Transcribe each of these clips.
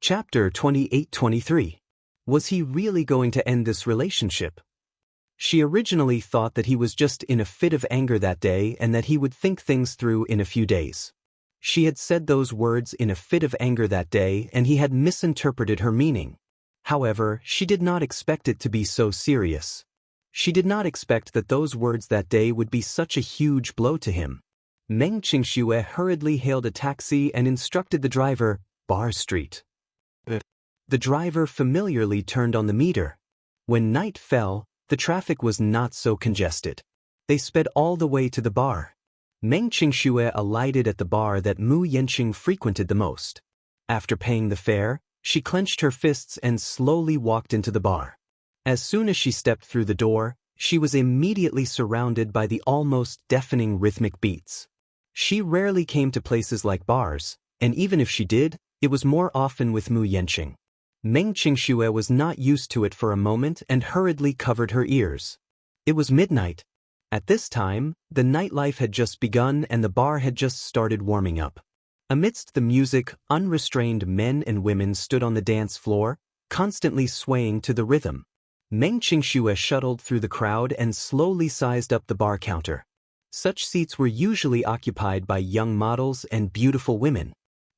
Chapter 28-23. Was he really going to end this relationship? She originally thought that he was just in a fit of anger that day and that he would think things through in a few days. She had said those words in a fit of anger that day and he had misinterpreted her meaning. However, she did not expect it to be so serious. She did not expect that those words that day would be such a huge blow to him. Meng Qingxue hurriedly hailed a taxi and instructed the driver, "Bar Street." The driver familiarly turned on the meter. When night fell, the traffic was not so congested. They sped all the way to the bar. Meng Qingxue alighted at the bar that Mu Yanqing frequented the most. After paying the fare, she clenched her fists and slowly walked into the bar. As soon as she stepped through the door, she was immediately surrounded by the almost deafening rhythmic beats. She rarely came to places like bars, and even if she did, it was more often with Mu Yanqing. Meng Qingxue was not used to it for a moment and hurriedly covered her ears. It was midnight. At this time, the nightlife had just begun and the bar had just started warming up. Amidst the music, unrestrained men and women stood on the dance floor, constantly swaying to the rhythm. Meng Qingxue shuttled through the crowd and slowly sized up the bar counter. Such seats were usually occupied by young models and beautiful women.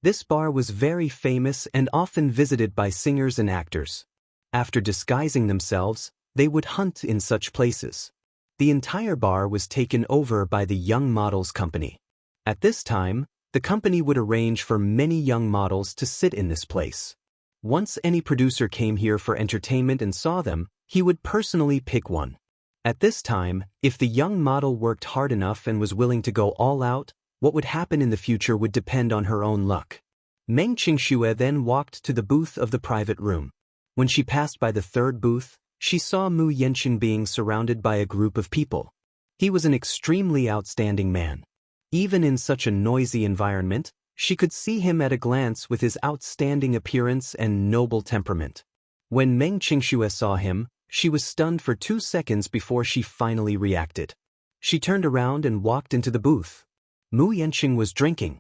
This bar was very famous and often visited by singers and actors. After disguising themselves, they would hunt in such places. The entire bar was taken over by the Young Models Company. At this time, the company would arrange for many young models to sit in this place. Once any producer came here for entertainment and saw them, he would personally pick one. At this time, if the young model worked hard enough and was willing to go all out, what would happen in the future would depend on her own luck. Meng Qingxue then walked to the booth of the private room. When she passed by the third booth, she saw Mu Yanqing being surrounded by a group of people. He was an extremely outstanding man. Even in such a noisy environment, she could see him at a glance with his outstanding appearance and noble temperament. When Meng Qingxue saw him, she was stunned for 2 seconds before she finally reacted. She turned around and walked into the booth. Mu Yanqing was drinking.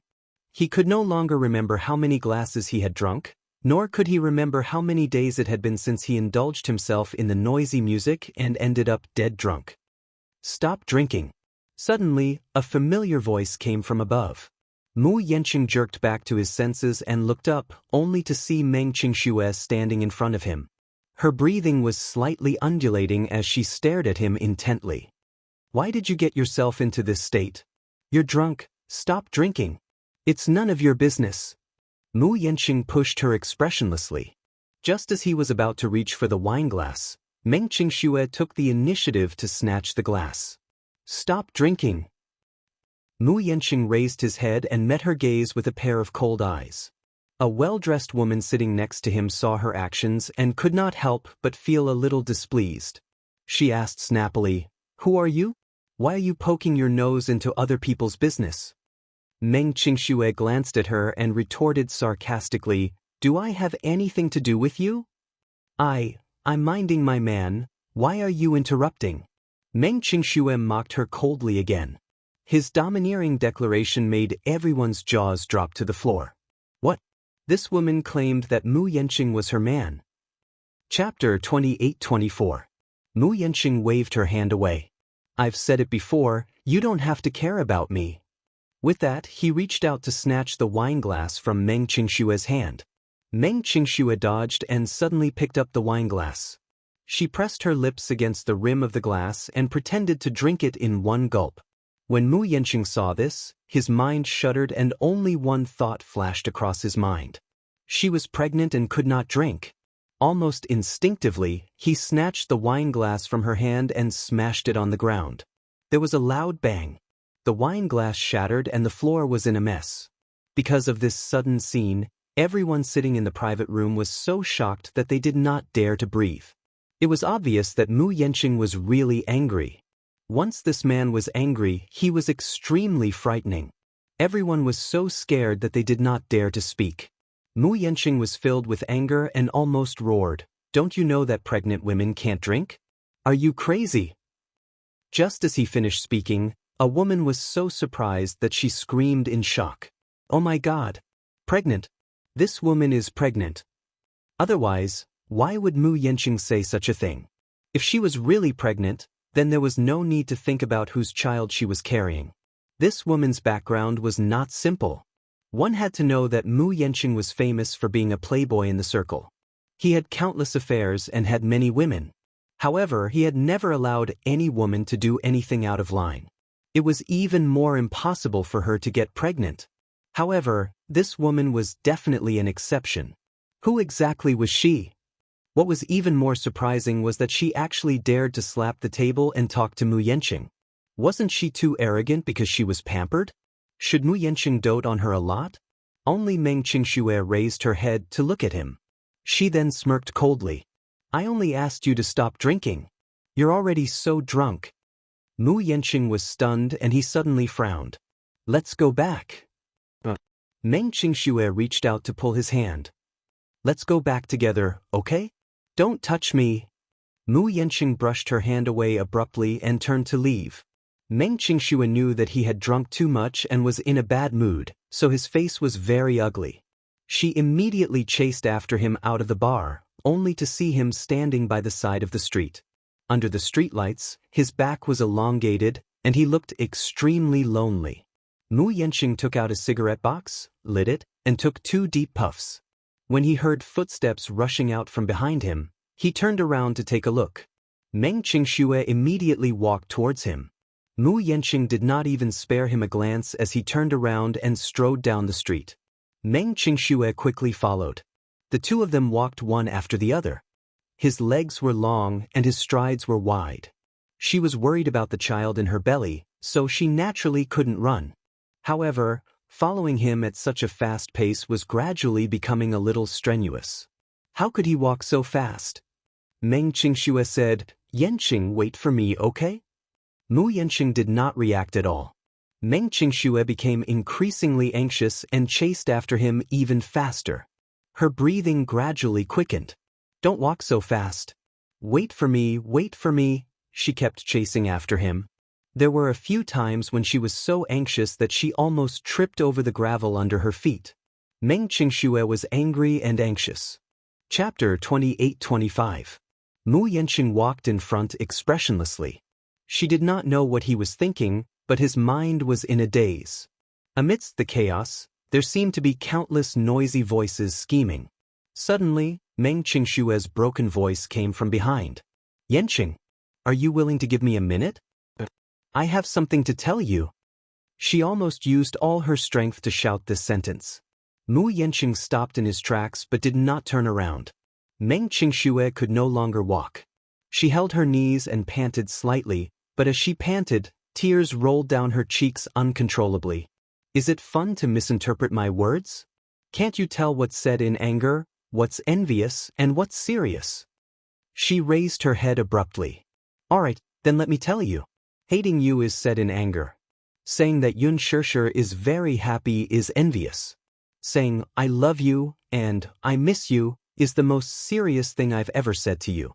He could no longer remember how many glasses he had drunk, nor could he remember how many days it had been since he indulged himself in the noisy music and ended up dead drunk. "Stop drinking." Suddenly, a familiar voice came from above. Mu Yanqing jerked back to his senses and looked up, only to see Meng Qingxue standing in front of him. Her breathing was slightly undulating as she stared at him intently. "Why did you get yourself into this state? You're drunk, stop drinking. It's none of your business." Mu Yanqing pushed her expressionlessly. Just as he was about to reach for the wine glass, Meng Qingxue took the initiative to snatch the glass. "Stop drinking." Mu Yanqing raised his head and met her gaze with a pair of cold eyes. A well-dressed woman sitting next to him saw her actions and could not help but feel a little displeased. She asked snappily, "Who are you? Why are you poking your nose into other people's business?" Meng Qingxue glanced at her and retorted sarcastically, "Do I have anything to do with you? I'm minding my man, why are you interrupting?" Meng Qingxue mocked her coldly again. His domineering declaration made everyone's jaws drop to the floor. What? This woman claimed that Mu Yanqing was her man. Chapter 28-24. Mu Yanqing waved her hand away. "I've said it before, you don't have to care about me." With that, he reached out to snatch the wine glass from Meng Qingxue's hand. Meng Qingxue dodged and suddenly picked up the wine glass. She pressed her lips against the rim of the glass and pretended to drink it in one gulp. When Mu Yanqing saw this, his mind shuddered and only one thought flashed across his mind. She was pregnant and could not drink. Almost instinctively, he snatched the wine glass from her hand and smashed it on the ground. There was a loud bang. The wine glass shattered and the floor was in a mess. Because of this sudden scene, everyone sitting in the private room was so shocked that they did not dare to breathe. It was obvious that Mu Yanqing was really angry. Once this man was angry, he was extremely frightening. Everyone was so scared that they did not dare to speak. Mu Yanqing was filled with anger and almost roared, "Don't you know that pregnant women can't drink? Are you crazy?" Just as he finished speaking, a woman was so surprised that she screamed in shock. "Oh my God! Pregnant! This woman is pregnant. Otherwise, why would Mu Yenqing say such a thing? If she was really pregnant, then there was no need to think about whose child she was carrying. This woman's background was not simple. One had to know that Mu Yenqing was famous for being a playboy in the circle. He had countless affairs and had many women. However, he had never allowed any woman to do anything out of line. It was even more impossible for her to get pregnant. However, this woman was definitely an exception. Who exactly was she? What was even more surprising was that she actually dared to slap the table and talk to Mu Yenqing. Wasn't she too arrogant because she was pampered? Should Mu Yenqing dote on her a lot? Only Meng Qingxue raised her head to look at him. She then smirked coldly. I only asked you to stop drinking. You're already so drunk. Mu Yenqing was stunned and he suddenly frowned. Let's go back. Meng Qingxue reached out to pull his hand. Let's go back together, okay? Don't touch me. Mu Yenqing brushed her hand away abruptly and turned to leave. Meng Qingxue knew that he had drunk too much and was in a bad mood, so his face was very ugly. She immediately chased after him out of the bar, only to see him standing by the side of the street. Under the streetlights, his back was elongated, and he looked extremely lonely. Mu Yenqing took out a cigarette box, lit it, and took 2 deep puffs. When he heard footsteps rushing out from behind him, he turned around to take a look. Meng Qingxue immediately walked towards him. Mu Yenqing did not even spare him a glance as he turned around and strode down the street. Meng Qingxue quickly followed. The two of them walked one after the other. His legs were long and his strides were wide. She was worried about the child in her belly, so she naturally couldn't run. However, following him at such a fast pace was gradually becoming a little strenuous. How could he walk so fast? Meng Qingxue said, Yenqing, wait for me, okay? Mu Yenqing did not react at all. Meng Qingxue became increasingly anxious and chased after him even faster. Her breathing gradually quickened. Don't walk so fast. Wait for me, she kept chasing after him. There were a few times when she was so anxious that she almost tripped over the gravel under her feet. Meng Qingxue was angry and anxious. Chapter 28-25. Mu Yenqing walked in front expressionlessly. She did not know what he was thinking, but his mind was in a daze. Amidst the chaos, there seemed to be countless noisy voices scheming. Suddenly, Meng Qingxue's broken voice came from behind. Yenqing, are you willing to give me a minute? I have something to tell you. She almost used all her strength to shout this sentence. Mu Yenqing stopped in his tracks but did not turn around. Meng Qingxue could no longer walk. She held her knees and panted slightly, but as she panted, tears rolled down her cheeks uncontrollably. Is it fun to misinterpret my words? Can't you tell what's said in anger, what's envious, and what's serious? She raised her head abruptly. All right, then let me tell you. Hating you is said in anger. Saying that Yun Shishir is very happy is envious. Saying, I love you, and I miss you, is the most serious thing I've ever said to you.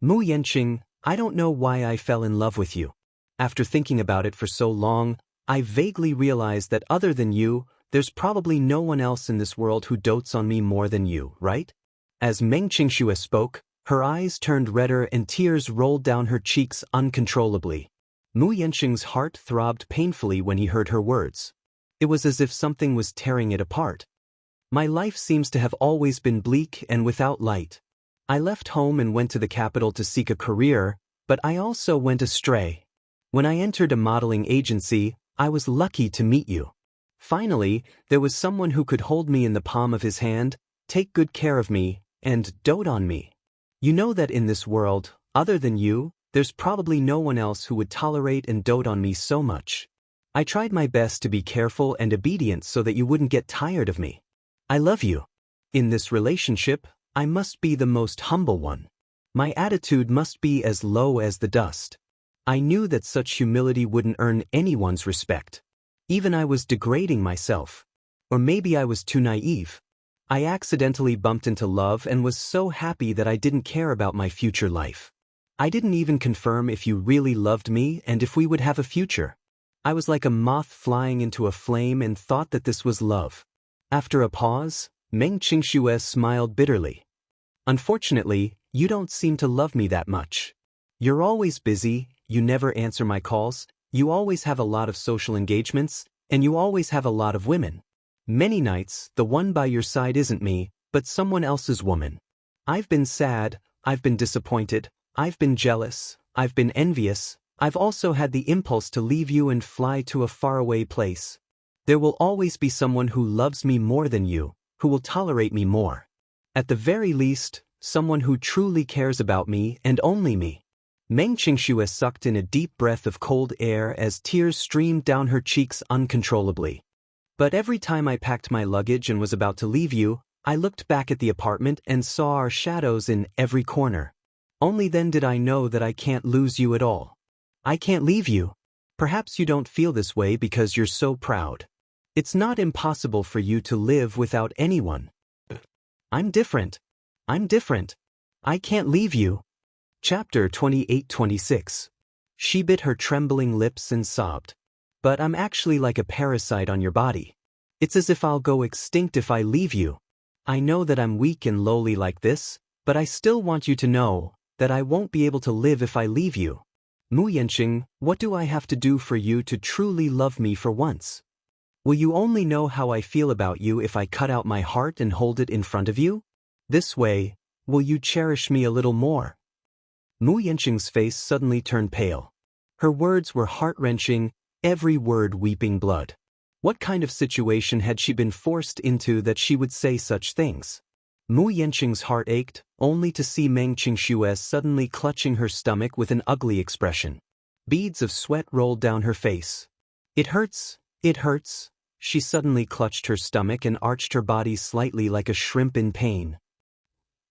Mu Yenqing, I don't know why I fell in love with you. After thinking about it for so long, I vaguely realized that other than you, there's probably no one else in this world who dotes on me more than you, right? As Meng Qingxue spoke, her eyes turned redder and tears rolled down her cheeks uncontrollably. Mu Yenqing's heart throbbed painfully when he heard her words. It was as if something was tearing it apart. My life seems to have always been bleak and without light. I left home and went to the capital to seek a career, but I also went astray. When I entered a modeling agency, I was lucky to meet you. Finally, there was someone who could hold me in the palm of his hand, take good care of me, and dote on me. You know that in this world, other than you, there's probably no one else who would tolerate and dote on me so much. I tried my best to be careful and obedient so that you wouldn't get tired of me. I love you. In this relationship, I must be the most humble one. My attitude must be as low as the dust. I knew that such humility wouldn't earn anyone's respect. Even I was degrading myself. Or maybe I was too naive. I accidentally bumped into love and was so happy that I didn't care about my future life. I didn't even confirm if you really loved me and if we would have a future. I was like a moth flying into a flame and thought that this was love. After a pause, Meng Qingxue smiled bitterly. Unfortunately, you don't seem to love me that much. You're always busy, you never answer my calls, you always have a lot of social engagements, and you always have a lot of women. Many nights, the one by your side isn't me, but someone else's woman. I've been sad, I've been disappointed, I've been jealous, I've been envious, I've also had the impulse to leave you and fly to a faraway place. There will always be someone who loves me more than you, who will tolerate me more. At the very least, someone who truly cares about me and only me. Meng Qingxue sucked in a deep breath of cold air as tears streamed down her cheeks uncontrollably. But every time I packed my luggage and was about to leave you, I looked back at the apartment and saw our shadows in every corner. Only then did I know that I can't lose you at all. I can't leave you. Perhaps you don't feel this way because you're so proud. It's not impossible for you to live without anyone. I'm different. I'm different. I can't leave you. Chapter 28-26. She bit her trembling lips and sobbed. But I'm actually like a parasite on your body. It's as if I'll go extinct if I leave you. I know that I'm weak and lowly like this, but I still want you to know that I won't be able to live if I leave you. Mu Yanqing, what do I have to do for you to truly love me for once? Will you only know how I feel about you if I cut out my heart and hold it in front of you? This way, will you cherish me a little more? Mu Yanqing's face suddenly turned pale. Her words were heart-wrenching, every word weeping blood. What kind of situation had she been forced into that she would say such things? Mu Yanqing's heart ached, only to see Meng Qingxue suddenly clutching her stomach with an ugly expression. Beads of sweat rolled down her face. It hurts, it hurts. She suddenly clutched her stomach and arched her body slightly like a shrimp in pain.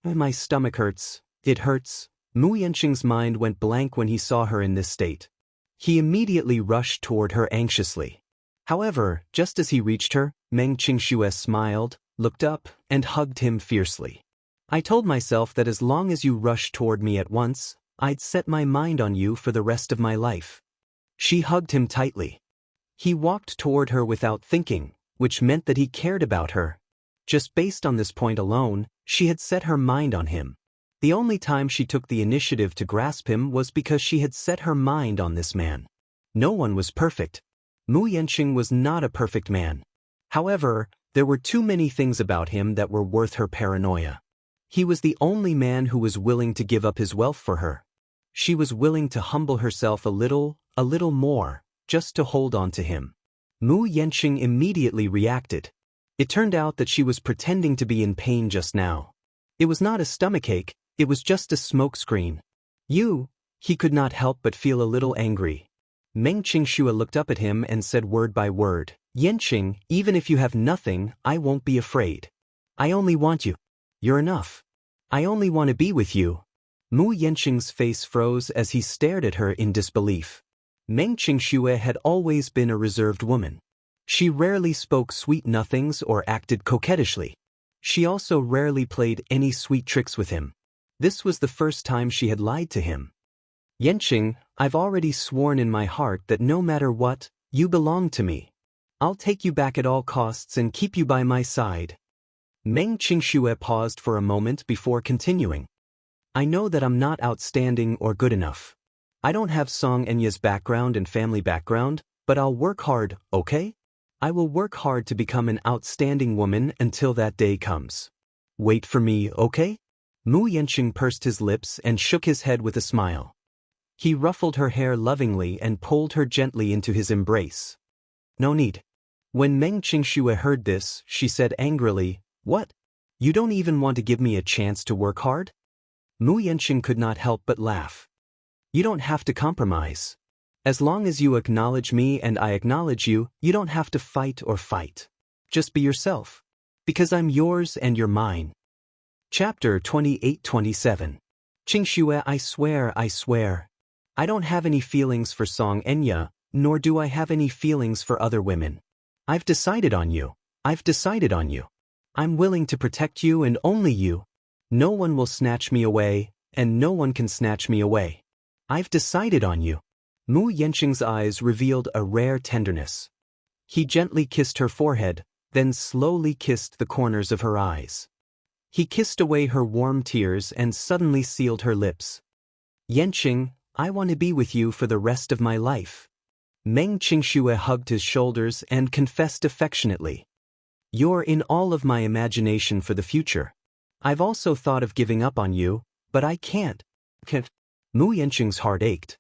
My stomach hurts, it hurts. Mu Yanqing's mind went blank when he saw her in this state. He immediately rushed toward her anxiously. However, just as he reached her, Meng Qingxue smiled, looked up, and hugged him fiercely. I told myself that as long as you rushed toward me at once, I'd set my mind on you for the rest of my life. She hugged him tightly. He walked toward her without thinking, which meant that he cared about her. Just based on this point alone, she had set her mind on him. The only time she took the initiative to grasp him was because she had set her mind on this man. No one was perfect. Mu Yanqing was not a perfect man. However, there were too many things about him that were worth her paranoia. He was the only man who was willing to give up his wealth for her. She was willing to humble herself a little more, just to hold on to him. Mu Yanqing immediately reacted. It turned out that she was pretending to be in pain just now. It was not a stomachache, it was just a smokescreen. He could not help but feel a little angry. Meng Qingxue looked up at him and said word by word, Yanqing, even if you have nothing, I won't be afraid. I only want you. You're enough. I only want to be with you. Mu Yanqing's face froze as he stared at her in disbelief. Meng Qingxue had always been a reserved woman. She rarely spoke sweet nothings or acted coquettishly. She also rarely played any sweet tricks with him. This was the first time she had lied to him. Yanqing, I've already sworn in my heart that no matter what, you belong to me. I'll take you back at all costs and keep you by my side. Meng Qingxue paused for a moment before continuing. I know that I'm not outstanding or good enough. I don't have Song Enya's background and family background, but I'll work hard, okay? I will work hard to become an outstanding woman until that day comes. Wait for me, okay? Mu Yanqing pursed his lips and shook his head with a smile. He ruffled her hair lovingly and pulled her gently into his embrace. No need. When Meng Qingxue heard this, she said angrily, What? You don't even want to give me a chance to work hard? Mu Yanqing could not help but laugh. You don't have to compromise. As long as you acknowledge me and I acknowledge you, you don't have to fight or fight. Just be yourself. Because I'm yours and you're mine. Chapter 28-27. Qingxue, I swear. I don't have any feelings for Song Enya, nor do I have any feelings for other women. I've decided on you. I'm willing to protect you and only you. No one will snatch me away, and no one can snatch me away. I've decided on you. Mu Yanqing's eyes revealed a rare tenderness. He gently kissed her forehead, then slowly kissed the corners of her eyes. He kissed away her warm tears and suddenly sealed her lips. Yanqing, I want to be with you for the rest of my life. Meng Qingxue hugged his shoulders and confessed affectionately. You're in all of my imagination for the future. I've also thought of giving up on you, but I can't. Mu Yanqing's heart ached.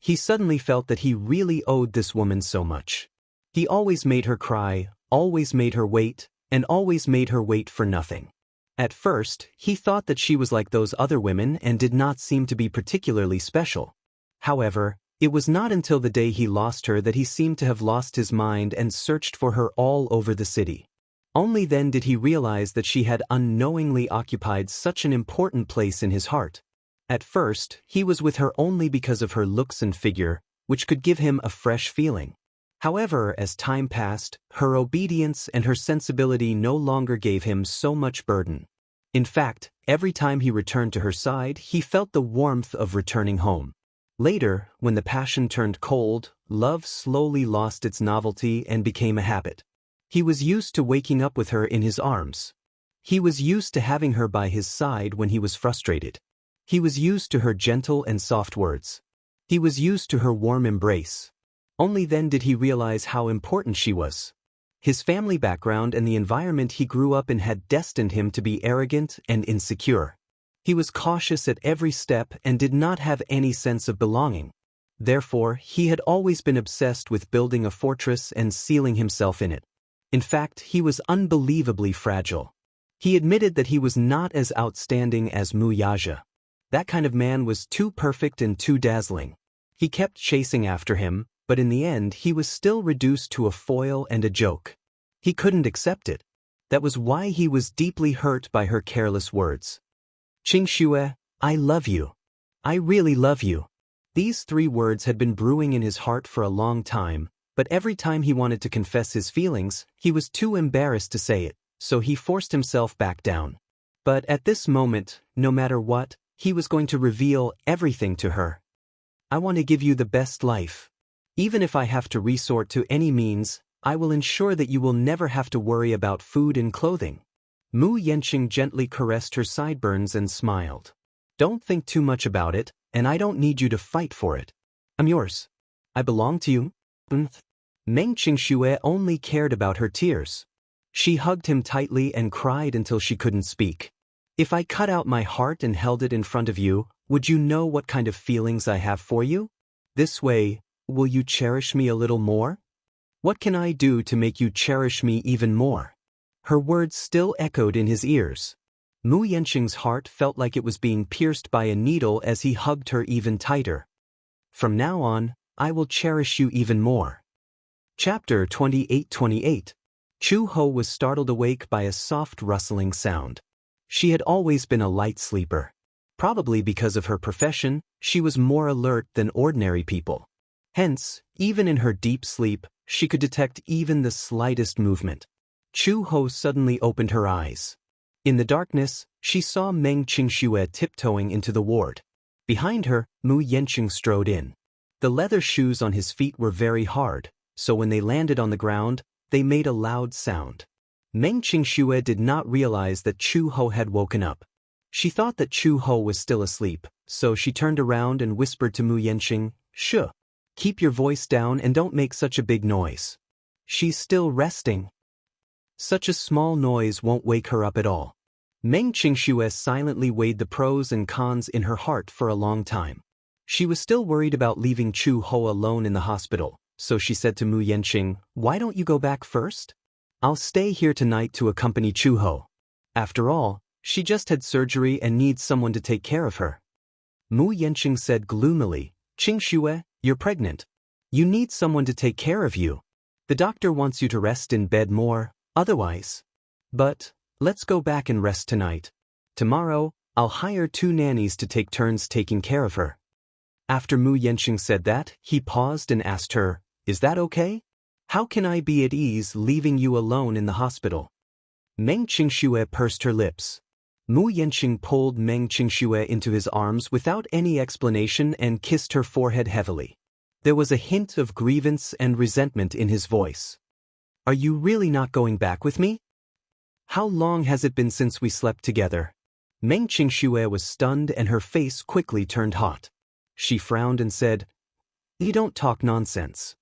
He suddenly felt that he really owed this woman so much. He always made her cry, always made her wait, and always made her wait for nothing. At first, he thought that she was like those other women and did not seem to be particularly special. However, it was not until the day he lost her that he seemed to have lost his mind and searched for her all over the city. Only then did he realize that she had unknowingly occupied such an important place in his heart. At first, he was with her only because of her looks and figure, which could give him a fresh feeling. However, as time passed, her obedience and her sensibility no longer gave him so much burden. In fact, every time he returned to her side, he felt the warmth of returning home. Later, when the passion turned cold, love slowly lost its novelty and became a habit. He was used to waking up with her in his arms. He was used to having her by his side when he was frustrated. He was used to her gentle and soft words. He was used to her warm embrace. Only then did he realize how important she was. His family background and the environment he grew up in had destined him to be arrogant and insecure. He was cautious at every step and did not have any sense of belonging. Therefore, he had always been obsessed with building a fortress and sealing himself in it. In fact, he was unbelievably fragile. He admitted that he was not as outstanding as Mu Yaja. That kind of man was too perfect and too dazzling. He kept chasing after him, but in the end he was still reduced to a foil and a joke. He couldn't accept it. That was why he was deeply hurt by her careless words. Qingxue, I love you. I really love you. These 3 words had been brewing in his heart for a long time, but every time he wanted to confess his feelings, he was too embarrassed to say it, so he forced himself back down. But at this moment, no matter what, he was going to reveal everything to her. I want to give you the best life. Even if I have to resort to any means, I will ensure that you will never have to worry about food and clothing. Mu Yanqing gently caressed her sideburns and smiled. Don't think too much about it, and I don't need you to fight for it. I'm yours. I belong to you. Meng Qingxue only cared about her tears. She hugged him tightly and cried until she couldn't speak. If I cut out my heart and held it in front of you, would you know what kind of feelings I have for you? This way, will you cherish me a little more? What can I do to make you cherish me even more? Her words still echoed in his ears. Mu Yanqing's heart felt like it was being pierced by a needle as he hugged her even tighter. From now on, I will cherish you even more. Chapter 28:28. Chu Ho was startled awake by a soft rustling sound. She had always been a light sleeper. Probably because of her profession, she was more alert than ordinary people. Hence, even in her deep sleep, she could detect even the slightest movement. Chu Ho suddenly opened her eyes. In the darkness, she saw Meng Qingxue tiptoeing into the ward. Behind her, Mu Yanqing strode in. The leather shoes on his feet were very hard, so when they landed on the ground, they made a loud sound. Meng Qingxue did not realize that Chu Ho had woken up. She thought that Chu Ho was still asleep, so she turned around and whispered to Mu Yanqing, "Shh. Keep your voice down and don't make such a big noise. She's still resting. Such a small noise won't wake her up at all." Meng Qingxue silently weighed the pros and cons in her heart for a long time. She was still worried about leaving Chu Ho alone in the hospital, so she said to Mu Yanqing, "Why don't you go back first? I'll stay here tonight to accompany Chu Ho. After all, she just had surgery and needs someone to take care of her." Mu Yanqing said gloomily, "Qingxue, you're pregnant. You need someone to take care of you. The doctor wants you to rest in bed more, otherwise. But, let's go back and rest tonight. Tomorrow, I'll hire 2 nannies to take turns taking care of her." After Mu Yanqing said that, he paused and asked her, "Is that okay? How can I be at ease leaving you alone in the hospital?" Meng Qingxue pursed her lips. Mu Yanqing pulled Meng Qingxue into his arms without any explanation and kissed her forehead heavily. There was a hint of grievance and resentment in his voice. "Are you really not going back with me?" How long has it been since we slept together? Meng Qingxue was stunned and her face quickly turned hot. She frowned and said, "You don't talk nonsense."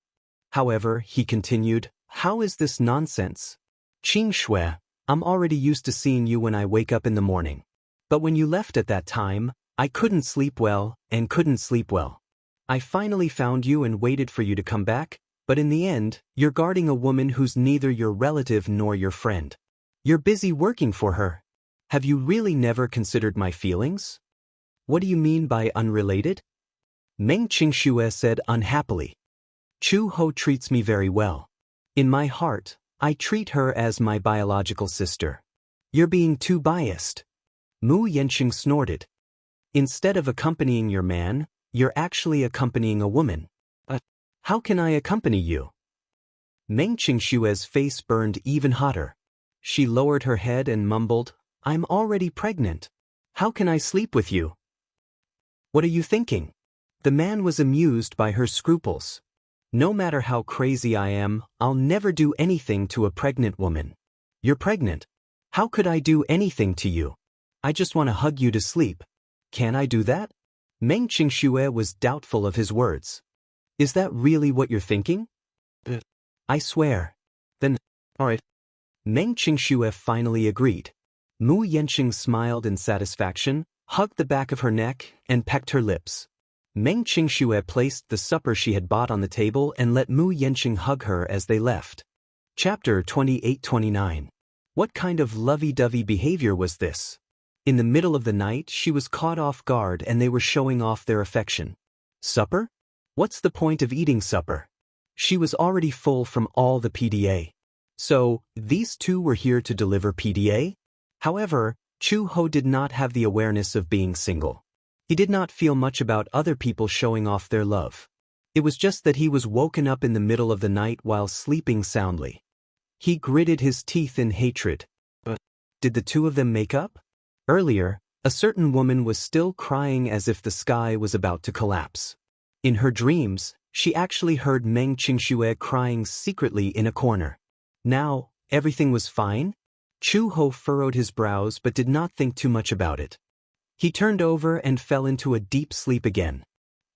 However, he continued, "How is this nonsense? Qingxue, I'm already used to seeing you when I wake up in the morning. But when you left at that time, I couldn't sleep well and couldn't sleep well. I finally found you and waited for you to come back, but in the end, you're guarding a woman who's neither your relative nor your friend. You're busy working for her. Have you really never considered my feelings?" "What do you mean by unrelated?" Meng Qingxue said unhappily. "Chu Ho treats me very well. In my heart, I treat her as my biological sister." "You're being too biased." Mu Yanqing snorted. "Instead of accompanying your man, you're actually accompanying a woman." How can I accompany you?" Meng Qingshue's face burned even hotter. She lowered her head and mumbled, "I'm already pregnant. How can I sleep with you?" "What are you thinking?" The man was amused by her scruples. "No matter how crazy I am, I'll never do anything to a pregnant woman." "You're pregnant. How could I do anything to you? I just want to hug you to sleep. Can I do that?" Meng Qingxue was doubtful of his words. "Is that really what you're thinking?" "I swear." "Then, all right." Meng Qingxue finally agreed. Mu Yanqing smiled in satisfaction, hugged the back of her neck, and pecked her lips. Meng Qingxue placed the supper she had bought on the table and let Mu Yanqing hug her as they left. Chapter 28-29. What kind of lovey-dovey behavior was this? In the middle of the night, she was caught off guard and they were showing off their affection. Supper? What's the point of eating supper? She was already full from all the PDA. So, these two were here to deliver PDA? However, Chu Ho did not have the awareness of being single. He did not feel much about other people showing off their love. It was just that he was woken up in the middle of the night while sleeping soundly. He gritted his teeth in hatred. But did the two of them make up? Earlier, a certain woman was still crying as if the sky was about to collapse. In her dreams, she actually heard Meng Qingxue crying secretly in a corner. Now, everything was fine? Chu Ho furrowed his brows but did not think too much about it. He turned over and fell into a deep sleep again.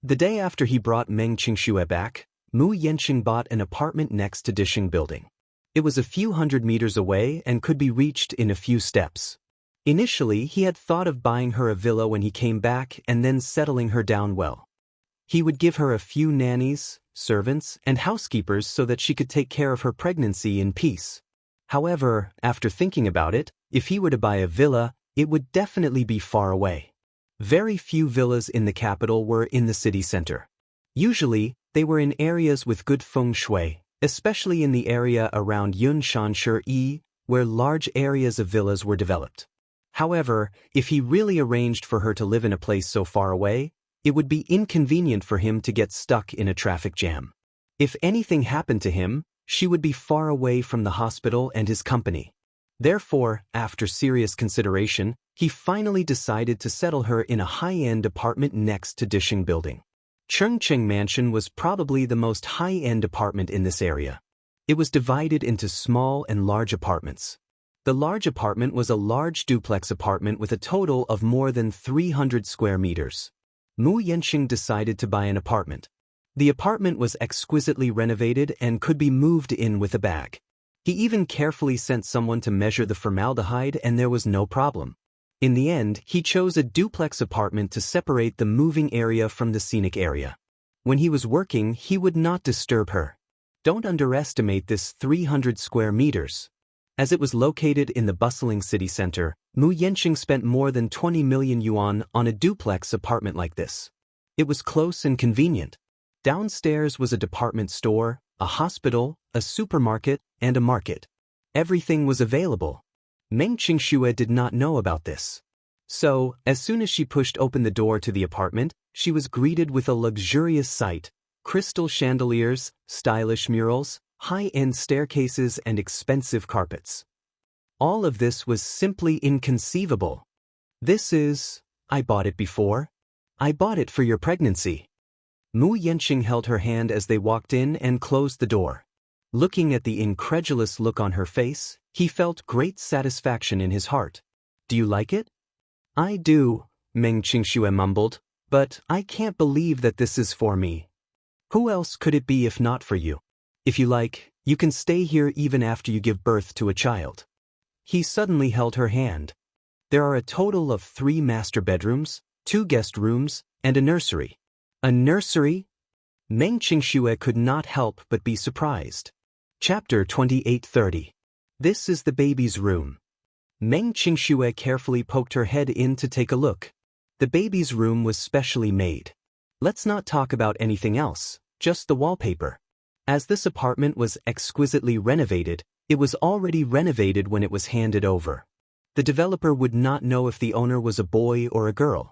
The day after he brought Meng Qingxue back, Mu Yanqing bought an apartment next to Dishing Building. It was a few hundred meters away and could be reached in a few steps. Initially, he had thought of buying her a villa when he came back and then settling her down well. He would give her a few nannies, servants, and housekeepers so that she could take care of her pregnancy in peace. However, after thinking about it, if he were to buy a villa, it would definitely be far away. Very few villas in the capital were in the city center. Usually, they were in areas with good feng shui, especially in the area around Yunshan-Shi, where large areas of villas were developed. However, if he really arranged for her to live in a place so far away, it would be inconvenient for him to get stuck in a traffic jam. If anything happened to him, she would be far away from the hospital and his company. Therefore, after serious consideration, he finally decided to settle her in a high-end apartment next to Dishing Building. Chengcheng Mansion was probably the most high-end apartment in this area. It was divided into small and large apartments. The large apartment was a large duplex apartment with a total of more than 300 square meters. Mu Yanqing decided to buy an apartment. The apartment was exquisitely renovated and could be moved in with a bag. He even carefully sent someone to measure the formaldehyde and there was no problem. In the end, he chose a duplex apartment to separate the moving area from the scenic area. When he was working, he would not disturb her. Don't underestimate this 300 square meters. As it was located in the bustling city center, Mu Yanqing spent more than 20 million yuan on a duplex apartment like this. It was close and convenient. Downstairs was a department store, a hospital, a supermarket, and a market. Everything was available. Meng Qingxue did not know about this. So, as soon as she pushed open the door to the apartment, she was greeted with a luxurious sight: crystal chandeliers, stylish murals, high-end staircases, and expensive carpets. All of this was simply inconceivable. I bought it before. I bought it for your pregnancy. Mu Yanqing held her hand as they walked in and closed the door. Looking at the incredulous look on her face, he felt great satisfaction in his heart. Do you like it? I do, Meng Qingxue mumbled, but I can't believe that this is for me. Who else could it be if not for you? If you like, you can stay here even after you give birth to a child. He suddenly held her hand. There are a total of 3 master bedrooms, 2 guest rooms, and a nursery. A nursery? Meng Qingxue could not help but be surprised. Chapter 28:30. This is the baby's room. Meng Qingxue carefully poked her head in to take a look. The baby's room was specially made. Let's not talk about anything else, just the wallpaper. As this apartment was exquisitely renovated, it was already renovated when it was handed over. The developer would not know if the owner was a boy or a girl.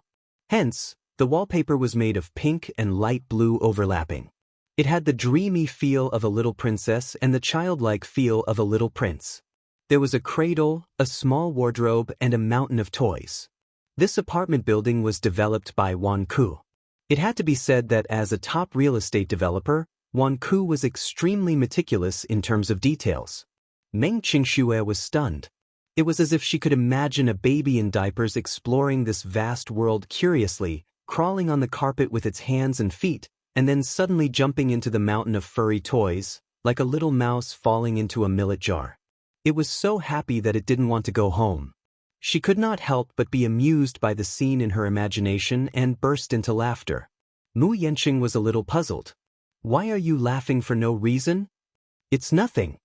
Hence, the wallpaper was made of pink and light blue overlapping. It had the dreamy feel of a little princess and the childlike feel of a little prince. There was a cradle, a small wardrobe, and a mountain of toys. This apartment building was developed by Wan Ku. It had to be said that as a top real estate developer, Wan Ku was extremely meticulous in terms of details. Meng Qingxue was stunned. It was as if she could imagine a baby in diapers exploring this vast world curiously, crawling on the carpet with its hands and feet, and then suddenly jumping into the mountain of furry toys, like a little mouse falling into a millet jar. It was so happy that it didn't want to go home. She could not help but be amused by the scene in her imagination and burst into laughter. Mu Yanqing was a little puzzled. Why are you laughing for no reason? It's nothing.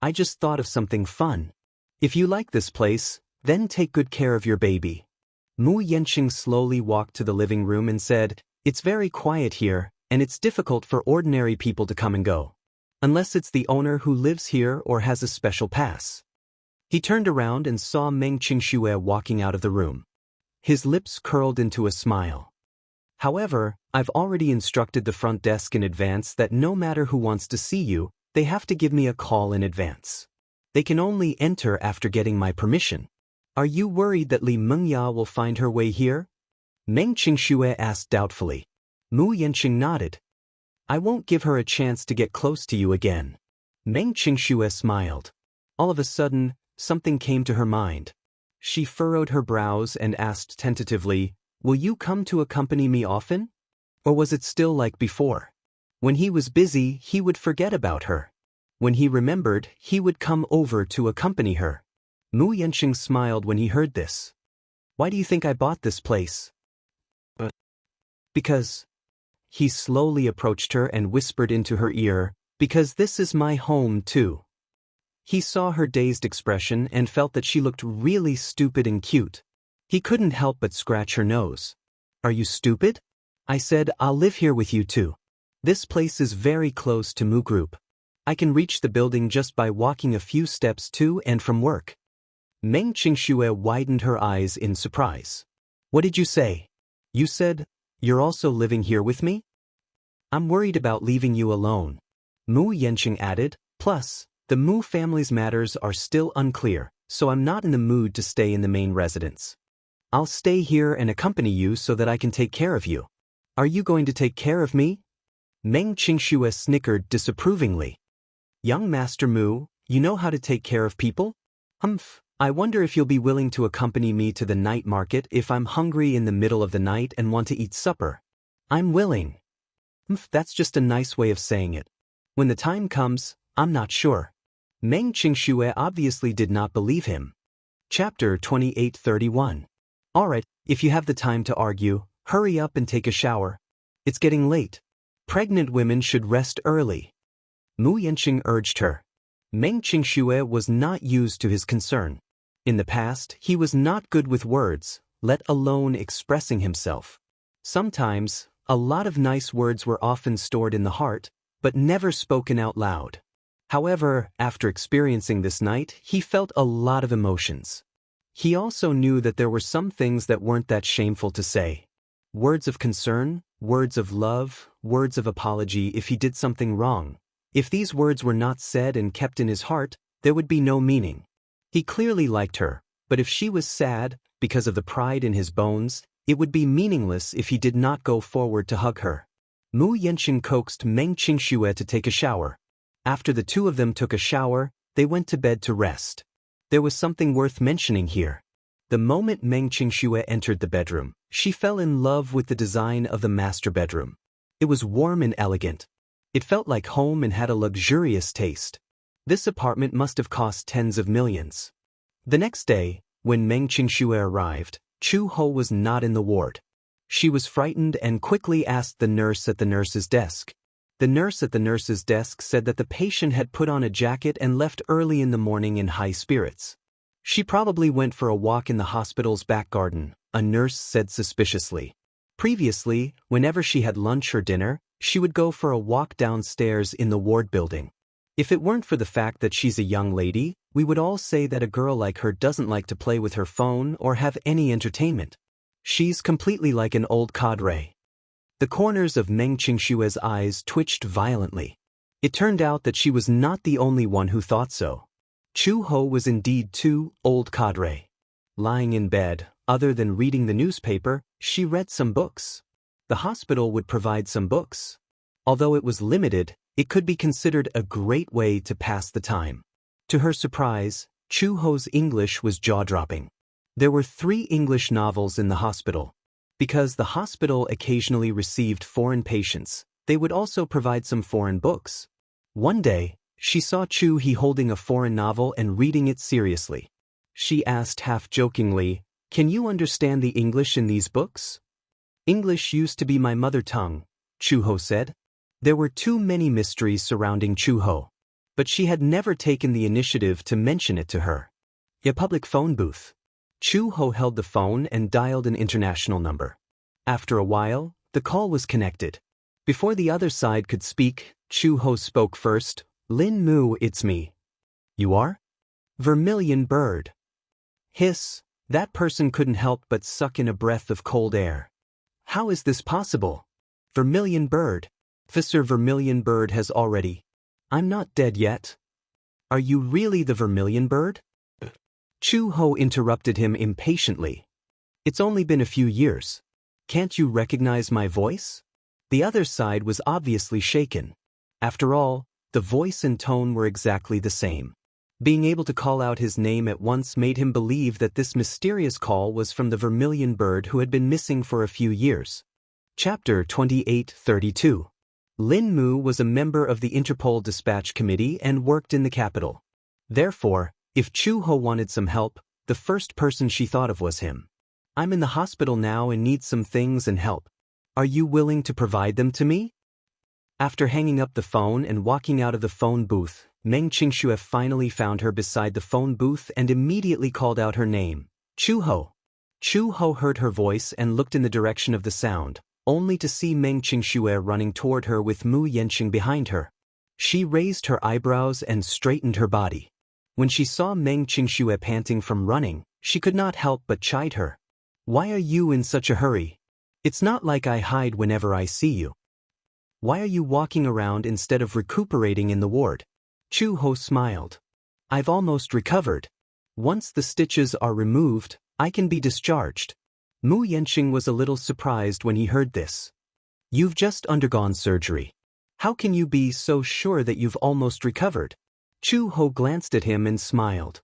I just thought of something fun. If you like this place, then take good care of your baby. Mu Yanqing slowly walked to the living room and said, It's very quiet here, and it's difficult for ordinary people to come and go. Unless it's the owner who lives here or has a special pass. He turned around and saw Meng Qingxue walking out of the room. His lips curled into a smile. However, I've already instructed the front desk in advance that no matter who wants to see you, they have to give me a call in advance. They can only enter after getting my permission. Are you worried that Li Mengya will find her way here? Meng Qingxue asked doubtfully. Mu Yanqing nodded. I won't give her a chance to get close to you again. Meng Qingxue smiled. All of a sudden, something came to her mind. She furrowed her brows and asked tentatively, Will you come to accompany me often? Or was it still like before? When he was busy, he would forget about her. When he remembered, he would come over to accompany her. Mu Yanqing smiled when he heard this. Why do you think I bought this place? Because. He slowly approached her and whispered into her ear, Because this is my home too. He saw her dazed expression and felt that she looked really stupid and cute. He couldn't help but scratch her nose. Are you stupid? I said I'll live here with you too. This place is very close to Mu Group. I can reach the building just by walking a few steps to and from work. Meng Qingxue widened her eyes in surprise. What did you say? You said, you're also living here with me? I'm worried about leaving you alone. Mu Yanqing added, plus, the Mu family's matters are still unclear, so I'm not in the mood to stay in the main residence. I'll stay here and accompany you so that I can take care of you. Are you going to take care of me? Meng Qingxue snickered disapprovingly. Young Master Mu, you know how to take care of people? Humph, I wonder if you'll be willing to accompany me to the night market if I'm hungry in the middle of the night and want to eat supper. I'm willing. Humph, that's just a nice way of saying it. When the time comes, I'm not sure. Meng Qingxue obviously did not believe him. Chapter 28:31. Alright, if you have the time to argue, hurry up and take a shower. It's getting late. Pregnant women should rest early. Mu Yanqing urged her. Meng Qingxue was not used to his concern. In the past, he was not good with words, let alone expressing himself. Sometimes, a lot of nice words were often stored in the heart, but never spoken out loud. However, after experiencing this night, he felt a lot of emotions. He also knew that there were some things that weren't that shameful to say. Words of concern, words of love, words of apology if he did something wrong. If these words were not said and kept in his heart, there would be no meaning. He clearly liked her, but if she was sad, because of the pride in his bones, it would be meaningless if he did not go forward to hug her. Mu Yanqing coaxed Meng Qingxue to take a shower. After the two of them took a shower, they went to bed to rest. There was something worth mentioning here. The moment Meng Qingxue entered the bedroom, she fell in love with the design of the master bedroom. It was warm and elegant. It felt like home and had a luxurious taste. This apartment must have cost tens of millions. The next day, when Meng Qingxue arrived, Chu Ho was not in the ward. She was frightened and quickly asked the nurse at the nurse's desk. The nurse at the nurse's desk said that the patient had put on a jacket and left early in the morning in high spirits. She probably went for a walk in the hospital's back garden, a nurse said suspiciously. Previously, whenever she had lunch or dinner, she would go for a walk downstairs in the ward building. If it weren't for the fact that she's a young lady, we would all say that a girl like her doesn't like to play with her phone or have any entertainment. She's completely like an old cadre. The corners of Meng Qingxue's eyes twitched violently. It turned out that she was not the only one who thought so. Chu Ho was indeed too old cadre. Lying in bed, other than reading the newspaper, she read some books. The hospital would provide some books. Although it was limited, it could be considered a great way to pass the time. To her surprise, Chu Ho's English was jaw-dropping. There were 3 English novels in the hospital. Because the hospital occasionally received foreign patients, they would also provide some foreign books. One day, she saw Chu He holding a foreign novel and reading it seriously. She asked half-jokingly, "Can you understand the English in these books?" "English used to be my mother tongue," Chu Ho said. There were too many mysteries surrounding Chu Ho, but she had never taken the initiative to mention it to her. A public phone booth. Chu Ho held the phone and dialed an international number. After a while, the call was connected. Before the other side could speak, Chu Ho spoke first. "Lin Mu, it's me." "You are?" "Vermilion Bird." Hiss, that person couldn't help but suck in a breath of cold air. "How is this possible?" "Vermilion Bird. Officer Vermilion Bird has already." "I'm not dead yet." "Are you really the Vermilion Bird?" Chu Ho interrupted him impatiently. "It's only been a few years. Can't you recognize my voice?" The other side was obviously shaken. After all, the voice and tone were exactly the same. Being able to call out his name at once made him believe that this mysterious call was from the Vermilion Bird who had been missing for a few years. Chapter 2832. Lin Mu was a member of the Interpol Dispatch Committee and worked in the capital. Therefore, if Chu Ho wanted some help, the first person she thought of was him. "I'm in the hospital now and need some things and help. Are you willing to provide them to me?" After hanging up the phone and walking out of the phone booth, Meng Qingxue finally found her beside the phone booth and immediately called out her name, "Chu Ho." Chu Ho heard her voice and looked in the direction of the sound, only to see Meng Qingxue running toward her with Mu Yanqing behind her. She raised her eyebrows and straightened her body. When she saw Meng Qingxue panting from running, she could not help but chide her. "Why are you in such a hurry? It's not like I hide whenever I see you. Why are you walking around instead of recuperating in the ward?" Chu Ho smiled. "I've almost recovered. Once the stitches are removed, I can be discharged." Mu Yanqing was a little surprised when he heard this. "You've just undergone surgery. How can you be so sure that you've almost recovered?" Chu Ho glanced at him and smiled.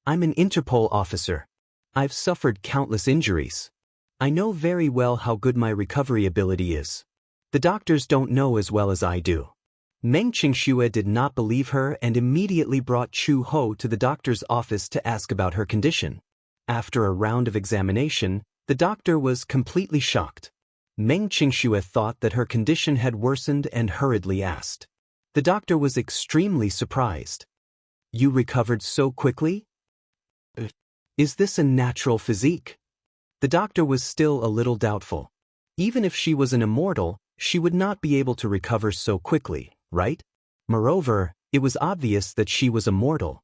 "I'm an Interpol officer. I've suffered countless injuries. I know very well how good my recovery ability is. The doctors don't know as well as I do." Meng Qingxue did not believe her and immediately brought Chu Ho to the doctor's office to ask about her condition. After a round of examination, the doctor was completely shocked. Meng Qingxue thought that her condition had worsened and hurriedly asked. The doctor was extremely surprised. "You recovered so quickly? Is this a natural physique?" The doctor was still a little doubtful. Even if she was an immortal, she would not be able to recover so quickly, right? Moreover, it was obvious that she was a mortal.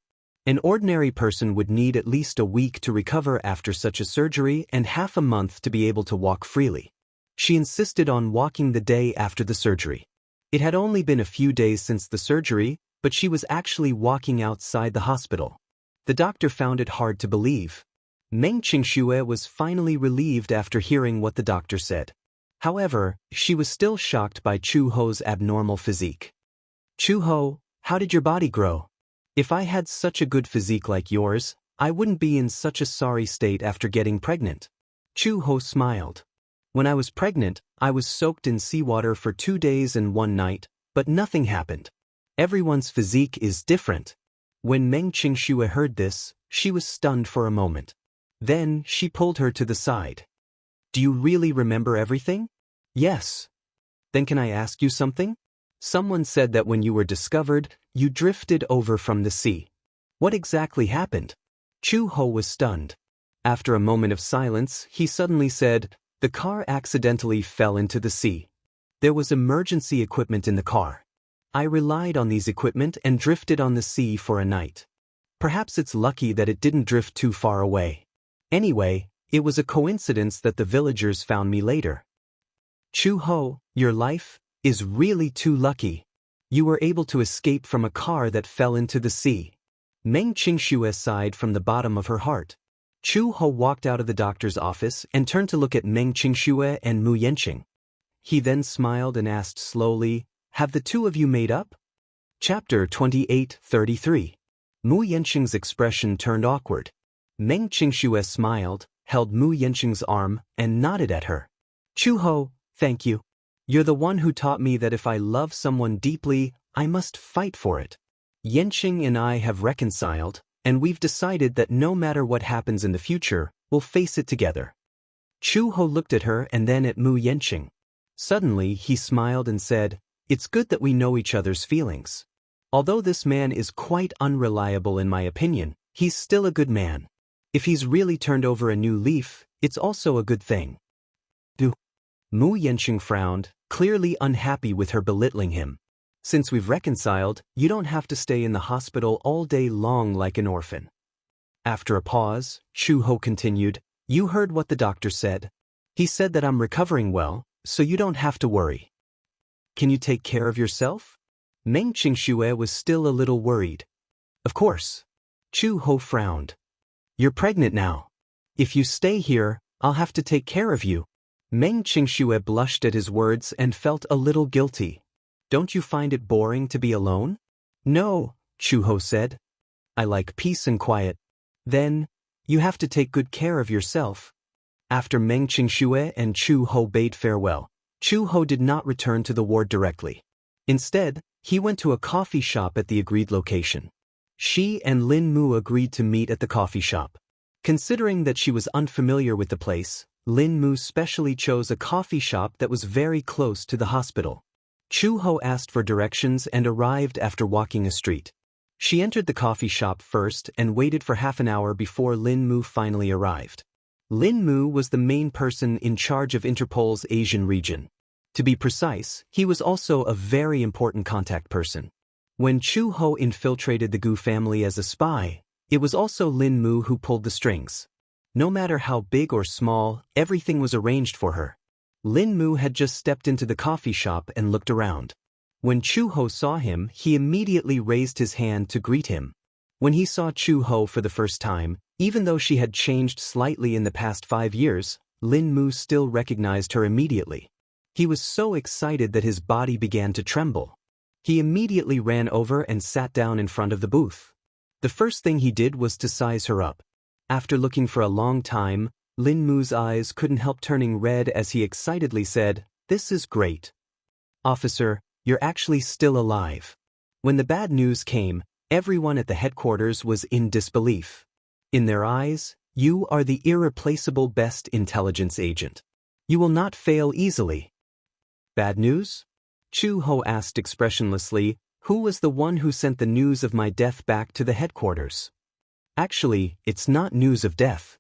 An ordinary person would need at least a week to recover after such a surgery and half a month to be able to walk freely. She insisted on walking the day after the surgery. It had only been a few days since the surgery, but she was actually walking outside the hospital. The doctor found it hard to believe. Meng Qingxue was finally relieved after hearing what the doctor said. However, she was still shocked by Chu Ho's abnormal physique. "Chu Ho, How did your body grow? If I had such a good physique like yours, I wouldn't be in such a sorry state after getting pregnant. Chu-ho smiled. When I was pregnant, I was soaked in seawater for 2 days and 1 night, but nothing happened. Everyone's physique is different. When Meng Qingxue heard this, she was stunned for a moment. Then, she pulled her to the side. Do you really remember everything? Yes. Then can I ask you something? Someone said that when you were discovered, you drifted over from the sea. What exactly happened? Chu-ho was stunned. After a moment of silence, he suddenly said, the car accidentally fell into the sea. There was emergency equipment in the car. I relied on these equipment and drifted on the sea for a night. Perhaps it's lucky that it didn't drift too far away. Anyway, it was a coincidence that the villagers found me later. Chu-ho, your life is really too lucky. You were able to escape from a car that fell into the sea. Meng Qingxue sighed from the bottom of her heart. Chu-ho walked out of the doctor's office and turned to look at Meng Qingxue and Mu Yanqing. He then smiled and asked slowly, have the two of you made up? Chapter 28:33. Mu Yanqing's expression turned awkward. Meng Qingxue smiled, held Mu Yanqing's arm, and nodded at her. Chu-ho, thank you. You're the one who taught me that if I love someone deeply, I must fight for it. Yanqing and I have reconciled, and we've decided that no matter what happens in the future, we'll face it together. Chu-ho looked at her and then at Mu Yanqing. Suddenly, he smiled and said, it's good that we know each other's feelings. Although this man is quite unreliable in my opinion, he's still a good man. If he's really turned over a new leaf, it's also a good thing. Mu Yanqing frowned, clearly unhappy with her belittling him. Since we've reconciled, you don't have to stay in the hospital all day long like an orphan. After a pause, Chu-ho continued, you heard what the doctor said. He said that I'm recovering well, so you don't have to worry. Can you take care of yourself? Meng Qingxue was still a little worried. Of course. Chu-ho frowned. You're pregnant now. If you stay here, I'll have to take care of you. Meng Qingxue blushed at his words and felt a little guilty. Don't you find it boring to be alone? No, Chu-ho said. I like peace and quiet. Then, you have to take good care of yourself. After Meng Qingxue and Chu-ho bade farewell, Chu-ho did not return to the ward directly. Instead, he went to a coffee shop at the agreed location. She and Lin Mu agreed to meet at the coffee shop. Considering that she was unfamiliar with the place, Lin Mu specially chose a coffee shop that was very close to the hospital. Chu-ho asked for directions and arrived after walking a street. She entered the coffee shop first and waited for half an hour before Lin Mu finally arrived. Lin Mu was the main person in charge of Interpol's Asian region. To be precise, he was also a very important contact person. When Chu-ho infiltrated the Gu family as a spy, it was also Lin Mu who pulled the strings. No matter how big or small, everything was arranged for her. Lin Mu had just stepped into the coffee shop and looked around. When Chu-ho saw him, he immediately raised his hand to greet him. When he saw Chu-ho for the first time, even though she had changed slightly in the past 5 years, Lin Mu still recognized her immediately. He was so excited that his body began to tremble. He immediately ran over and sat down in front of the booth. The first thing he did was to size her up. After looking for a long time, Lin Mu's eyes couldn't help turning red as he excitedly said, "This is great. Officer, you're actually still alive." When the bad news came, everyone at the headquarters was in disbelief. In their eyes, you are the irreplaceable best intelligence agent. You will not fail easily. Bad news? Chu-ho asked expressionlessly, who was the one who sent the news of my death back to the headquarters? Actually, it's not news of death.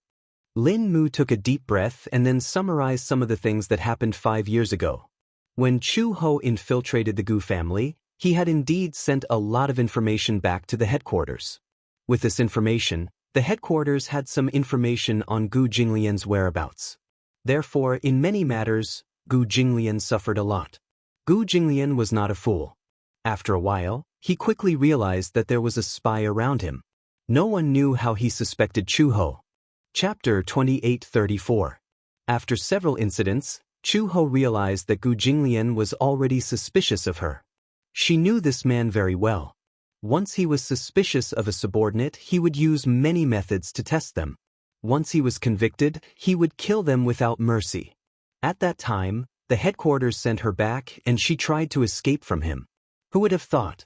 Lin Mu took a deep breath and then summarized some of the things that happened 5 years ago. When Chu-ho infiltrated the Gu family, he had indeed sent a lot of information back to the headquarters. With this information, the headquarters had some information on Gu Jinglian's whereabouts. Therefore, in many matters, Gu Jinglian suffered a lot. Gu Jinglian was not a fool. After a while, he quickly realized that there was a spy around him. No one knew how he suspected Chu-ho. Chapter 28:34. After several incidents, Chu-ho realized that Gu Jinglian was already suspicious of her. She knew this man very well. Once he was suspicious of a subordinate, he would use many methods to test them. Once he was convicted, he would kill them without mercy. At that time, the headquarters sent her back and she tried to escape from him. Who would have thought?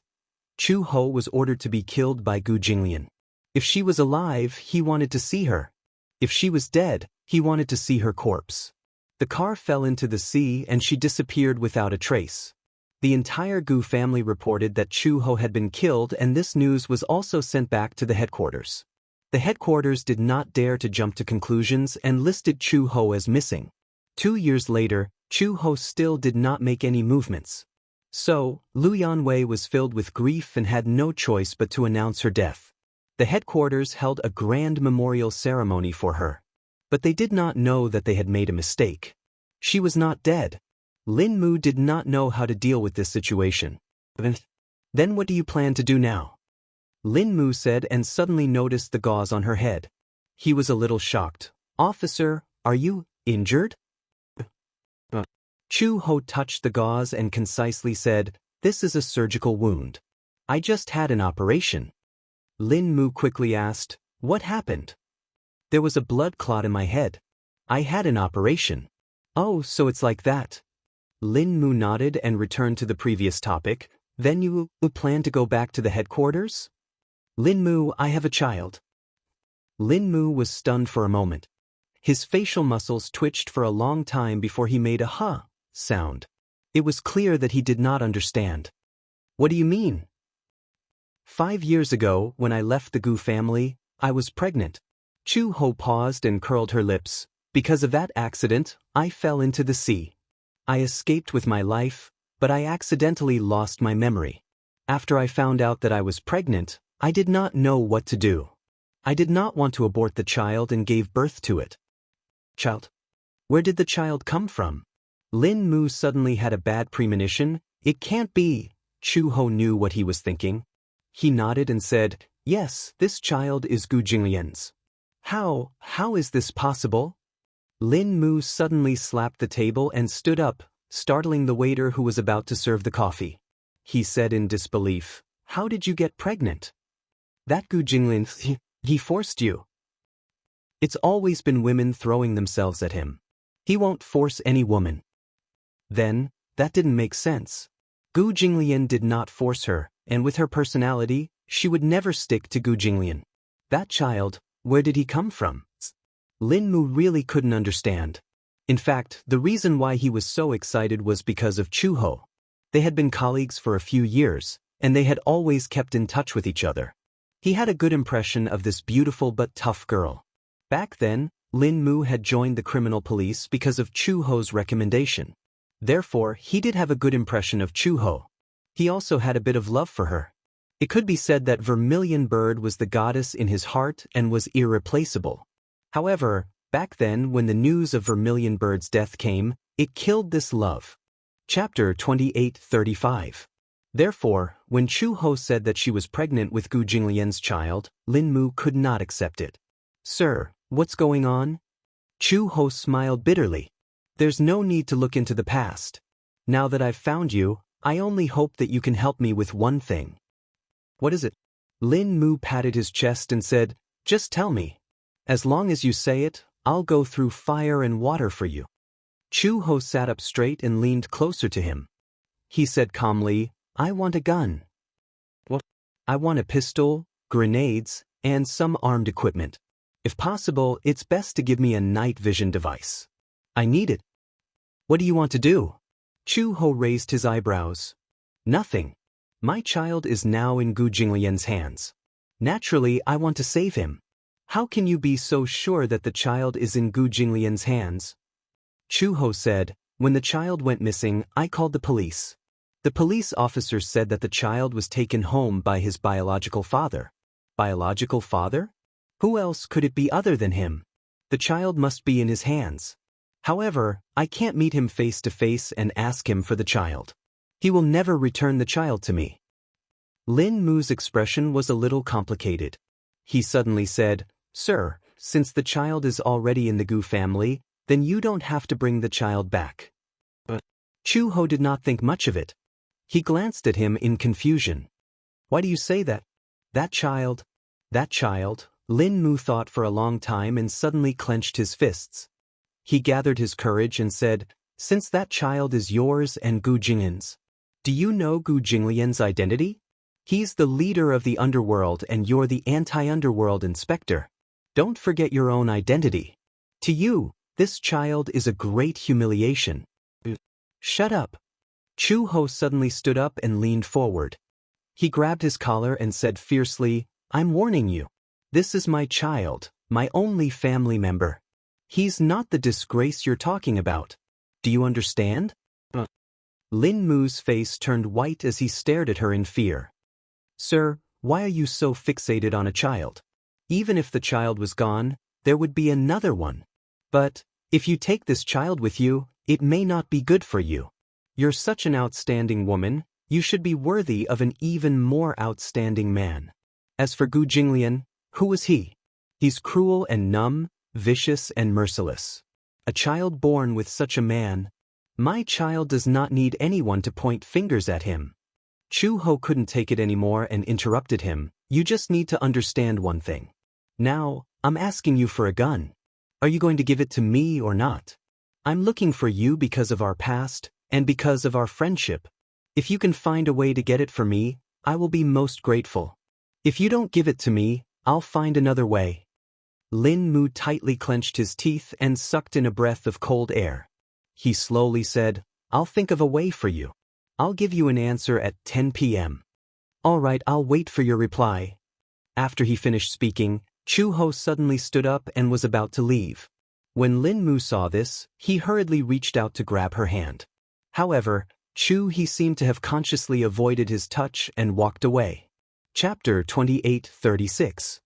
Chu Ho was ordered to be killed by Gu Jinglian. If she was alive, he wanted to see her. If she was dead, he wanted to see her corpse. The car fell into the sea and she disappeared without a trace. The entire Gu family reported that Chu Ho had been killed, and this news was also sent back to the headquarters. The headquarters did not dare to jump to conclusions and listed Chu Ho as missing. 2 years later, Chu Ho still did not make any movements. So, Liu Yanwei was filled with grief and had no choice but to announce her death. The headquarters held a grand memorial ceremony for her. But they did not know that they had made a mistake. She was not dead. Lin Mu did not know how to deal with this situation. Then what do you plan to do now? Lin Mu said, and suddenly noticed the gauze on her head. He was a little shocked. Officer, are you injured? Chu Ho touched the gauze and concisely said, "This is a surgical wound. I just had an operation." Lin Mu quickly asked, "What happened?" "There was a blood clot in my head. I had an operation." "Oh, so it's like that." Lin Mu nodded and returned to the previous topic. "Then you plan to go back to the headquarters?" "Lin Mu, I have a child." Lin Mu was stunned for a moment. His facial muscles twitched for a long time before he made a "huh" sound. It was clear that he did not understand. "What do you mean?" "5 years ago, when I left the Gu family, I was pregnant." Chu Ho paused and curled her lips. "Because of that accident, I fell into the sea. I escaped with my life, but I accidentally lost my memory. After I found out that I was pregnant, I did not know what to do. I did not want to abort the child and gave birth to it." "Child? Where did the child come from?" Lin Mu suddenly had a bad premonition. "It can't be." Chu Ho knew what he was thinking. He nodded and said, "Yes, this child is Gu Jinglian's." How is this possible?" Lin Mu suddenly slapped the table and stood up, startling the waiter who was about to serve the coffee. He said in disbelief, "How did you get pregnant?" "That Gu Jinglian, he forced you." "It's always been women throwing themselves at him. He won't force any woman." Then, that didn't make sense. Gu Jinglian did not force her, and with her personality, she would never stick to Gu Jinglian. That child, where did he come from? Lin Mu really couldn't understand. In fact, the reason why he was so excited was because of Chu Ho. They had been colleagues for a few years, and they had always kept in touch with each other. He had a good impression of this beautiful but tough girl. Back then, Lin Mu had joined the criminal police because of Chu Ho's recommendation. Therefore, he did have a good impression of Chu Ho. He also had a bit of love for her. It could be said that Vermilion Bird was the goddess in his heart and was irreplaceable. However, back then when the news of Vermilion Bird's death came, it killed this love. Chapter 28:35. Therefore, when Chu Ho said that she was pregnant with Gu Jinglian's child, Lin Mu could not accept it. "Sir, what's going on?" Chu Ho smiled bitterly. "There's no need to look into the past. Now that I've found you, I only hope that you can help me with one thing." "What is it?" Lin Mu patted his chest and said, "Just tell me. As long as you say it, I'll go through fire and water for you." Chu Ho sat up straight and leaned closer to him. He said calmly, "I want a gun." "What?" "I want a pistol, grenades, and some armed equipment. If possible, it's best to give me a night vision device. I need it." "What do you want to do?" Chu Ho raised his eyebrows. "Nothing. My child is now in Gu Jinglian's hands. Naturally, I want to save him." "How can you be so sure that the child is in Gu Jinglian's hands?" Chu Ho said, "When the child went missing, I called the police. The police officer said that the child was taken home by his biological father." Biological father? Who else could it be other than him? The child must be in his hands. However, I can't meet him face to face and ask him for the child. He will never return the child to me." Lin Mu's expression was a little complicated. He suddenly said, "Sir, since the child is already in the Gu family, then you don't have to bring the child back." But Chu Ho did not think much of it. He glanced at him in confusion. Why do you say that? That child. Lin Mu thought for a long time and suddenly clenched his fists. He gathered his courage and said, since that child is yours and Gu Jinglian's. Do you know Gu Jinglian's identity? He's the leader of the underworld and you're the anti-underworld inspector. Don't forget your own identity. To you, this child is a great humiliation. Shut up. Chu Ho suddenly stood up and leaned forward. He grabbed his collar and said fiercely, I'm warning you. This is my child, my only family member. He's not the disgrace you're talking about. Do you understand? Lin Mu's face turned white as he stared at her in fear. Sir, why are you so fixated on a child? Even if the child was gone, there would be another one. But, if you take this child with you, it may not be good for you. You're such an outstanding woman, you should be worthy of an even more outstanding man. As for Gu Jinglian, who is he? He's cruel and numb, vicious and merciless. A child born with such a man. My child does not need anyone to point fingers at him. Chu Ho couldn't take it anymore and interrupted him. You just need to understand one thing. Now, I'm asking you for a gun. Are you going to give it to me or not? I'm looking for you because of our past, and because of our friendship. If you can find a way to get it for me, I will be most grateful. If you don't give it to me, I'll find another way. Lin Mu tightly clenched his teeth and sucked in a breath of cold air. He slowly said, I'll think of a way for you. I'll give you an answer at 10 p.m. All right, I'll wait for your reply. After he finished speaking, Chu Ho suddenly stood up and was about to leave. When Lin Mu saw this, he hurriedly reached out to grab her hand. However, he seemed to have consciously avoided his touch and walked away. Chapter 28:36.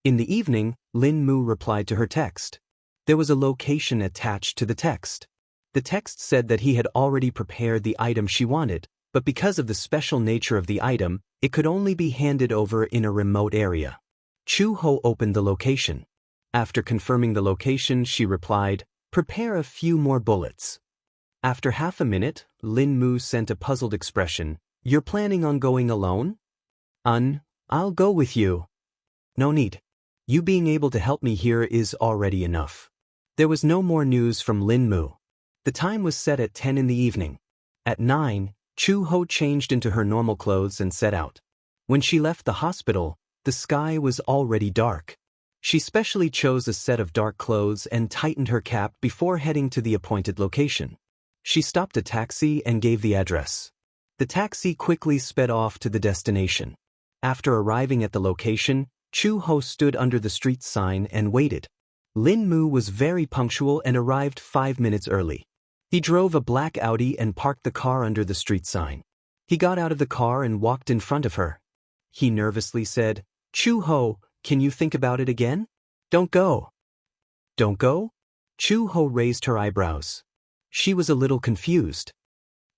In the evening, Lin Mu replied to her text. There was a location attached to the text. The text said that he had already prepared the item she wanted, but because of the special nature of the item, it could only be handed over in a remote area. Chu Ho opened the location. After confirming the location, she replied, prepare a few more bullets. After half a minute, Lin Mu sent a puzzled expression. You're planning on going alone? I'll go with you. No need. You being able to help me here is already enough. There was no more news from Lin Mu. The time was set at 10 in the evening. At 9, Chu Ho changed into her normal clothes and set out. When she left the hospital, the sky was already dark. She specially chose a set of dark clothes and tightened her cap before heading to the appointed location. She stopped a taxi and gave the address. The taxi quickly sped off to the destination. After arriving at the location, Chu Ho stood under the street sign and waited. Lin Mu was very punctual and arrived 5 minutes early. He drove a black Audi and parked the car under the street sign. He got out of the car and walked in front of her. He nervously said, Chu Ho, can you think about it again? Don't go. Don't go? Chu Ho raised her eyebrows. She was a little confused.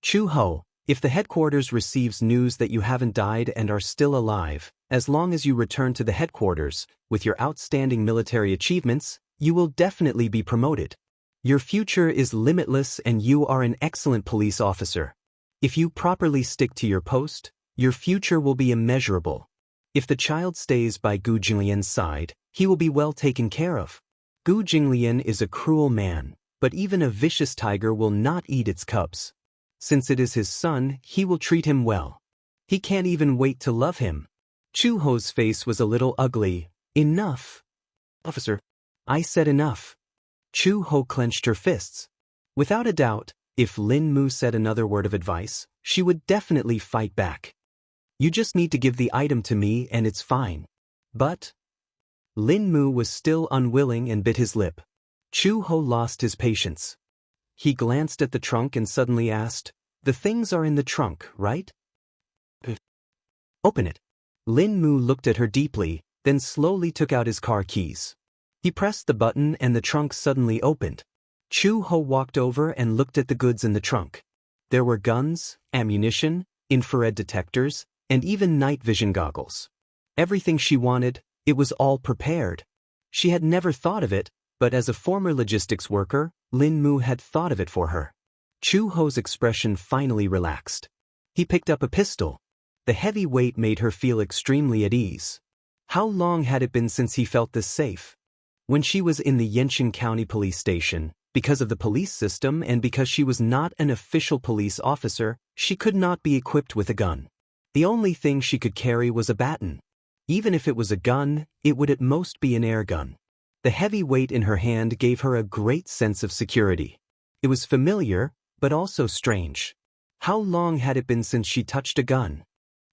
Chu Ho, if the headquarters receives news that you haven't died and are still alive, as long as you return to the headquarters, with your outstanding military achievements, you will definitely be promoted. Your future is limitless and you are an excellent police officer. If you properly stick to your post, your future will be immeasurable. If the child stays by Gu Jinglian's side, he will be well taken care of. Gu Jinglian is a cruel man, but even a vicious tiger will not eat its cubs. Since it is his son, he will treat him well. He can't even wait to love him. Chu Ho's face was a little ugly. Enough. Officer. I said enough. Chu Ho clenched her fists. Without a doubt, if Lin Mu said another word of advice, she would definitely fight back. You just need to give the item to me and it's fine. But Lin Mu was still unwilling and bit his lip. Chu Ho lost his patience. He glanced at the trunk and suddenly asked, the things are in the trunk, right? Open it. Lin Mu looked at her deeply, then slowly took out his car keys. He pressed the button and the trunk suddenly opened. Chu Ho walked over and looked at the goods in the trunk. There were guns, ammunition, infrared detectors, and even night vision goggles. Everything she wanted, it was all prepared. She had never thought of it, but as a former logistics worker, Lin Mu had thought of it for her. Chu Ho's expression finally relaxed. He picked up a pistol. The heavy weight made her feel extremely at ease. How long had it been since he felt this safe? When she was in the Yenching County Police Station, because of the police system and because she was not an official police officer, she could not be equipped with a gun. The only thing she could carry was a baton. Even if it was a gun, it would at most be an air gun. The heavy weight in her hand gave her a great sense of security. It was familiar, but also strange. How long had it been since she touched a gun?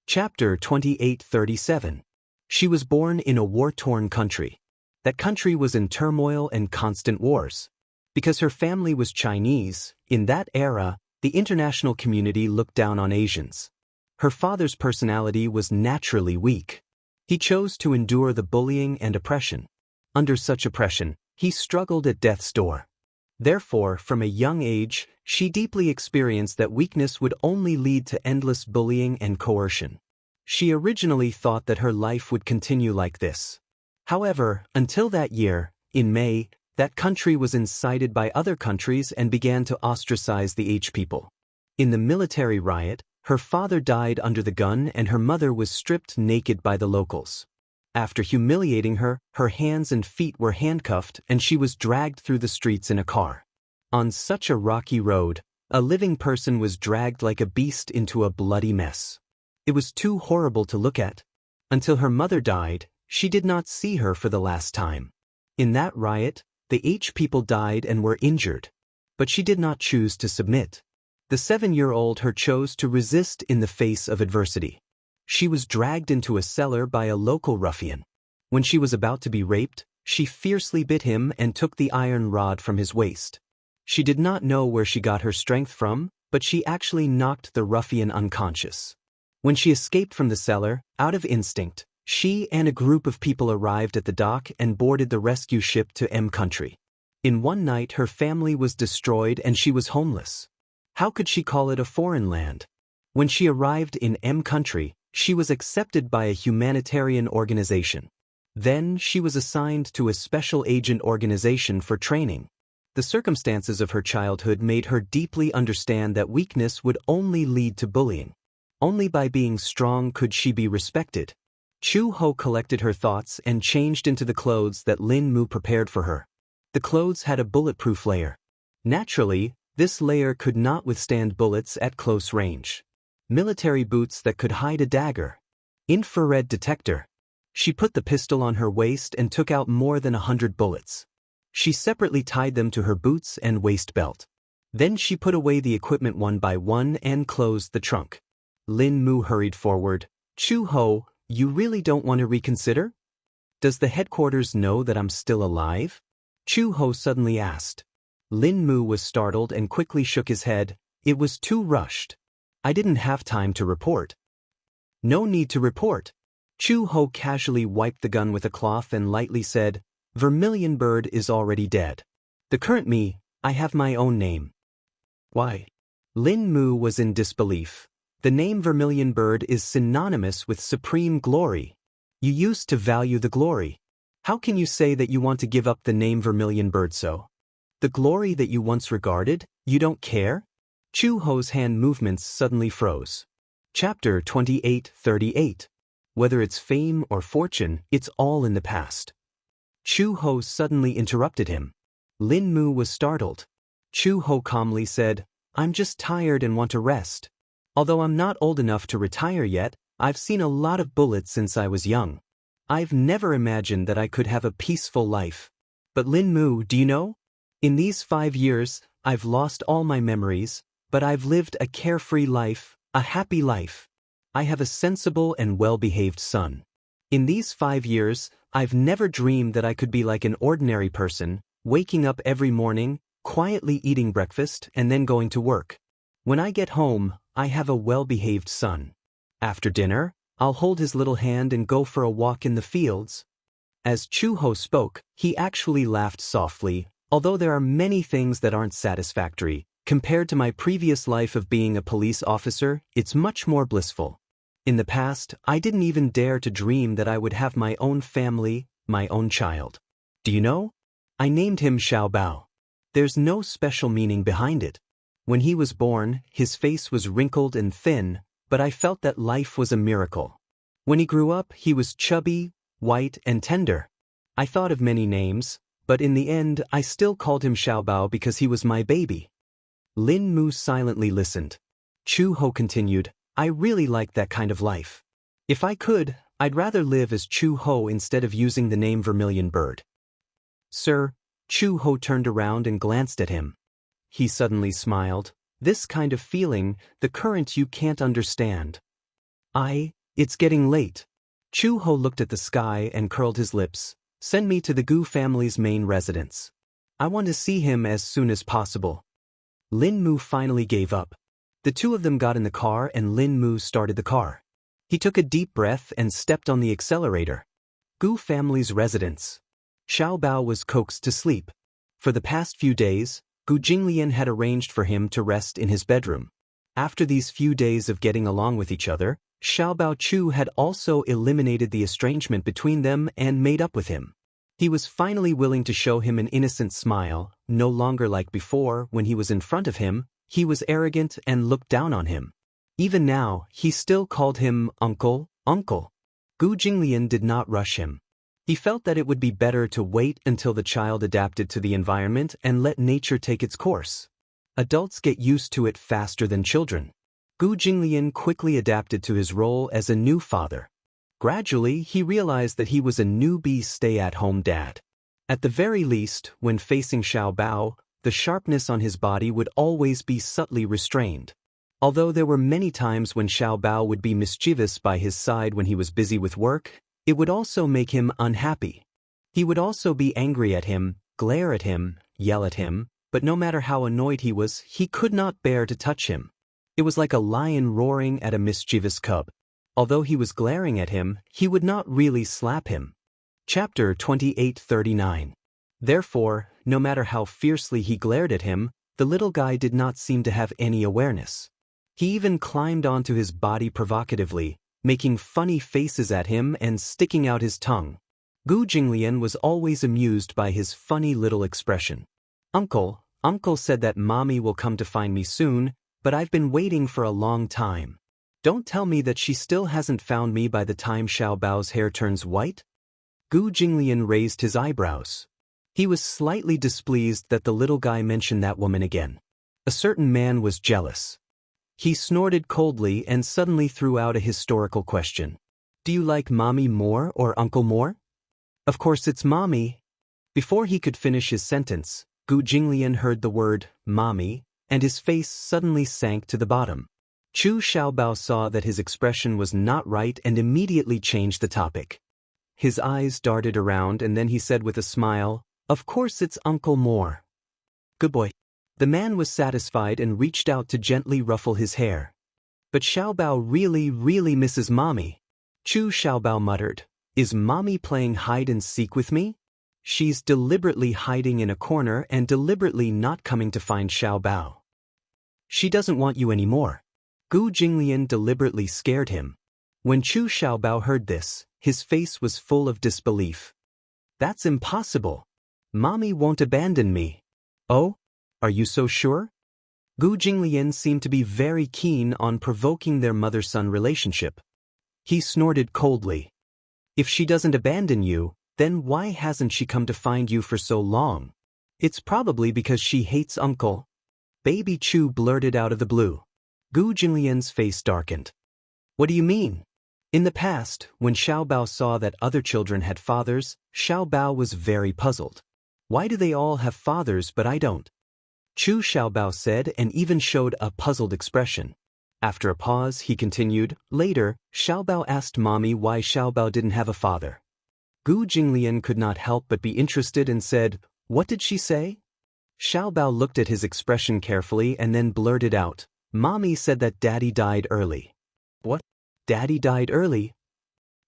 Chapter 28:37. She was born in a war-torn country. That country was in turmoil and constant wars. Because her family was Chinese, in that era, the international community looked down on Asians. Her father's personality was naturally weak. He chose to endure the bullying and oppression. Under such oppression, he struggled at death's door. Therefore, from a young age, she deeply experienced that weakness would only lead to endless bullying and coercion. She originally thought that her life would continue like this. However, until that year, in May, that country was incited by other countries and began to ostracize the H people. In the military riot, her father died under the gun and her mother was stripped naked by the locals. After humiliating her, her hands and feet were handcuffed and she was dragged through the streets in a car. On such a rocky road, a living person was dragged like a beast into a bloody mess. It was too horrible to look at. Until her mother died, she did not see her for the last time. In that riot, the H people died and were injured. But she did not choose to submit. The 7-year-old her chose to resist in the face of adversity. She was dragged into a cellar by a local ruffian. When she was about to be raped, she fiercely bit him and took the iron rod from his waist. She did not know where she got her strength from, but she actually knocked the ruffian unconscious. When she escaped from the cellar, out of instinct, she and a group of people arrived at the dock and boarded the rescue ship to M country. In one night her family was destroyed and she was homeless. How could she call it a foreign land? When she arrived in M country, she was accepted by a humanitarian organization. Then she was assigned to a special agent organization for training. The circumstances of her childhood made her deeply understand that weakness would only lead to bullying. Only by being strong could she be respected. Chu Ho collected her thoughts and changed into the clothes that Lin Mu prepared for her. The clothes had a bulletproof layer. Naturally, this layer could not withstand bullets at close range. Military boots that could hide a dagger. Infrared detector. She put the pistol on her waist and took out more than 100 bullets. She separately tied them to her boots and waist belt. Then she put away the equipment one by one and closed the trunk. Lin Mu hurried forward. Chu Ho, you really don't want to reconsider? Does the headquarters know that I'm still alive? Chu Ho suddenly asked. Lin Mu was startled and quickly shook his head. It was too rushed. I didn't have time to report. No need to report. Chu Ho casually wiped the gun with a cloth and lightly said, Vermilion Bird is already dead. The current me, I have my own name. Why? Lin Mu was in disbelief. The name Vermilion Bird is synonymous with supreme glory. You used to value the glory. How can you say that you want to give up the name Vermilion Bird so? The glory that you once regarded, you don't care? Chu Ho's hand movements suddenly froze. Chapter 28:38. Whether it's fame or fortune, it's all in the past. Chu Ho suddenly interrupted him. Lin Mu was startled. Chu Ho calmly said, I'm just tired and want to rest. Although I'm not old enough to retire yet, I've seen a lot of bullets since I was young. I've never imagined that I could have a peaceful life. But Lin Mu, do you know? In these 5 years, I've lost all my memories, but I've lived a carefree life, a happy life. I have a sensible and well-behaved son. In these 5 years, I've never dreamed that I could be like an ordinary person, waking up every morning, quietly eating breakfast, and then going to work. When I get home, I have a well-behaved son. After dinner, I'll hold his little hand and go for a walk in the fields. As Chu Ho spoke, he actually laughed softly. Although there are many things that aren't satisfactory, compared to my previous life of being a police officer, it's much more blissful. In the past, I didn't even dare to dream that I would have my own family, my own child. Do you know? I named him Xiao Bao. There's no special meaning behind it. When he was born, his face was wrinkled and thin, but I felt that life was a miracle. When he grew up, he was chubby, white, and tender. I thought of many names, but in the end I still called him Xiaobao because he was my baby. Lin Mu silently listened. Chu Ho continued, I really like that kind of life. If I could, I'd rather live as Chu Ho instead of using the name Vermilion Bird. Sir, Chu Ho turned around and glanced at him. He suddenly smiled. This kind of feeling, the current you can't understand. It's getting late. Chu Ho looked at the sky and curled his lips. Send me to the Gu family's main residence. I want to see him as soon as possible. Lin Mu finally gave up. The two of them got in the car and Lin Mu started the car. He took a deep breath and stepped on the accelerator. Gu family's residence. Xiaobao was coaxed to sleep. For the past few days, Gu Jinglian had arranged for him to rest in his bedroom. After these few days of getting along with each other, Xiaobao Chu had also eliminated the estrangement between them and made up with him. He was finally willing to show him an innocent smile, no longer like before when he was in front of him. He was arrogant and looked down on him. Even now, he still called him uncle, uncle. Gu Jinglian did not rush him. He felt that it would be better to wait until the child adapted to the environment and let nature take its course. Adults get used to it faster than children. Gu Jinglian quickly adapted to his role as a new father. Gradually, he realized that he was a newbie stay-at-home dad. At the very least, when facing Xiaobao, the sharpness on his body would always be subtly restrained. Although there were many times when Xiaobao would be mischievous by his side when he was busy with work, it would also make him unhappy. He would also be angry at him, glare at him, yell at him, but no matter how annoyed he was, he could not bear to touch him. It was like a lion roaring at a mischievous cub. Although he was glaring at him, he would not really slap him. Chapter 28:39. Therefore, no matter how fiercely he glared at him, the little guy did not seem to have any awareness. He even climbed onto his body provocatively, making funny faces at him and sticking out his tongue. Gu Jinglian was always amused by his funny little expression. Uncle said that Mommy will come to find me soon, but I've been waiting for a long time. Don't tell me that she still hasn't found me by the time Xiaobao's hair turns white? Gu Jinglian raised his eyebrows. He was slightly displeased that the little guy mentioned that woman again. A certain man was jealous. He snorted coldly and suddenly threw out a historical question. Do you like Mommy more or Uncle more? Of course it's Mommy. Before he could finish his sentence, Gu Jinglian heard the word, Mommy, and his face suddenly sank to the bottom. Chu Xiaobao saw that his expression was not right and immediately changed the topic. His eyes darted around and then he said with a smile, Of course it's Uncle more. Good boy. The man was satisfied and reached out to gently ruffle his hair. But Xiaobao really misses Mommy. Chu Xiaobao muttered, Is Mommy playing hide and seek with me? She's deliberately hiding in a corner and deliberately not coming to find Xiaobao. She doesn't want you anymore. Gu Jinglian deliberately scared him. When Chu Xiaobao heard this, his face was full of disbelief. That's impossible. Mommy won't abandon me. Oh? Are you so sure? Gu Jinglian seemed to be very keen on provoking their mother-son relationship. He snorted coldly. If she doesn't abandon you, then why hasn't she come to find you for so long? It's probably because she hates Uncle. Baby Chu blurted out of the blue. Gu Jinglian's face darkened. What do you mean? In the past, when Xiaobao saw that other children had fathers, Xiaobao was very puzzled. Why do they all have fathers but I don't? Chu Xiaobao said and even showed a puzzled expression. After a pause, he continued, Later, Xiaobao asked Mommy why Xiaobao didn't have a father. Gu Jinglian could not help but be interested and said, What did she say? Xiaobao looked at his expression carefully and then blurted out, Mommy said that Daddy died early. What? Daddy died early?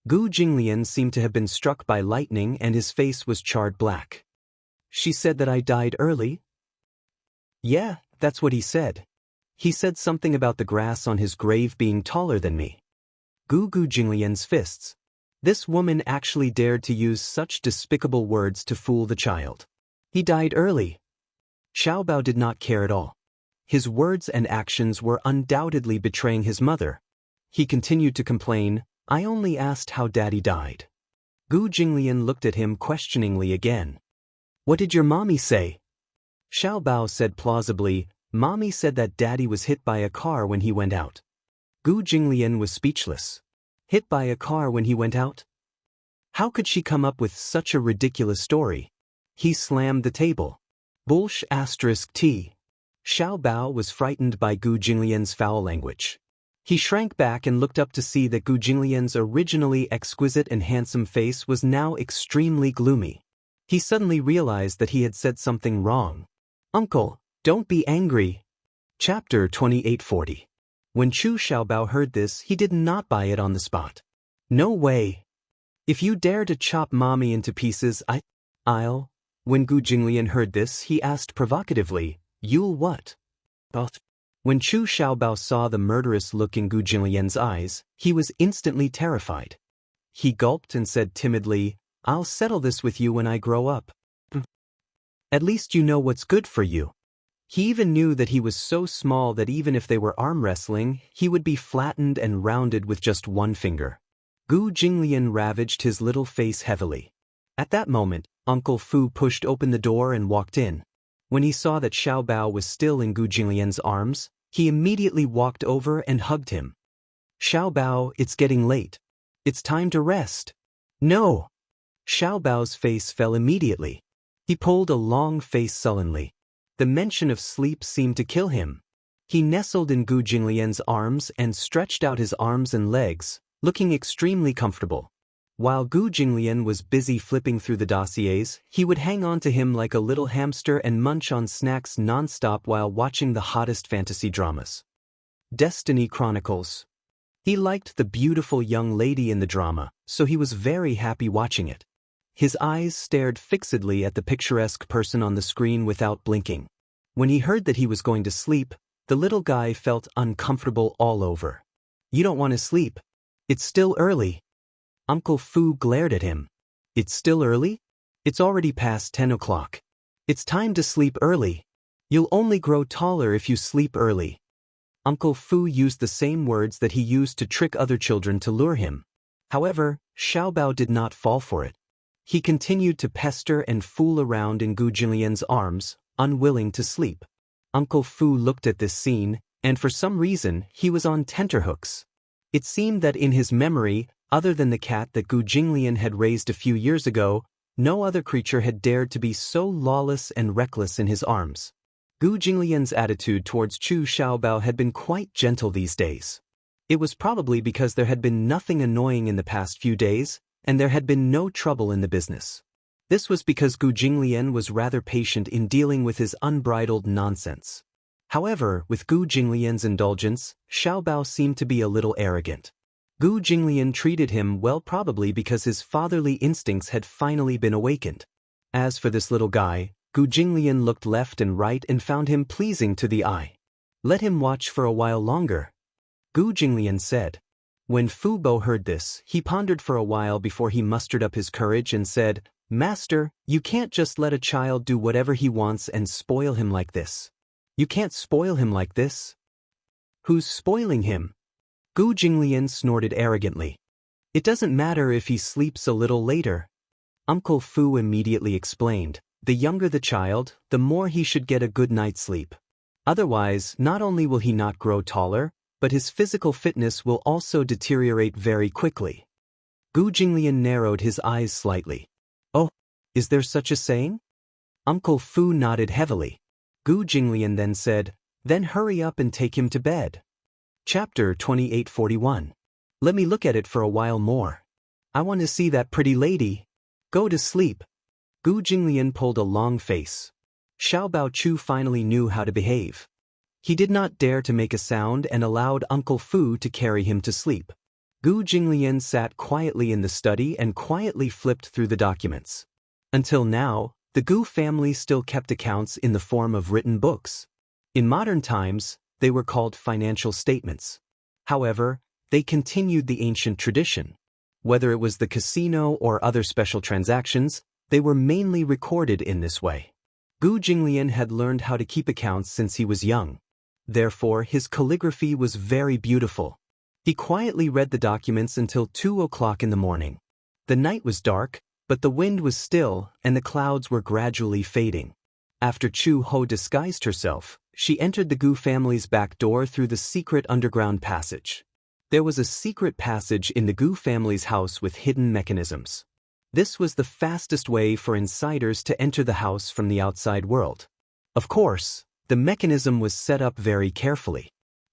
Gu Jinglian seemed to have been struck by lightning and his face was charred black. She said that I died early? Yeah, that's what he said. He said something about the grass on his grave being taller than me. Gu Jinglian's fists. This woman actually dared to use such despicable words to fool the child. He died early. Xiaobao did not care at all. His words and actions were undoubtedly betraying his mother. He continued to complain, "I only asked how Daddy died." Gu Jinglian looked at him questioningly again. "What did your mommy say?" Xiao Bao said plausibly, "Mommy said that Daddy was hit by a car when he went out." Gu Jinglian was speechless. Hit by a car when he went out? How could she come up with such a ridiculous story? He slammed the table. Bullsh *T. Xiao Bao was frightened by Gu Jinglian's foul language. He shrank back and looked up to see that Gu Jinglian's originally exquisite and handsome face was now extremely gloomy. He suddenly realized that he had said something wrong. "Uncle, don't be angry." Chapter 2840. When Chu Xiaobao heard this, he did not buy it on the spot. "No way. If you dare to chop mommy into pieces, I'll." When Gu Jinglian heard this, he asked provocatively, "You'll what?" When Chu Xiaobao saw the murderous look in Gu Jinglian's eyes, he was instantly terrified. He gulped and said timidly, "I'll settle this with you when I grow up. At least you know what's good for you." He even knew that he was so small that even if they were arm wrestling, he would be flattened and rounded with just one finger. Gu Jinglian ravaged his little face heavily. At that moment, Uncle Fu pushed open the door and walked in. When he saw that Xiao Bao was still in Gu Jinglian's arms, he immediately walked over and hugged him. "Xiao Bao, it's getting late. It's time to rest." "No!" Xiao Bao's face fell immediately. He pulled a long face sullenly. The mention of sleep seemed to kill him. He nestled in Gu Jinglian's arms and stretched out his arms and legs, looking extremely comfortable. While Gu Jinglian was busy flipping through the dossiers, he would hang on to him like a little hamster and munch on snacks non-stop while watching the hottest fantasy dramas. Destiny Chronicles. He liked the beautiful young lady in the drama, so he was very happy watching it. His eyes stared fixedly at the picturesque person on the screen without blinking. When he heard that he was going to sleep, the little guy felt uncomfortable all over. "You don't want to sleep? It's still early." Uncle Fu glared at him. "It's still early? It's already past 10 o'clock. It's time to sleep early. You'll only grow taller if you sleep early." Uncle Fu used the same words that he used to trick other children to lure him. However, Xiao Bao did not fall for it. He continued to pester and fool around in Gu Jinglian's arms, unwilling to sleep. Uncle Fu looked at this scene, and for some reason, he was on tenterhooks. It seemed that in his memory, other than the cat that Gu Jinglian had raised a few years ago, no other creature had dared to be so lawless and reckless in his arms. Gu Jinglian's attitude towards Chu Xiaobao had been quite gentle these days. It was probably because there had been nothing annoying in the past few days, and there had been no trouble in the business. This was because Gu Jinglian was rather patient in dealing with his unbridled nonsense. However, with Gu Jinglian's indulgence, Xiao Bao seemed to be a little arrogant. Gu Jinglian treated him well, probably because his fatherly instincts had finally been awakened. As for this little guy, Gu Jinglian looked left and right and found him pleasing to the eye. "Let him watch for a while longer," Gu Jinglian said. When Fu Bo heard this, he pondered for a while before he mustered up his courage and said, "Master, you can't just let a child do whatever he wants and spoil him like this. You can't spoil him like this." "Who's spoiling him?" Gu Jinglian snorted arrogantly. "It doesn't matter if he sleeps a little later." Uncle Fu immediately explained, "The younger the child, the more he should get a good night's sleep. Otherwise, not only will he not grow taller, but his physical fitness will also deteriorate very quickly." Gu Jinglian narrowed his eyes slightly. "Oh, is there such a saying?" Uncle Fu nodded heavily. Gu Jinglian then said, "Then hurry up and take him to bed." Chapter 2841. "Let me look at it for a while more. I want to see that pretty lady. Go to sleep." Gu Jinglian pulled a long face. Xiao Bao Chu finally knew how to behave. He did not dare to make a sound and allowed Uncle Fu to carry him to sleep. Gu Jinglian sat quietly in the study and quietly flipped through the documents. Until now, the Gu family still kept accounts in the form of written books. In modern times, they were called financial statements. However, they continued the ancient tradition. Whether it was the casino or other special transactions, they were mainly recorded in this way. Gu Jinglian had learned how to keep accounts since he was young. Therefore, his calligraphy was very beautiful. He quietly read the documents until 2 o'clock in the morning. The night was dark, but the wind was still and the clouds were gradually fading. After Chu Ho disguised herself, she entered the Gu family's back door through the secret underground passage. There was a secret passage in the Gu family's house with hidden mechanisms. This was the fastest way for insiders to enter the house from the outside world. Of course, the mechanism was set up very carefully.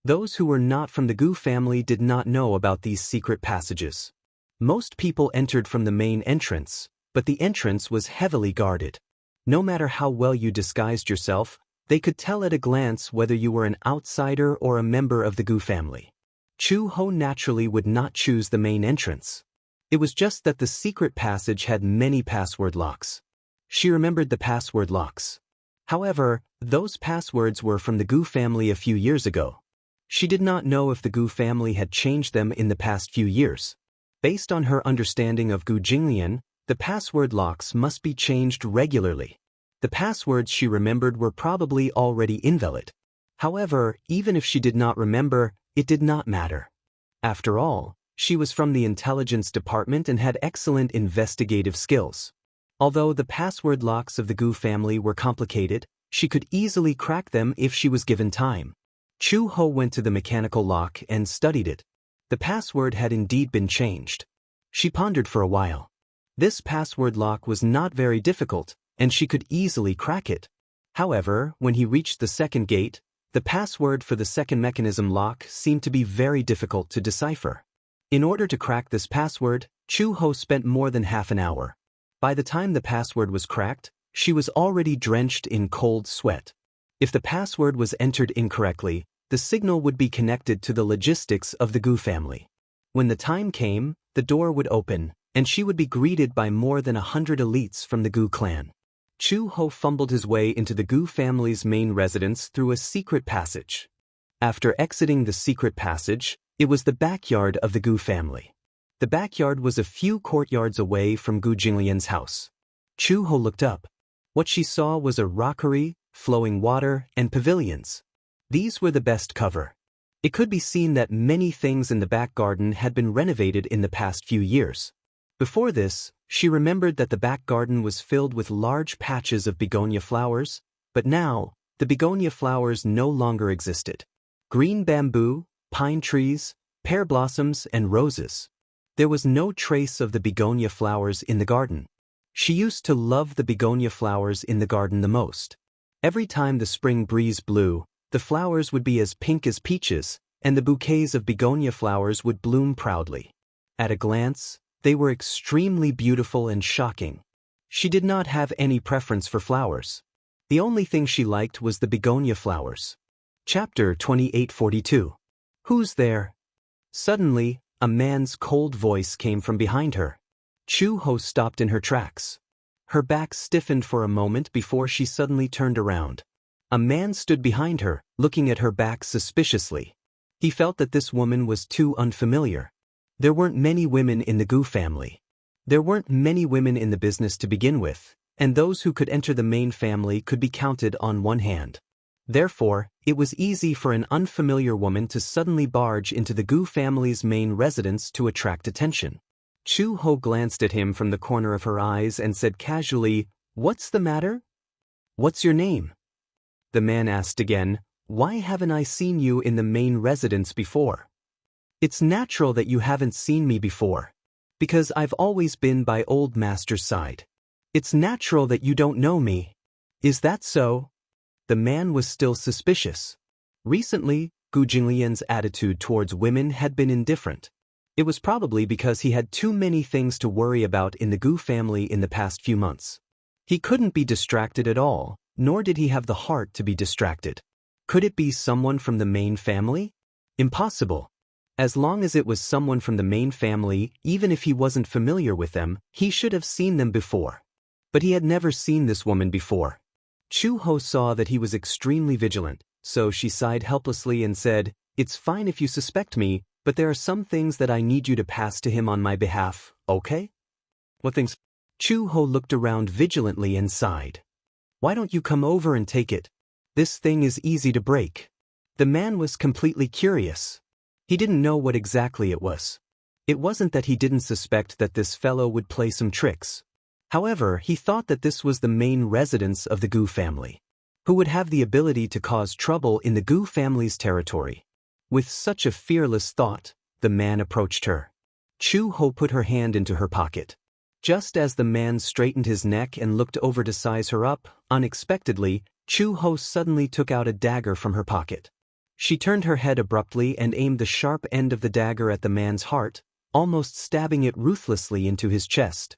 Those who were not from the Gu family did not know about these secret passages. Most people entered from the main entrance, but the entrance was heavily guarded. No matter how well you disguised yourself, they could tell at a glance whether you were an outsider or a member of the Gu family. Chu Ho naturally would not choose the main entrance. It was just that the secret passage had many password locks. She remembered the password locks. However, those passwords were from the Gu family a few years ago. She did not know if the Gu family had changed them in the past few years. Based on her understanding of Gu Jinglian, the password locks must be changed regularly. The passwords she remembered were probably already invalid. However, even if she did not remember, it did not matter. After all, she was from the intelligence department and had excellent investigative skills. Although the password locks of the Gu family were complicated, she could easily crack them if she was given time. Chu Ho went to the mechanical lock and studied it. The password had indeed been changed. She pondered for a while. This password lock was not very difficult, and she could easily crack it. However, when he reached the second gate, the password for the second mechanism lock seemed to be very difficult to decipher. In order to crack this password, Chu Ho spent more than half an hour. By the time the password was cracked, she was already drenched in cold sweat. If the password was entered incorrectly, the signal would be connected to the logistics of the Gu family. When the time came, the door would open, and she would be greeted by more than 100 elites from the Gu clan. Chu Ho fumbled his way into the Gu family's main residence through a secret passage. After exiting the secret passage, it was the backyard of the Gu family. The backyard was a few courtyards away from Gu Jinglian's house. Chu Ho looked up. What she saw was a rockery, flowing water, and pavilions. These were the best cover. It could be seen that many things in the back garden had been renovated in the past few years. Before this, she remembered that the back garden was filled with large patches of begonia flowers, but now, the begonia flowers no longer existed. Green bamboo, pine trees, pear blossoms, and roses. There was no trace of the begonia flowers in the garden. She used to love the begonia flowers in the garden the most. Every time the spring breeze blew, the flowers would be as pink as peaches, and the bouquets of begonia flowers would bloom proudly. At a glance, they were extremely beautiful and shocking. She did not have any preference for flowers. The only thing she liked was the begonia flowers. Chapter 2842. Who's there? Suddenly, a man's cold voice came from behind her. Chu Ho stopped in her tracks. Her back stiffened for a moment before she suddenly turned around. A man stood behind her, looking at her back suspiciously. He felt that this woman was too unfamiliar. There weren't many women in the Gu family. There weren't many women in the business to begin with, and those who could enter the main family could be counted on one hand. Therefore, it was easy for an unfamiliar woman to suddenly barge into the Gu family's main residence to attract attention. Chu Ho glanced at him from the corner of her eyes and said casually, "What's the matter?" "What's your name?" The man asked again, "Why haven't I seen you in the main residence before?" "It's natural that you haven't seen me before. Because I've always been by Old Master's side. It's natural that you don't know me. Is that so?" The man was still suspicious. Recently, Gu Jinglian's attitude towards women had been indifferent. It was probably because he had too many things to worry about in the Gu family in the past few months. He couldn't be distracted at all, nor did he have the heart to be distracted. Could it be someone from the main family? Impossible. As long as it was someone from the main family, even if he wasn't familiar with them, he should have seen them before. But he had never seen this woman before. Chu Ho saw that he was extremely vigilant, so she sighed helplessly and said, "It's fine if you suspect me, but there are some things that I need you to pass to him on my behalf, okay?" "What things?" Chu Ho looked around vigilantly and sighed. "Why don't you come over and take it? This thing is easy to break." The man was completely curious. He didn't know what exactly it was. It wasn't that he didn't suspect that this fellow would play some tricks. However, he thought that this was the main residence of the Gu family, who would have the ability to cause trouble in the Gu family's territory. With such a fearless thought, the man approached her. Chu Ho put her hand into her pocket. Just as the man straightened his neck and looked over to size her up, unexpectedly, Chu Ho suddenly took out a dagger from her pocket. She turned her head abruptly and aimed the sharp end of the dagger at the man's heart, almost stabbing it ruthlessly into his chest.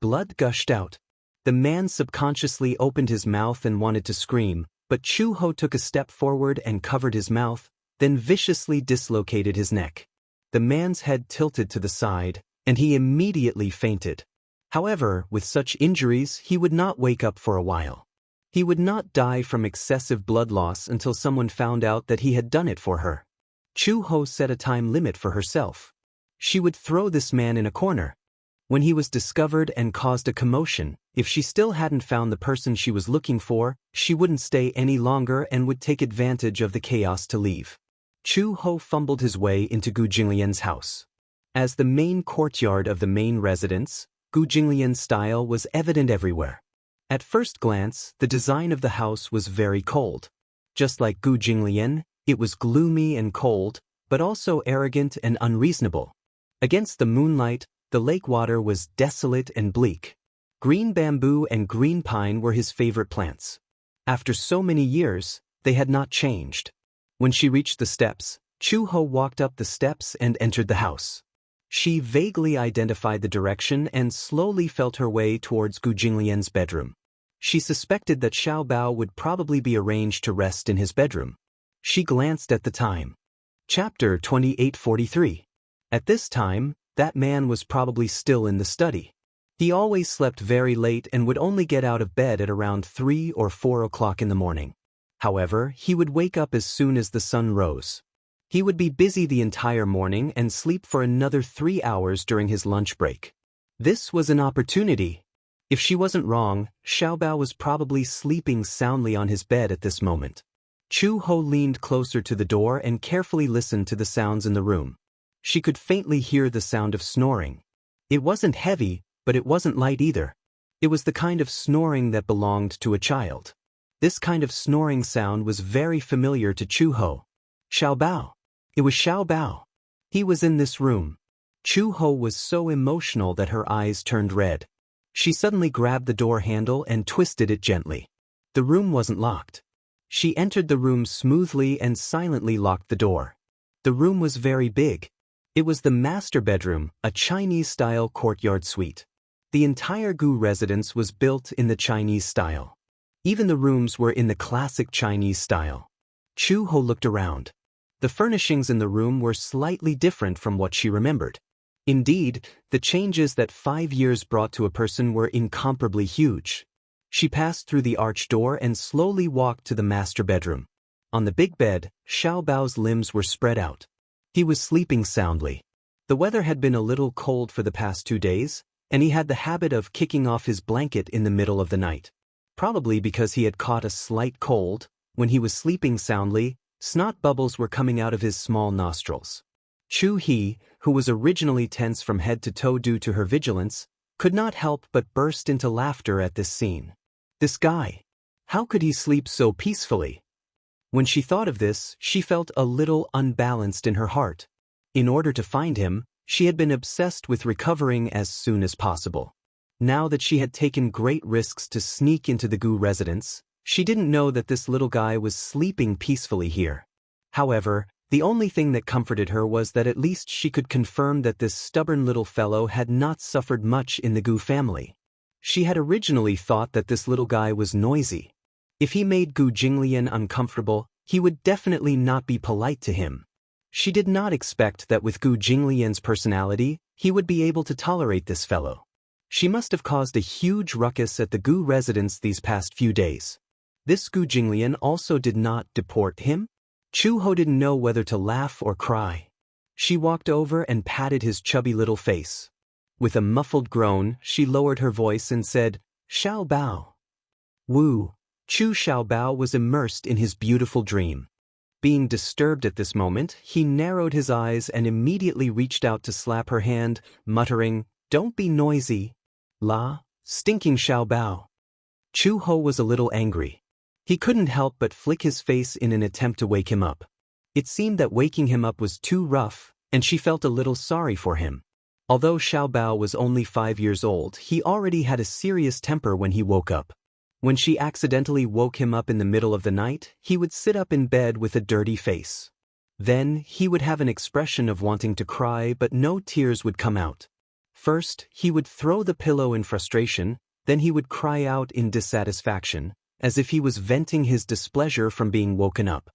Blood gushed out. The man subconsciously opened his mouth and wanted to scream, but Chu Ho took a step forward and covered his mouth, then viciously dislocated his neck. The man's head tilted to the side, and he immediately fainted. However, with such injuries, he would not wake up for a while. He would not die from excessive blood loss until someone found out that he had done it for her. Chu Ho set a time limit for herself. She would throw this man in a corner. When he was discovered and caused a commotion, if she still hadn't found the person she was looking for, she wouldn't stay any longer and would take advantage of the chaos to leave. Chu Ho fumbled his way into Gu Jinglian's house. As the main courtyard of the main residence, Gu Jinglian's style was evident everywhere. At first glance, the design of the house was very cold. Just like Gu Jinglian, it was gloomy and cold, but also arrogant and unreasonable. Against the moonlight, the lake water was desolate and bleak. Green bamboo and green pine were his favorite plants. After so many years, they had not changed. When she reached the steps, Chu Ho walked up the steps and entered the house. She vaguely identified the direction and slowly felt her way towards Gu Jinglian's bedroom. She suspected that Xiao Bao would probably be arranged to rest in his bedroom. She glanced at the time. Chapter 2843. At this time, that man was probably still in the study. He always slept very late and would only get out of bed at around 3 or 4 o'clock in the morning. However, he would wake up as soon as the sun rose. He would be busy the entire morning and sleep for another 3 hours during his lunch break. This was an opportunity. If she wasn't wrong, Xiao Bao was probably sleeping soundly on his bed at this moment. Chu Ho leaned closer to the door and carefully listened to the sounds in the room. She could faintly hear the sound of snoring. It wasn't heavy, but it wasn't light either. It was the kind of snoring that belonged to a child. This kind of snoring sound was very familiar to Chu Ho. Xiao Bao. It was Xiao Bao. He was in this room. Chu Ho was so emotional that her eyes turned red. She suddenly grabbed the door handle and twisted it gently. The room wasn't locked. She entered the room smoothly and silently locked the door. The room was very big. It was the master bedroom, a Chinese-style courtyard suite. The entire Gu residence was built in the Chinese style. Even the rooms were in the classic Chinese style. Chu Ho looked around. The furnishings in the room were slightly different from what she remembered. Indeed, the changes that 5 years brought to a person were incomparably huge. She passed through the arched door and slowly walked to the master bedroom. On the big bed, Xiao Bao's limbs were spread out. He was sleeping soundly. The weather had been a little cold for the past 2 days, and he had the habit of kicking off his blanket in the middle of the night. Probably because he had caught a slight cold, when he was sleeping soundly, snot bubbles were coming out of his small nostrils. Chu He, who was originally tense from head to toe due to her vigilance, could not help but burst into laughter at this scene. This guy. How could he sleep so peacefully? When she thought of this, she felt a little unbalanced in her heart. In order to find him, she had been obsessed with recovering as soon as possible. Now that she had taken great risks to sneak into the Gu residence, she didn't know that this little guy was sleeping peacefully here. However, the only thing that comforted her was that at least she could confirm that this stubborn little fellow had not suffered much in the Gu family. She had originally thought that this little guy was noisy. If he made Gu Jinglian uncomfortable, he would definitely not be polite to him. She did not expect that with Gu Jinglian's personality, he would be able to tolerate this fellow. She must have caused a huge ruckus at the Gu residence these past few days. This Gu Jinglian also did not deport him? Chu Ho didn't know whether to laugh or cry. She walked over and patted his chubby little face. With a muffled groan, she lowered her voice and said, "Xiao Bao." Wu. Chu Xiao Bao was immersed in his beautiful dream. Being disturbed at this moment, he narrowed his eyes and immediately reached out to slap her hand, muttering, "Don't be noisy. La, stinking Xiao Bao." Chu Ho was a little angry. He couldn't help but flick his face in an attempt to wake him up. It seemed that waking him up was too rough, and she felt a little sorry for him. Although Xiao Bao was only 5 years old, he already had a serious temper when he woke up. When she accidentally woke him up in the middle of the night, he would sit up in bed with a dirty face. Then, he would have an expression of wanting to cry, but no tears would come out. First, he would throw the pillow in frustration, then he would cry out in dissatisfaction, as if he was venting his displeasure from being woken up.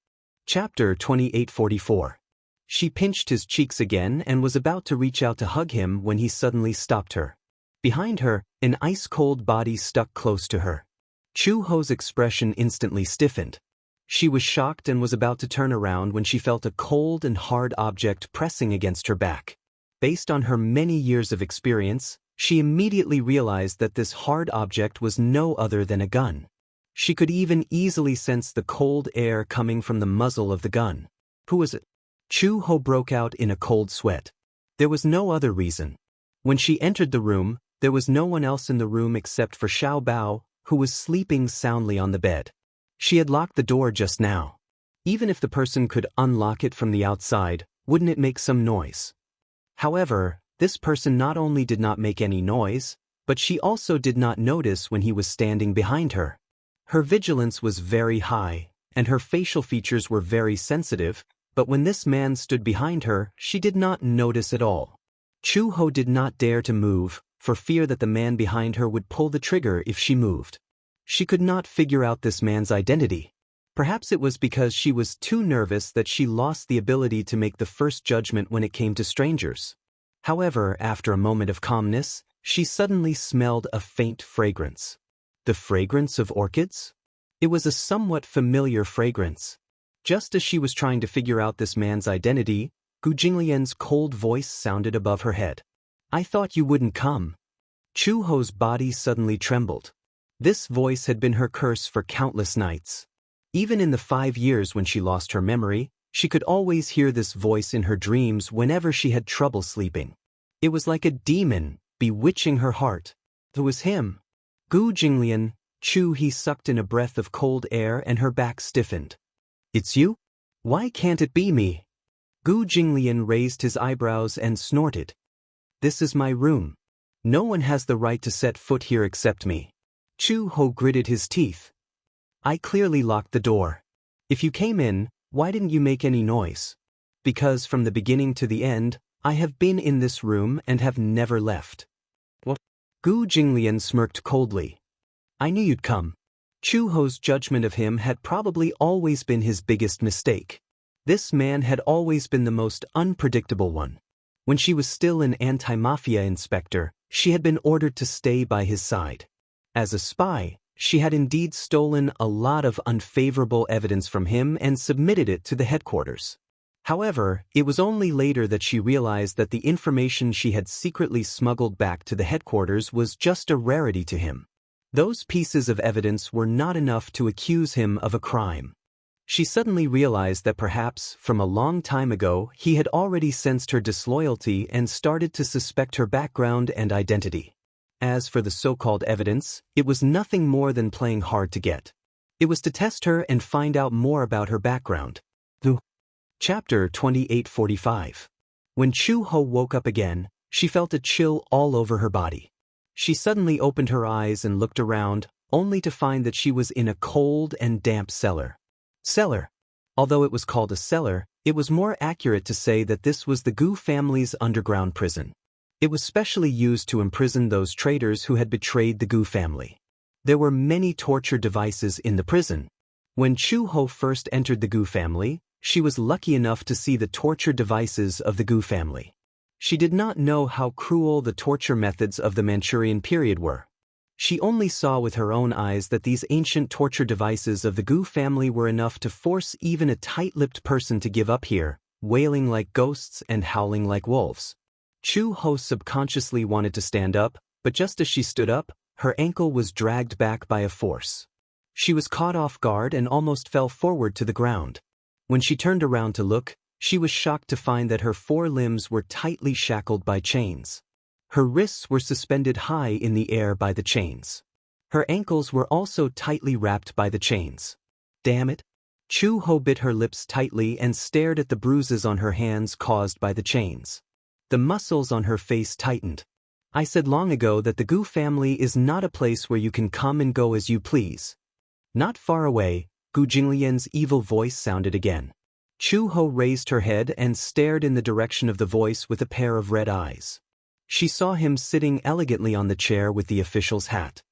Chapter 2844. She pinched his cheeks again and was about to reach out to hug him when he suddenly stopped her. Behind her, an ice-cold body stuck close to her. Chu Ho's expression instantly stiffened. She was shocked and was about to turn around when she felt a cold and hard object pressing against her back. Based on her many years of experience, she immediately realized that this hard object was no other than a gun. She could even easily sense the cold air coming from the muzzle of the gun. Who was it? Chu Ho broke out in a cold sweat. There was no other reason. When she entered the room, there was no one else in the room except for Xiao Bao, who was sleeping soundly on the bed. She had locked the door just now. Even if the person could unlock it from the outside, wouldn't it make some noise? However, this person not only did not make any noise, but she also did not notice when he was standing behind her. Her vigilance was very high, and her facial features were very sensitive, but when this man stood behind her, she did not notice at all. Chu Ho did not dare to move, for fear that the man behind her would pull the trigger if she moved. She could not figure out this man's identity. Perhaps it was because she was too nervous that she lost the ability to make the first judgment when it came to strangers. However, after a moment of calmness, she suddenly smelled a faint fragrance. The fragrance of orchids? It was a somewhat familiar fragrance. Just as she was trying to figure out this man's identity, Gu Jinglian's cold voice sounded above her head. "I thought you wouldn't come." Chu Ho's body suddenly trembled. This voice had been her curse for countless nights. Even in the 5 years when she lost her memory, she could always hear this voice in her dreams whenever she had trouble sleeping. It was like a demon, bewitching her heart. It was him. Gu Jinglian. He sucked in a breath of cold air and her back stiffened. "It's you? Why can't it be me?" Gu Jinglian raised his eyebrows and snorted. "This is my room. No one has the right to set foot here except me." Chu Ho gritted his teeth. "I clearly locked the door. If you came in, why didn't you make any noise?" "Because from the beginning to the end, I have been in this room and have never left." "What?" Gu Jinglian smirked coldly. "I knew you'd come." Chu Ho's judgment of him had probably always been his biggest mistake. This man had always been the most unpredictable one. When she was still an anti-mafia inspector, she had been ordered to stay by his side. As a spy, she had indeed stolen a lot of unfavorable evidence from him and submitted it to the headquarters. However, it was only later that she realized that the information she had secretly smuggled back to the headquarters was just a rarity to him. Those pieces of evidence were not enough to accuse him of a crime. She suddenly realized that perhaps, from a long time ago, he had already sensed her disloyalty and started to suspect her background and identity. As for the so-called evidence, it was nothing more than playing hard to get. It was to test her and find out more about her background. Chapter 2845. When Chu Ho woke up again, she felt a chill all over her body. She suddenly opened her eyes and looked around, only to find that she was in a cold and damp cellar. Although it was called a cellar, it was more accurate to say that this was the Gu family's underground prison. It was specially used to imprison those traitors who had betrayed the Gu family. There were many torture devices in the prison. When Chu Ho first entered the Gu family, she was lucky enough to see the torture devices of the Gu family. She did not know how cruel the torture methods of the Manchurian period were. She only saw with her own eyes that these ancient torture devices of the Gu family were enough to force even a tight-lipped person to give up here, wailing like ghosts and howling like wolves. Chu Ho subconsciously wanted to stand up, but just as she stood up, her ankle was dragged back by a force. She was caught off guard and almost fell forward to the ground. When she turned around to look, she was shocked to find that her 4 limbs were tightly shackled by chains. Her wrists were suspended high in the air by the chains. Her ankles were also tightly wrapped by the chains. Damn it! Chu-ho bit her lips tightly and stared at the bruises on her hands caused by the chains. The muscles on her face tightened. I said long ago that the Gu family is not a place where you can come and go as you please. Not far away, Gu Jinglian's evil voice sounded again. Chu-ho raised her head and stared in the direction of the voice with a pair of red eyes. She saw him sitting elegantly on the chair with the official's hat.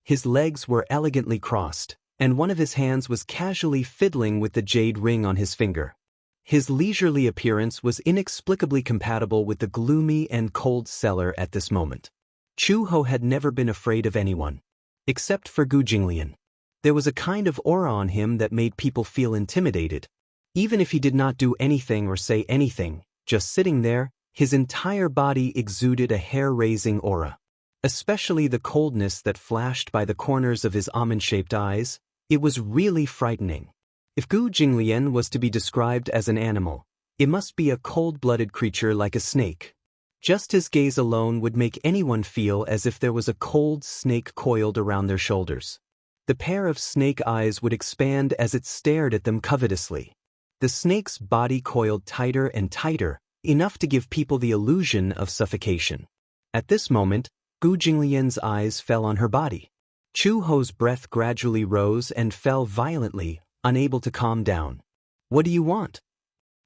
His legs were elegantly crossed, and one of his hands was casually fiddling with the jade ring on his finger. His leisurely appearance was inexplicably compatible with the gloomy and cold cellar at this moment. Chu-ho had never been afraid of anyone. Except for Gu Jinglian. There was a kind of aura on him that made people feel intimidated. Even if he did not do anything or say anything, just sitting there, his entire body exuded a hair-raising aura. Especially the coldness that flashed by the corners of his almond-shaped eyes, it was really frightening. If Gu Jinglian was to be described as an animal, it must be a cold-blooded creature like a snake. Just his gaze alone would make anyone feel as if there was a cold snake coiled around their shoulders. The pair of snake eyes would expand as it stared at them covetously. The snake's body coiled tighter and tighter, enough to give people the illusion of suffocation. At this moment, Gu Jinglian's eyes fell on her body. Chu-ho's breath gradually rose and fell violently, unable to calm down. "What do you want?"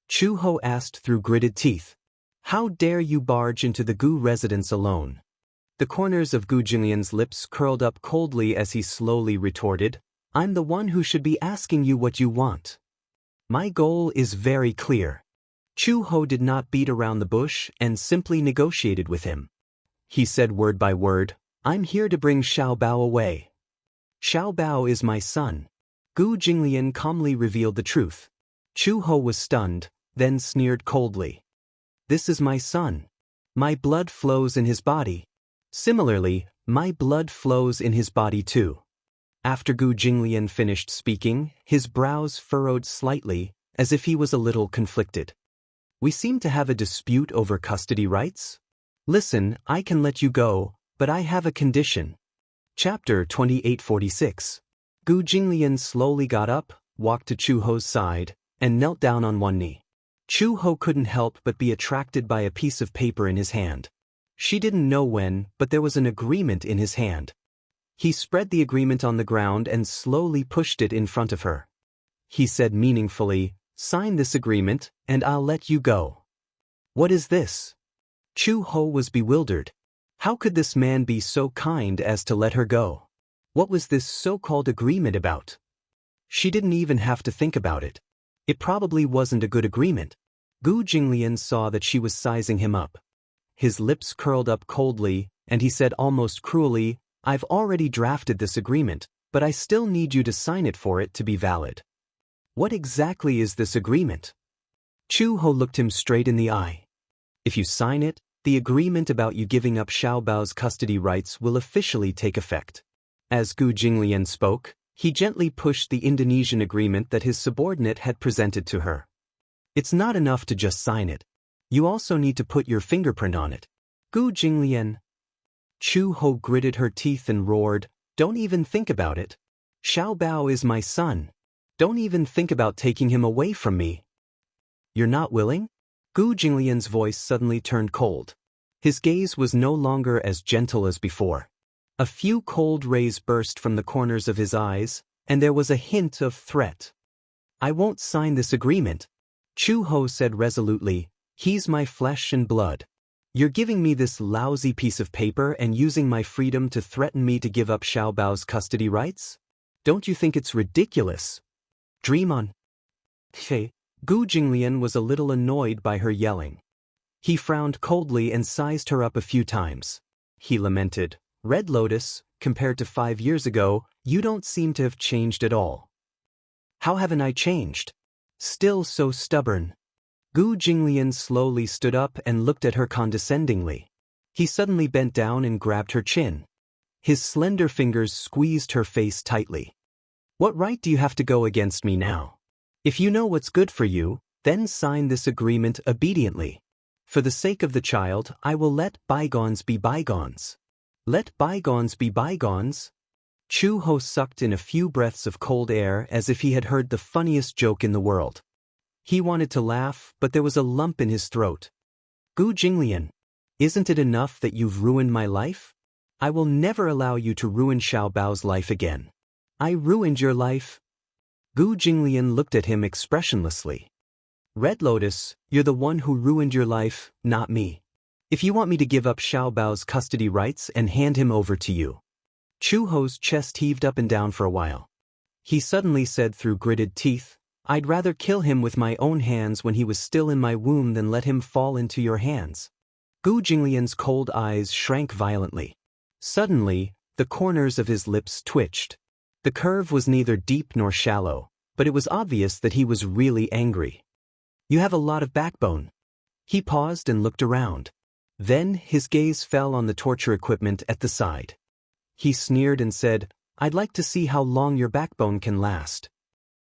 Chu-ho asked through gritted teeth. "How dare you barge into the Gu residence alone?" The corners of Gu Jinglian's lips curled up coldly as he slowly retorted, "I'm the one who should be asking you what you want. My goal is very clear." Chu-ho did not beat around the bush and simply negotiated with him. He said word by word, "I'm here to bring Xiao Bao away." "Xiao Bao is my son." Gu Jinglian calmly revealed the truth. Chu-ho was stunned, then sneered coldly. "This is my son. My blood flows in his body. Similarly, my blood flows in his body too." After Gu Jinglian finished speaking, his brows furrowed slightly, as if he was a little conflicted. "We seem to have a dispute over custody rights? Listen, I can let you go, but I have a condition." Chapter 2846. Gu Jinglian slowly got up, walked to Chu-ho's side, and knelt down on one knee. Chu-ho couldn't help but be attracted by a piece of paper in his hand. She didn't know when, but there was an agreement in his hand. He spread the agreement on the ground and slowly pushed it in front of her. He said meaningfully, "Sign this agreement, and I'll let you go." "What is this?" Chu-ho was bewildered. How could this man be so kind as to let her go? What was this so-called agreement about? She didn't even have to think about it. It probably wasn't a good agreement. Gu Jinglian saw that she was sizing him up. His lips curled up coldly, and he said almost cruelly, "I've already drafted this agreement, but I still need you to sign it for it to be valid." "What exactly is this agreement?" Chu-ho looked him straight in the eye. "If you sign it, the agreement about you giving up Xiao Bao's custody rights will officially take effect." As Gu Jinglian spoke, he gently pushed the Indonesian agreement that his subordinate had presented to her. "It's not enough to just sign it. You also need to put your fingerprint on it." "Gu Jinglian." Chu-ho gritted her teeth and roared, "Don't even think about it. Xiao Bao is my son. Don't even think about taking him away from me." "You're not willing?" Gu Jinglian's voice suddenly turned cold. His gaze was no longer as gentle as before. A few cold rays burst from the corners of his eyes, and there was a hint of threat. "I won't sign this agreement," Chu-ho said resolutely. "He's my flesh and blood. You're giving me this lousy piece of paper and using my freedom to threaten me to give up Xiao Bao's custody rights? Don't you think it's ridiculous? Dream on." Hey, Gu Jinglian was a little annoyed by her yelling. He frowned coldly and sized her up a few times. He lamented, "Red Lotus, compared to 5 years ago, you don't seem to have changed at all." "How haven't I changed?" "Still so stubborn." Gu Jinglian slowly stood up and looked at her condescendingly. He suddenly bent down and grabbed her chin. His slender fingers squeezed her face tightly. "What right do you have to go against me now? If you know what's good for you, then sign this agreement obediently. For the sake of the child, I will let bygones be bygones. Let bygones be bygones? Chu-ho sucked in a few breaths of cold air as if he had heard the funniest joke in the world. He wanted to laugh, but there was a lump in his throat. Gu Jinglian, isn't it enough that you've ruined my life? I will never allow you to ruin Xiao Bao's life again. I ruined your life? Gu Jinglian looked at him expressionlessly. Red Lotus, you're the one who ruined your life, not me. If you want me to give up Xiao Bao's custody rights and hand him over to you. Chu-ho's chest heaved up and down for a while. He suddenly said through gritted teeth, I'd rather kill him with my own hands when he was still in my womb than let him fall into your hands. Gu Jinglian's cold eyes shrank violently. Suddenly, the corners of his lips twitched. The curve was neither deep nor shallow, but it was obvious that he was really angry. You have a lot of backbone. He paused and looked around. Then his gaze fell on the torture equipment at the side. He sneered and said, I'd like to see how long your backbone can last.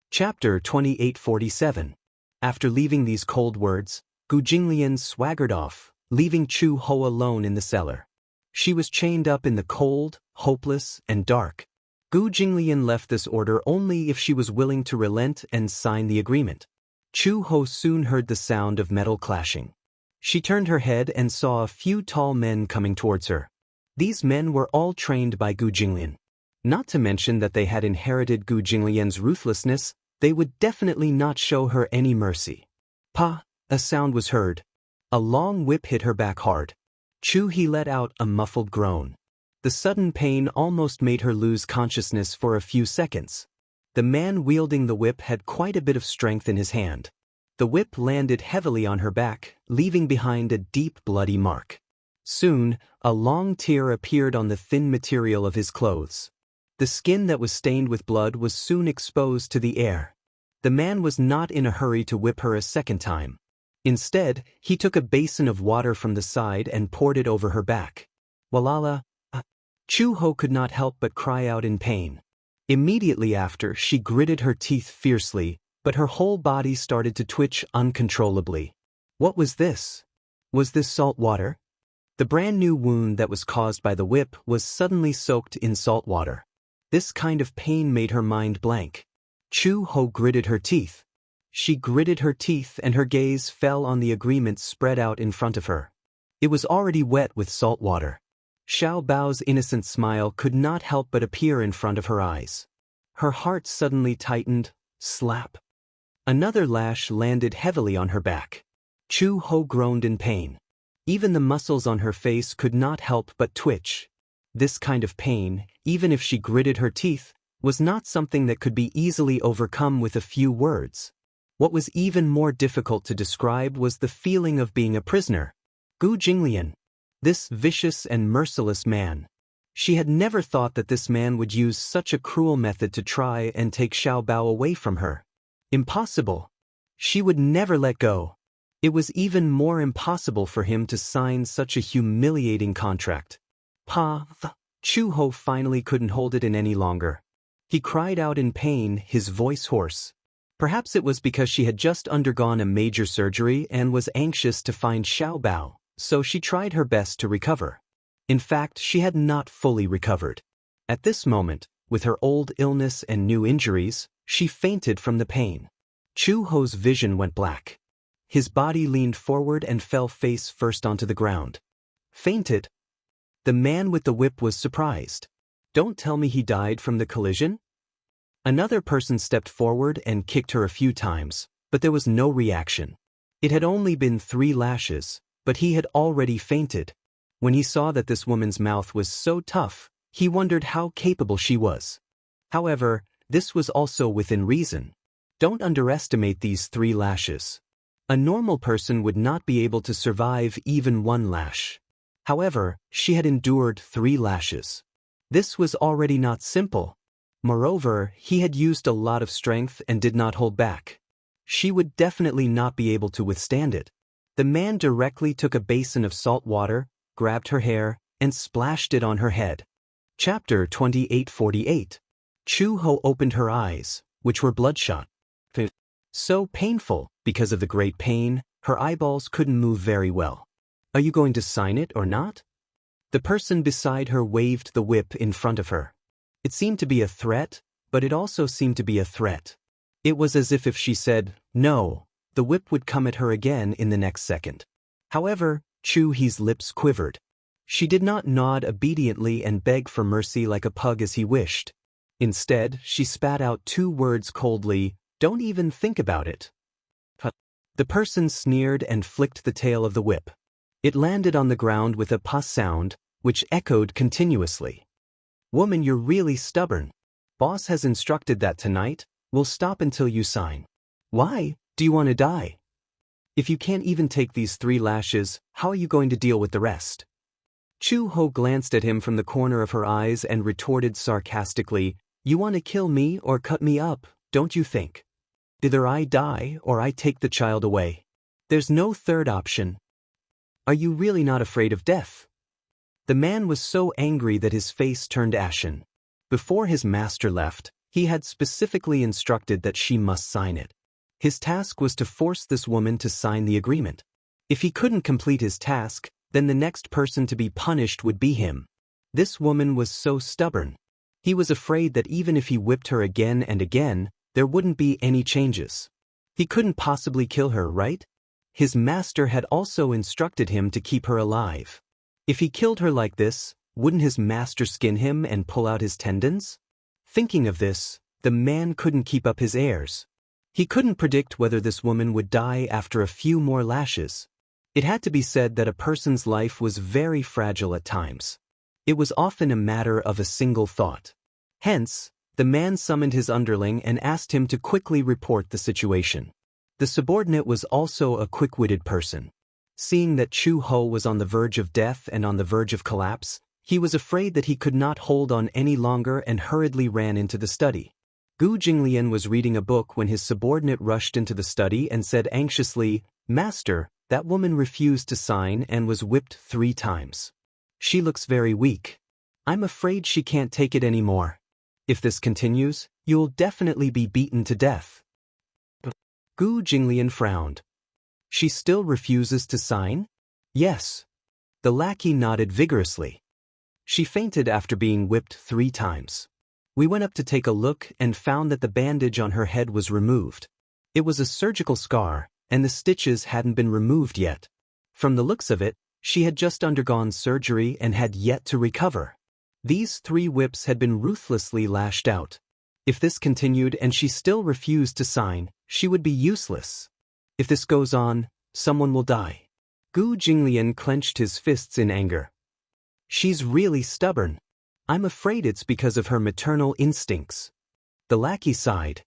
Chapter 2847. After leaving these cold words, Gu Jinglian swaggered off, leaving Chu-ho alone in the cellar. She was chained up in the cold, hopeless, and dark. Gu Jinglian left this order only if she was willing to relent and sign the agreement. Chu-ho soon heard the sound of metal clashing. She turned her head and saw a few tall men coming towards her. These men were all trained by Gu Jinglian. Not to mention that they had inherited Gu Jinglian's ruthlessness, they would definitely not show her any mercy. Pa! A sound was heard. A long whip hit her back hard. Chu-he let out a muffled groan. The sudden pain almost made her lose consciousness for a few seconds. The man wielding the whip had quite a bit of strength in his hand. The whip landed heavily on her back, leaving behind a deep bloody mark. Soon, a long tear appeared on the thin material of his clothes. The skin that was stained with blood was soon exposed to the air. The man was not in a hurry to whip her a second time. Instead, he took a basin of water from the side and poured it over her back. Walala! Chu-ho could not help but cry out in pain. Immediately after, she gritted her teeth fiercely, but her whole body started to twitch uncontrollably. What was this? Was this salt water? The brand new wound that was caused by the whip was suddenly soaked in salt water. This kind of pain made her mind blank. Chu-ho gritted her teeth. She gritted her teeth and her gaze fell on the agreement spread out in front of her. It was already wet with salt water. Xiao Bao's innocent smile could not help but appear in front of her eyes. Her heart suddenly tightened. Slap. Another lash landed heavily on her back. Chu-ho groaned in pain. Even the muscles on her face could not help but twitch. This kind of pain, even if she gritted her teeth, was not something that could be easily overcome with a few words. What was even more difficult to describe was the feeling of being a prisoner. Gu Jinglian. This vicious and merciless man. She had never thought that this man would use such a cruel method to try and take Xiao Bao away from her. Impossible. She would never let go. It was even more impossible for him to sign such a humiliating contract. Pa! Chu-ho finally couldn't hold it in any longer. He cried out in pain, his voice hoarse. Perhaps it was because she had just undergone a major surgery and was anxious to find Xiao Bao, so she tried her best to recover. In fact, she had not fully recovered. At this moment, with her old illness and new injuries, she fainted from the pain. Chu-ho's vision went black. His body leaned forward and fell face first onto the ground. Fainted? The man with the whip was surprised. Don't tell me he died from the collision? Another person stepped forward and kicked her a few times, but there was no reaction. It had only been 3 lashes, but he had already fainted. When he saw that this woman's mouth was so tough, he wondered how capable she was. However, this was also within reason. Don't underestimate these 3 lashes. A normal person would not be able to survive even 1 lash. However, she had endured 3 lashes. This was already not simple. Moreover, he had used a lot of strength and did not hold back. She would definitely not be able to withstand it. The man directly took a basin of salt water, grabbed her hair, and splashed it on her head. Chapter 2848. Chu-ho opened her eyes, which were bloodshot. So painful, because of the great pain, her eyeballs couldn't move very well. Are you going to sign it or not? The person beside her waved the whip in front of her. It seemed to be a threat, but it also seemed to be a threat. It was as if she said, no, the whip would come at her again in the next second. However, Chu-hee's lips quivered. She did not nod obediently and beg for mercy like a pug as he wished. Instead, she spat out 2 words coldly, don't even think about it. The person sneered and flicked the tail of the whip. It landed on the ground with a pa sound, which echoed continuously. Woman, you're really stubborn. Boss has instructed that tonight, we'll stop until you sign. Why? Do you want to die? If you can't even take these 3 lashes, how are you going to deal with the rest? Chu-ho glanced at him from the corner of her eyes and retorted sarcastically, you want to kill me or cut me up, don't you think? Either I die or I take the child away. There's no third option. Are you really not afraid of death? The man was so angry that his face turned ashen. Before his master left, he had specifically instructed that she must sign it. His task was to force this woman to sign the agreement. If he couldn't complete his task, then the next person to be punished would be him. This woman was so stubborn. He was afraid that even if he whipped her again and again, there wouldn't be any changes. He couldn't possibly kill her, right? His master had also instructed him to keep her alive. If he killed her like this, wouldn't his master skin him and pull out his tendons? Thinking of this, the man couldn't keep up his airs. He couldn't predict whether this woman would die after a few more lashes. It had to be said that a person's life was very fragile at times. It was often a matter of a single thought. Hence, the man summoned his underling and asked him to quickly report the situation. The subordinate was also a quick-witted person. Seeing that Chu-ho was on the verge of death and on the verge of collapse, he was afraid that he could not hold on any longer and hurriedly ran into the study. Gu Jinglian was reading a book when his subordinate rushed into the study and said anxiously, Master, that woman refused to sign and was whipped 3 times. She looks very weak. I'm afraid she can't take it anymore. If this continues, you'll definitely be beaten to death. Gu Jinglian frowned. She still refuses to sign? Yes. The lackey nodded vigorously. She fainted after being whipped 3 times. We went up to take a look and found that the bandage on her head was removed. It was a surgical scar, and the stitches hadn't been removed yet. From the looks of it, she had just undergone surgery and had yet to recover. These 3 whips had been ruthlessly lashed out. If this continued and she still refused to sign, she would be useless. If this goes on, someone will die. Gu Jinglian clenched his fists in anger. She's really stubborn. I'm afraid it's because of her maternal instincts. The lackey sighed.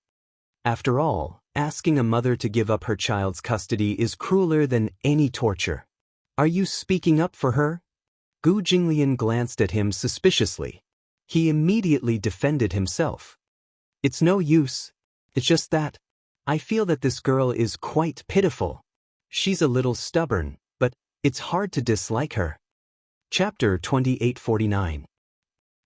After all, asking a mother to give up her child's custody is crueler than any torture. Are you speaking up for her? Gu Jinglian glanced at him suspiciously. He immediately defended himself. It's no use. It's just that I feel that this girl is quite pitiful. She's a little stubborn, but it's hard to dislike her. Chapter 2849.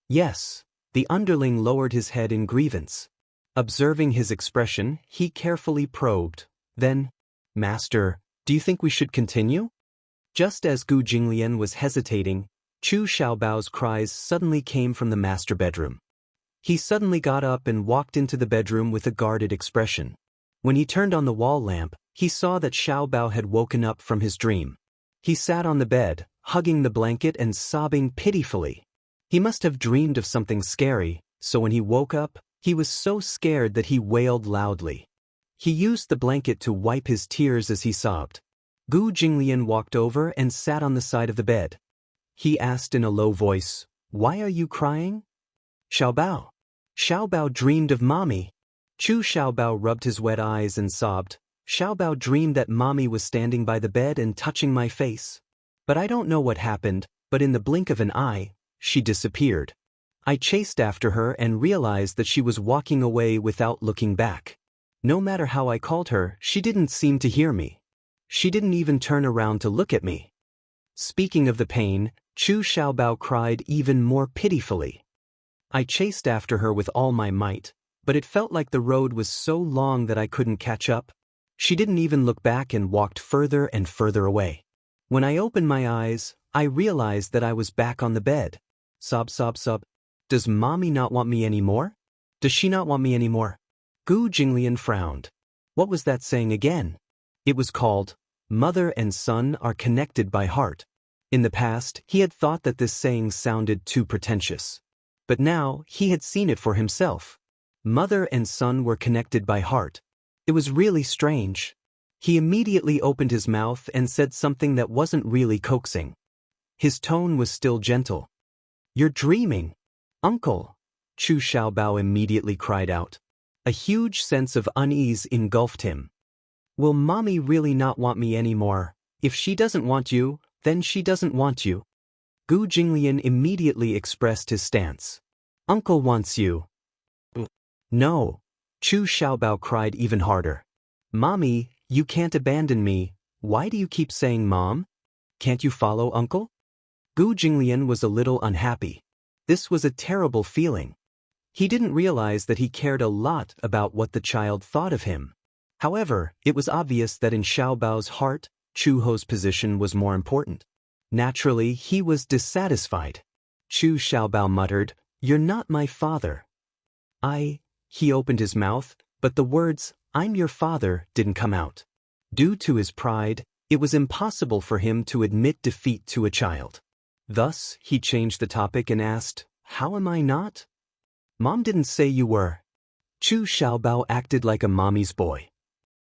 Yes, the underling lowered his head in grievance. Observing his expression, he carefully probed. Then, Master, do you think we should continue? Just as Gu Jinglian was hesitating, Chu Xiaobao's cries suddenly came from the master bedroom. He suddenly got up and walked into the bedroom with a guarded expression. When he turned on the wall lamp, he saw that Xiaobao had woken up from his dream. He sat on the bed, hugging the blanket and sobbing pitifully. He must have dreamed of something scary, so when he woke up, he was so scared that he wailed loudly. He used the blanket to wipe his tears as he sobbed. Gu Jinglian walked over and sat on the side of the bed. He asked in a low voice, Why are you crying? Xiaobao. Xiaobao dreamed of Mommy. Chu Xiaobao rubbed his wet eyes and sobbed. Xiaobao dreamed that Mommy was standing by the bed and touching my face. But I don't know what happened, but in the blink of an eye, she disappeared. I chased after her and realized that she was walking away without looking back. No matter how I called her, she didn't seem to hear me. She didn't even turn around to look at me. Speaking of the pain, Chu Xiaobao cried even more pitifully. I chased after her with all my might, but it felt like the road was so long that I couldn't catch up. She didn't even look back and walked further and further away. When I opened my eyes, I realized that I was back on the bed. Sob, sob, sob. Does mommy not want me anymore? Does she not want me anymore? Gu Jinglian frowned. What was that saying again? It was called, "Mother and son are connected by heart." In the past, he had thought that this saying sounded too pretentious. But now, he had seen it for himself. Mother and son were connected by heart. It was really strange. He immediately opened his mouth and said something that wasn't really coaxing. His tone was still gentle. "You're dreaming, Uncle," Chu Xiaobao immediately cried out. A huge sense of unease engulfed him. Will mommy really not want me anymore? If she doesn't want you, then she doesn't want you. Gu Jinglian immediately expressed his stance. Uncle wants you. No, Chu Xiaobao cried even harder. Mommy, you can't abandon me. Why do you keep saying mom? Can't you follow uncle? Gu Jinglian was a little unhappy. This was a terrible feeling. He didn't realize that he cared a lot about what the child thought of him. However, it was obvious that in Xiaobao's heart, Chu Ho's position was more important. Naturally, he was dissatisfied. Chu Xiaobao muttered, "You're not my father." He opened his mouth, but the words, "I'm your father," didn't come out. Due to his pride, it was impossible for him to admit defeat to a child. Thus, he changed the topic and asked, "How am I not?" Mom didn't say you were. Chu Xiaobao acted like a mommy's boy.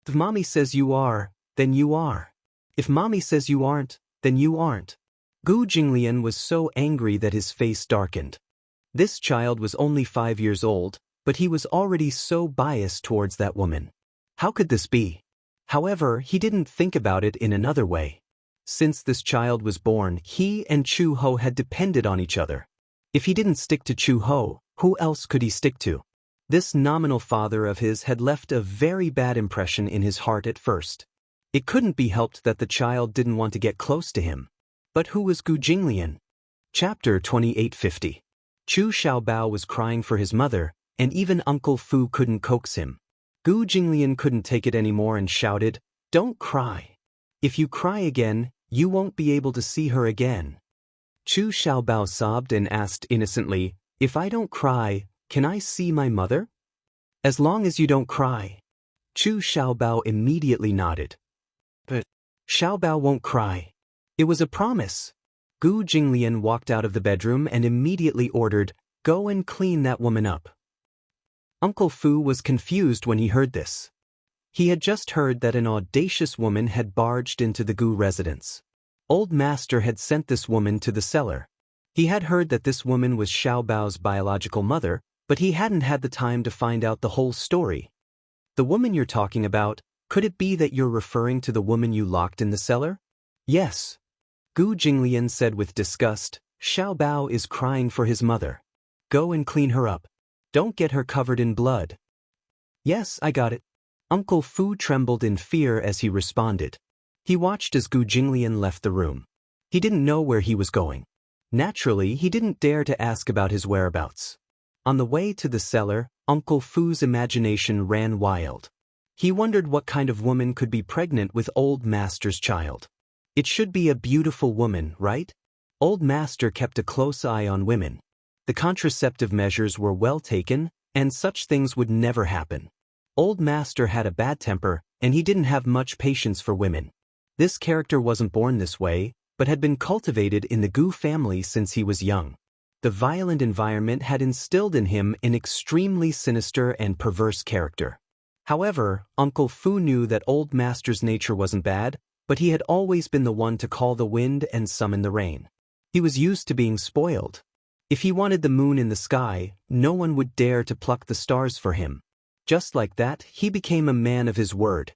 If mommy says you are, then you are. If mommy says you aren't, then you aren't. Gu Jinglian was so angry that his face darkened. This child was only 5 years old, but he was already so biased towards that woman. How could this be? However, he didn't think about it in another way. Since this child was born, he and Chu Ho had depended on each other. If he didn't stick to Chu Ho, who else could he stick to? This nominal father of his had left a very bad impression in his heart at first. It couldn't be helped that the child didn't want to get close to him. But who was Gu Jinglian? Chapter 2850. Chu Xiaobao was crying for his mother, and even Uncle Fu couldn't coax him. Gu Jinglian couldn't take it anymore and shouted, "Don't cry. If you cry again, you won't be able to see her again." Chu Xiaobao sobbed and asked innocently, "If I don't cry, can I see my mother?" "As long as you don't cry." Chu Xiaobao immediately nodded. "But Xiaobao won't cry. It was a promise." Gu Jinglian walked out of the bedroom and immediately ordered, "Go and clean that woman up." Uncle Fu was confused when he heard this. He had just heard that an audacious woman had barged into the Gu residence. Old Master had sent this woman to the cellar. He had heard that this woman was Xiaobao's biological mother, but he hadn't had the time to find out the whole story. "The woman you're talking about, could it be that you're referring to the woman you locked in the cellar?" "Yes." Gu Jinglian said with disgust, "Xiaobao is crying for his mother. Go and clean her up. Don't get her covered in blood." "Yes, I got it." Uncle Fu trembled in fear as he responded. He watched as Gu Jinglian left the room. He didn't know where he was going. Naturally, he didn't dare to ask about his whereabouts. On the way to the cellar, Uncle Fu's imagination ran wild. He wondered what kind of woman could be pregnant with Old Master's child. It should be a beautiful woman, right? Old Master kept a close eye on women. The contraceptive measures were well taken, and such things would never happen. Old Master had a bad temper, and he didn't have much patience for women. This character wasn't born this way, but had been cultivated in the Gu family since he was young. The violent environment had instilled in him an extremely sinister and perverse character. However, Uncle Fu knew that Old Master's nature wasn't bad, but he had always been the one to call the wind and summon the rain. He was used to being spoiled. If he wanted the moon in the sky, no one would dare to pluck the stars for him. Just like that, he became a man of his word.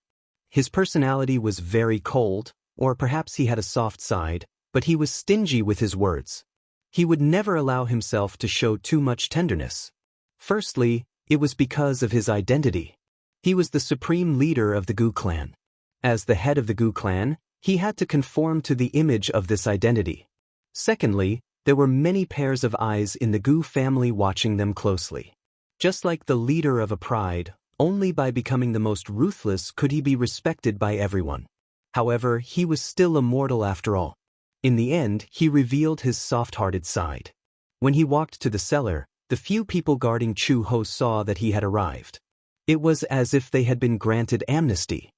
His personality was very cold, or perhaps he had a soft side, but he was stingy with his words. He would never allow himself to show too much tenderness. Firstly, it was because of his identity. He was the supreme leader of the Gu clan. As the head of the Gu clan, he had to conform to the image of this identity. Secondly, there were many pairs of eyes in the Gu family watching them closely. Just like the leader of a pride, only by becoming the most ruthless could he be respected by everyone. However, he was still a mortal after all. In the end, he revealed his soft-hearted side. When he walked to the cellar, the few people guarding Chu Ho saw that he had arrived. It was as if they had been granted amnesty.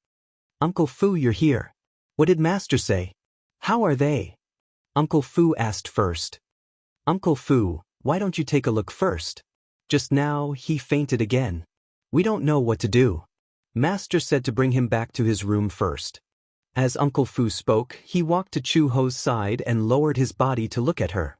"Uncle Fu, you're here. What did Master say? How are they?" Uncle Fu asked first. "Uncle Fu, why don't you take a look first? Just now, he fainted again. We don't know what to do." Master said to bring him back to his room first. As Uncle Fu spoke, he walked to Chu Ho's side and lowered his body to look at her.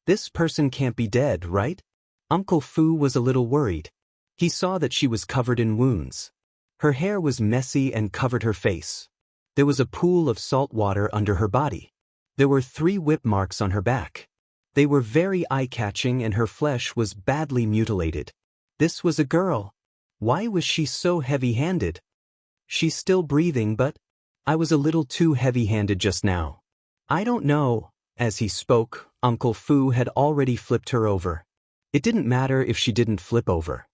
"This person can't be dead, right?" Uncle Fu was a little worried. He saw that she was covered in wounds. Her hair was messy and covered her face. There was a pool of salt water under her body. There were 3 whip marks on her back. They were very eye-catching and her flesh was badly mutilated. This was a girl. Why was she so heavy-handed? She's still breathing, but I was a little too heavy-handed just now. I don't know. As he spoke, Uncle Fu had already flipped her over. It didn't matter if she didn't flip over.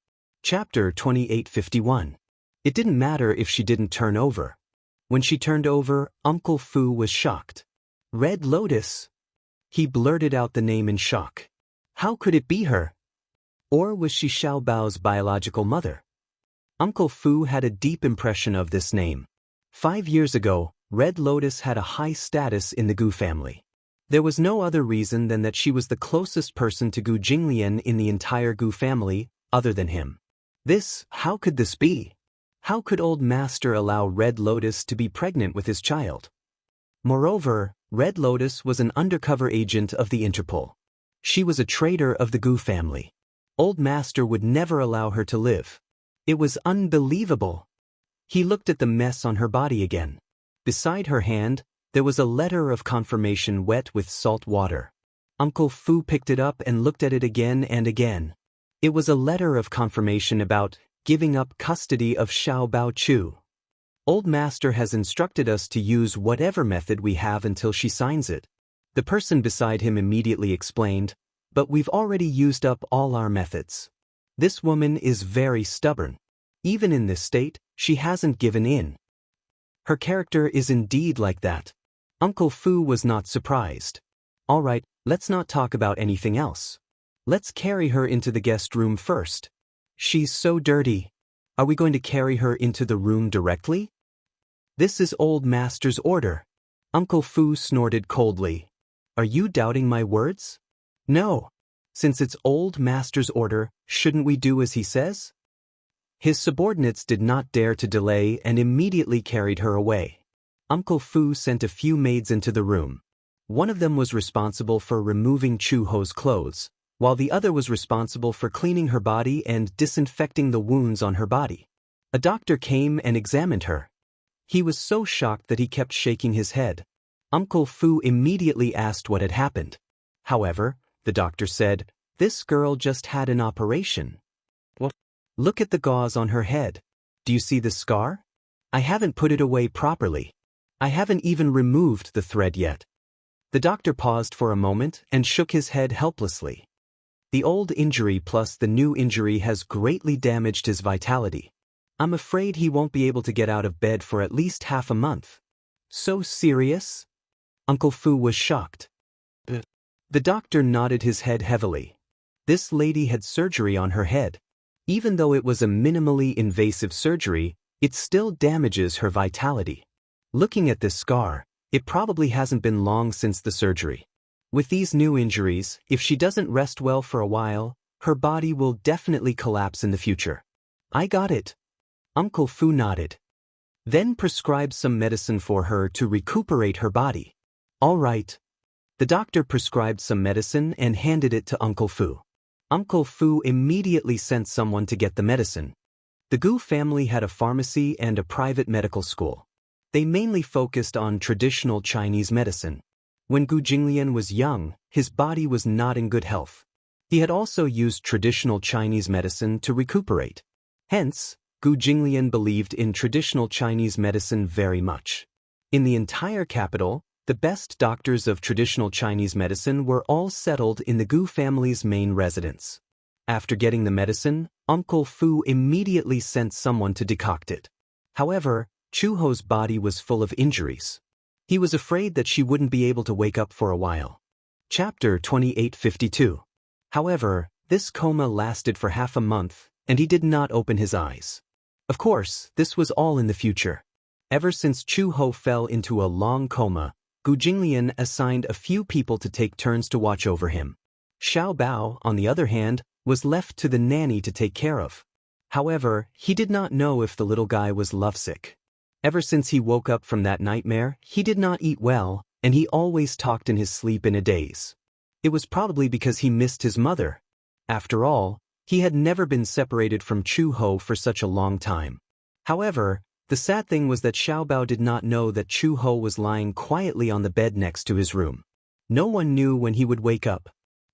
Chapter 2851. It didn't matter if she didn't turn over. When she turned over, Uncle Fu was shocked. "Red Lotus?" He blurted out the name in shock. How could it be her? Or was she Xiao Bao's biological mother? Uncle Fu had a deep impression of this name. 5 years ago, Red Lotus had a high status in the Gu family. There was no other reason than that she was the closest person to Gu Jinglian in the entire Gu family, other than him. How could this be? How could old master allow Red Lotus to be pregnant with his child? Moreover, Red Lotus was an undercover agent of the Interpol. She was a traitor of the Gu family. Old master would never allow her to live. It was unbelievable. He looked at the mess on her body again. Beside her hand, there was a letter of confirmation wet with salt water. Uncle Fu picked it up and looked at it again and again. It was a letter of confirmation about giving up custody of Xiao Bao Chu. Old master has instructed us to use whatever method we have until she signs it. The person beside him immediately explained, "But we've already used up all our methods. This woman is very stubborn. Even in this state, she hasn't given in. Her character is indeed like that." Uncle Fu was not surprised. "All right, let's not talk about anything else. Let's carry her into the guest room first. She's so dirty. Are we going to carry her into the room directly?" "This is old master's order." Uncle Fu snorted coldly. "Are you doubting my words?" "No. Since it's old master's order, shouldn't we do as he says?" His subordinates did not dare to delay and immediately carried her away. Uncle Fu sent a few maids into the room. One of them was responsible for removing Chu Ho's clothes, while the other was responsible for cleaning her body and disinfecting the wounds on her body. A doctor came and examined her. He was so shocked that he kept shaking his head. Uncle Fu immediately asked what had happened. However, the doctor said, "This girl just had an operation." "What? Look at the gauze on her head. Do you see the scar? I haven't put it away properly. I haven't even removed the thread yet." The doctor paused for a moment and shook his head helplessly. The old injury plus the new injury has greatly damaged his vitality. I'm afraid he won't be able to get out of bed for at least half a month. "So serious?" Uncle Fu was shocked. The doctor nodded his head heavily. This lady had surgery on her head. Even though it was a minimally invasive surgery, it still damages her vitality. Looking at this scar, it probably hasn't been long since the surgery. With these new injuries, if she doesn't rest well for a while, her body will definitely collapse in the future. "I got it." Uncle Fu nodded. "Then prescribe some medicine for her to recuperate her body." "All right." The doctor prescribed some medicine and handed it to Uncle Fu. Uncle Fu immediately sent someone to get the medicine. The Gu family had a pharmacy and a private medical school. They mainly focused on traditional Chinese medicine. When Gu Jinglian was young, his body was not in good health. He had also used traditional Chinese medicine to recuperate. Hence, Gu Jinglian believed in traditional Chinese medicine very much. In the entire capital, the best doctors of traditional Chinese medicine were all settled in the Gu family's main residence. After getting the medicine, Uncle Fu immediately sent someone to decoct it. However, Chuho's body was full of injuries. He was afraid that she wouldn't be able to wake up for a while. Chapter 2852. However, this coma lasted for half a month, and he did not open his eyes. Of course, this was all in the future. Ever since Chuho fell into a long coma, Gu Jinglian assigned a few people to take turns to watch over him. Xiao Bao, on the other hand, was left to the nanny to take care of. However, he did not know if the little guy was lovesick. Ever since he woke up from that nightmare, he did not eat well, and he always talked in his sleep in a daze. It was probably because he missed his mother. After all, he had never been separated from Chuho for such a long time. However, the sad thing was that Xiao Bao did not know that Chuho was lying quietly on the bed next to his room. No one knew when he would wake up.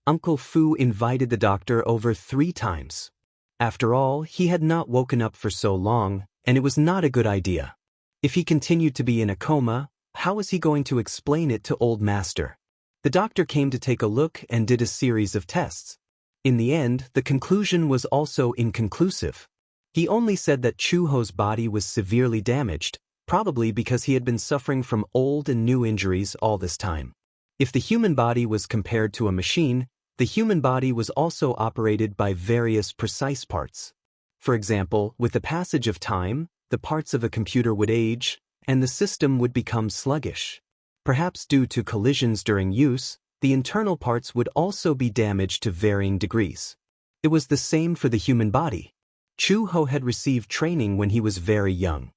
Uncle Fu invited the doctor over 3 times. After all, he had not woken up for so long, and it was not a good idea. If he continued to be in a coma, how was he going to explain it to Old Master? The doctor came to take a look and did a series of tests. In the end, the conclusion was also inconclusive. He only said that Chuho's body was severely damaged, probably because he had been suffering from old and new injuries all this time. If the human body was compared to a machine, the human body was also operated by various precise parts. For example, with the passage of time, the parts of a computer would age, and the system would become sluggish. Perhaps due to collisions during use, the internal parts would also be damaged to varying degrees. It was the same for the human body. Chuho had received training when he was very young.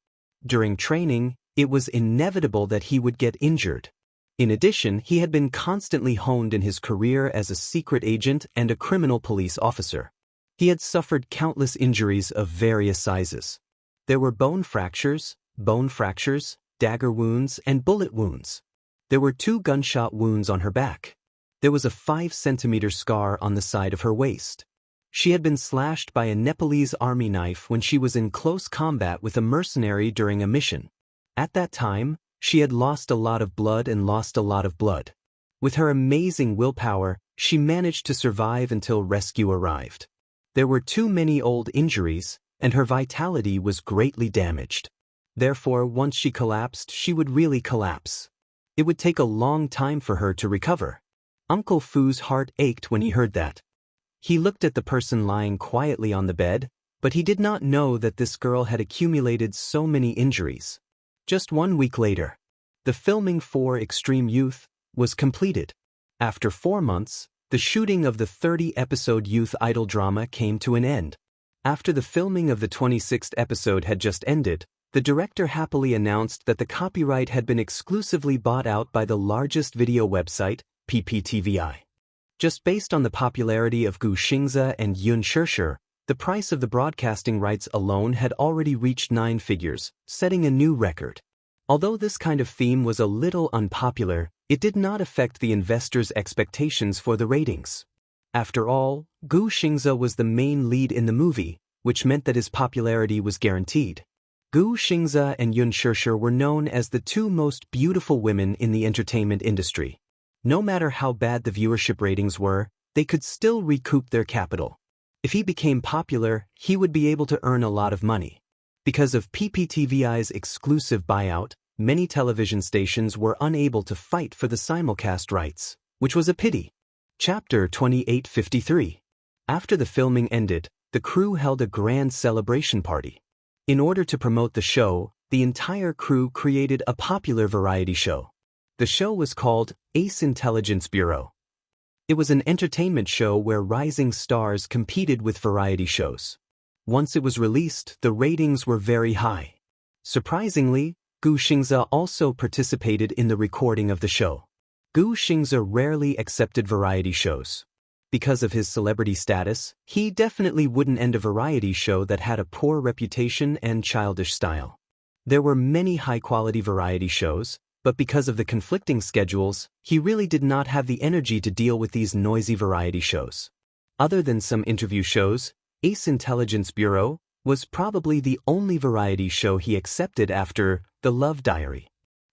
During training, it was inevitable that he would get injured. In addition, he had been constantly honed in his career as a secret agent and a criminal police officer. He had suffered countless injuries of various sizes. There were bone fractures, dagger wounds, and bullet wounds. There were 2 gunshot wounds on her back. There was a 5-centimeter scar on the side of her waist. She had been slashed by a Nepalese army knife when she was in close combat with a mercenary during a mission. At that time, she had lost a lot of blood. With her amazing willpower, she managed to survive until rescue arrived. There were too many old injuries, and her vitality was greatly damaged. Therefore, once she collapsed, she would really collapse. It would take a long time for her to recover. Uncle Fu's heart ached when he heard that. He looked at the person lying quietly on the bed, but he did not know that this girl had accumulated so many injuries. Just 1 week later, the filming for Extreme Youth was completed. After 4 months, the shooting of the 30-episode youth idol drama came to an end. After the filming of the 26th episode had just ended, the director happily announced that the copyright had been exclusively bought out by the largest video website, PPTVI. Just based on the popularity of Gu Xingze and Yun Shishir, the price of the broadcasting rights alone had already reached 9 figures, setting a new record. Although this kind of theme was a little unpopular, it did not affect the investors' expectations for the ratings. After all, Gu Xingze was the main lead in the movie, which meant that his popularity was guaranteed. Gu Xingze and Yun Shishir were known as the 2 most beautiful women in the entertainment industry. No matter how bad the viewership ratings were, they could still recoup their capital. If he became popular, he would be able to earn a lot of money. Because of PPTVI's exclusive buyout, many television stations were unable to fight for the simulcast rights, which was a pity. Chapter 2853. After the filming ended, the crew held a grand celebration party. In order to promote the show, the entire crew created a popular variety show. The show was called Ace Intelligence Bureau. It was an entertainment show where rising stars competed with variety shows. Once it was released, the ratings were very high. Surprisingly, Gu Xingze also participated in the recording of the show. Gu Xingze rarely accepted variety shows. Because of his celebrity status, he definitely wouldn't end a variety show that had a poor reputation and childish style. There were many high-quality variety shows, but because of the conflicting schedules, he really did not have the energy to deal with these noisy variety shows. Other than some interview shows, Ace Intelligence Bureau was probably the only variety show he accepted after The Love Diary.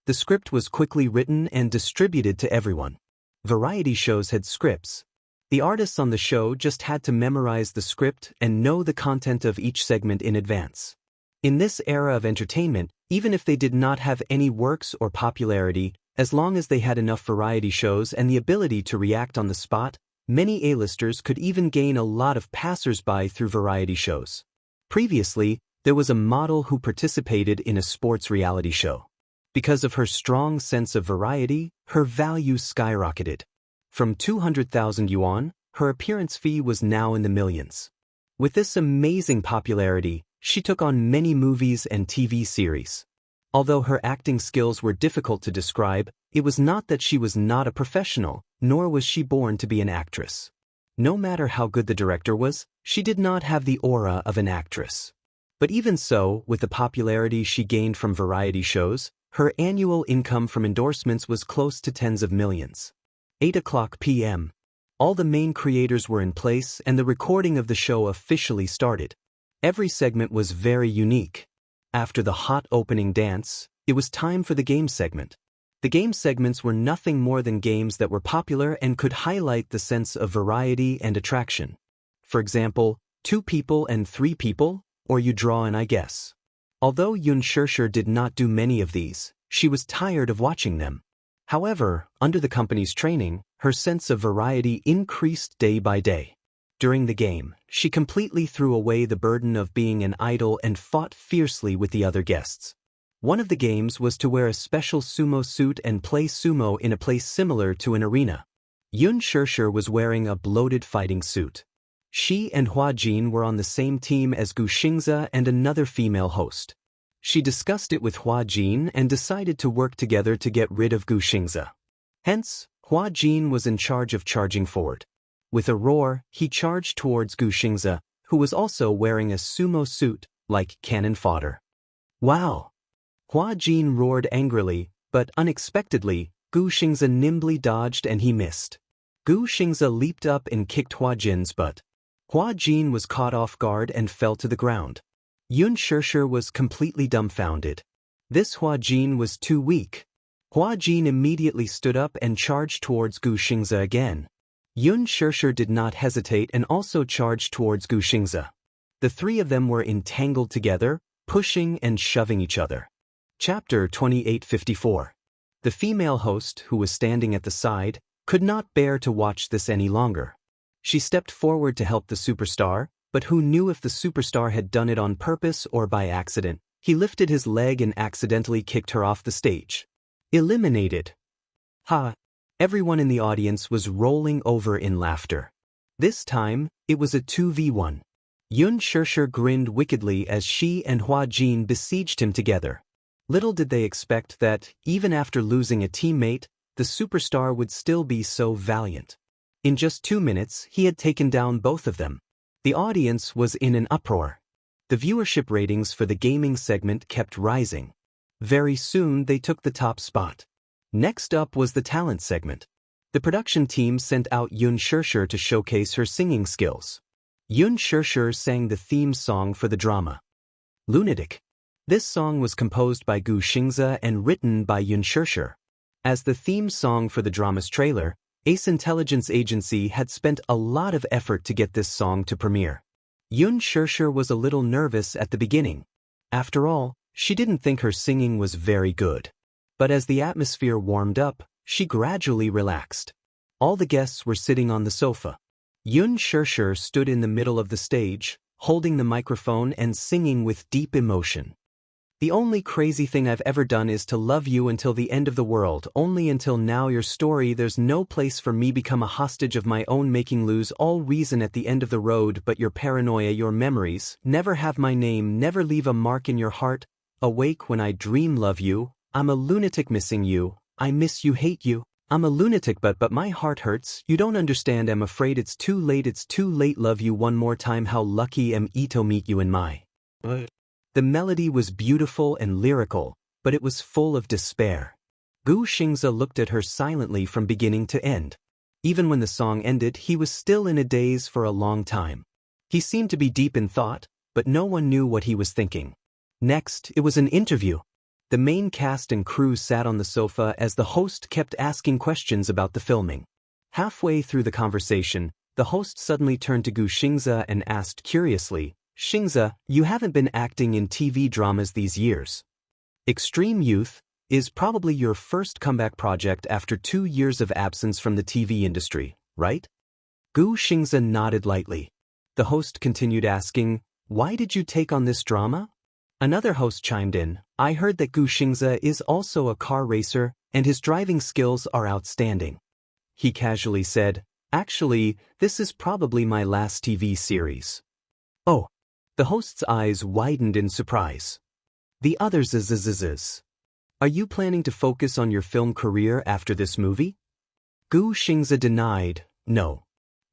The script was quickly written and distributed to everyone. Variety shows had scripts. The artists on the show just had to memorize the script and know the content of each segment in advance. In this era of entertainment, even if they did not have any works or popularity, as long as they had enough variety shows and the ability to react on the spot, many A-listers could even gain a lot of passers-by through variety shows. Previously, there was a model who participated in a sports reality show. Because of her strong sense of variety, her value skyrocketed. From 200,000 yuan, her appearance fee was now in the millions. With this amazing popularity, she took on many movies and TV series. Although her acting skills were difficult to describe, it was not that she was not a professional, nor was she born to be an actress. No matter how good the director was, she did not have the aura of an actress. But even so, with the popularity she gained from variety shows, her annual income from endorsements was close to tens of millions. 8:00 p.m. All the main creators were in place and the recording of the show officially started. Every segment was very unique. After the hot opening dance, it was time for the game segment. The game segments were nothing more than games that were popular and could highlight the sense of variety and attraction. For example, 2 people and 3 people, or you draw and I guess. Although Yun Shirshir did not do many of these, she was tired of watching them. However, under the company's training, her sense of variety increased day by day. During the game, she completely threw away the burden of being an idol and fought fiercely with the other guests. One of the games was to wear a special sumo suit and play sumo in a place similar to an arena. Yun Shirshir was wearing a bloated fighting suit. She and Hua Jin were on the same team as Gu Xingze and another female host. She discussed it with Hua Jin and decided to work together to get rid of Gu Xingze. Hence, Hua Jin was in charge of charging forward. With a roar, he charged towards Gu Xingze, who was also wearing a sumo suit, like cannon fodder. Wow! Hua Jin roared angrily, but unexpectedly, Gu Xingze nimbly dodged and he missed. Gu Xingze leaped up and kicked Hua Jin's butt. Hua Jin was caught off guard and fell to the ground. Yun Shirshir was completely dumbfounded. This Hua Jin was too weak. Hua Jin immediately stood up and charged towards Gu Xingze again. Yun Shirshir did not hesitate and also charged towards Gu Xingze. The 3 of them were entangled together, pushing and shoving each other. Chapter 2854. The female host, who was standing at the side, could not bear to watch this any longer. She stepped forward to help the superstar, but who knew if the superstar had done it on purpose or by accident? He lifted his leg and accidentally kicked her off the stage. Eliminated. Ha! Everyone in the audience was rolling over in laughter. This time, it was a 2v1. Yun Shirshir grinned wickedly as she and Hua Jin besieged him together. Little did they expect that, even after losing a teammate, the superstar would still be so valiant. In just 2 minutes, he had taken down both of them. The audience was in an uproar. The viewership ratings for the gaming segment kept rising. Very soon they took the top spot. Next up was the talent segment. The production team sent out Yun Shirshir to showcase her singing skills. Yun Shirshir sang the theme song for the drama. Lunatic. This song was composed by Gu Xingze and written by Yun Shirshir. As the theme song for the drama's trailer, Ace Intelligence Agency had spent a lot of effort to get this song to premiere. Yun Shirshir was a little nervous at the beginning. After all, she didn't think her singing was very good. But as the atmosphere warmed up, she gradually relaxed. All the guests were sitting on the sofa. Yun Shirshir stood in the middle of the stage, holding the microphone and singing with deep emotion. The only crazy thing I've ever done is to love you until the end of the world. Only until now your story, there's no place for me, become a hostage of my own making, lose all reason at the end of the road, but your paranoia, your memories, never have my name, never leave a mark in your heart, awake when I dream, love you, I'm a lunatic missing you, I miss you, hate you, I'm a lunatic but my heart hurts, you don't understand, I'm afraid it's too late, love you one more time, how lucky am I to meet you in my... The melody was beautiful and lyrical, but it was full of despair. Gu Xingze looked at her silently from beginning to end. Even when the song ended, he was still in a daze for a long time. He seemed to be deep in thought, but no one knew what he was thinking. Next, it was an interview. The main cast and crew sat on the sofa as the host kept asking questions about the filming. Halfway through the conversation, The host suddenly turned to Gu Xingze and asked curiously, Xingze, you haven't been acting in TV dramas these years. Extreme Youth is probably your first comeback project after 2 years of absence from the TV industry, right? Gu Xingze nodded lightly. The host continued asking, why did you take on this drama? Another host chimed in, I heard that Gu Xingze is also a car racer and his driving skills are outstanding. He casually said, actually, this is probably my last TV series. Oh. The host's eyes widened in surprise. The others zzz. Are you planning to focus on your film career after this movie? Gu Xingze denied, no.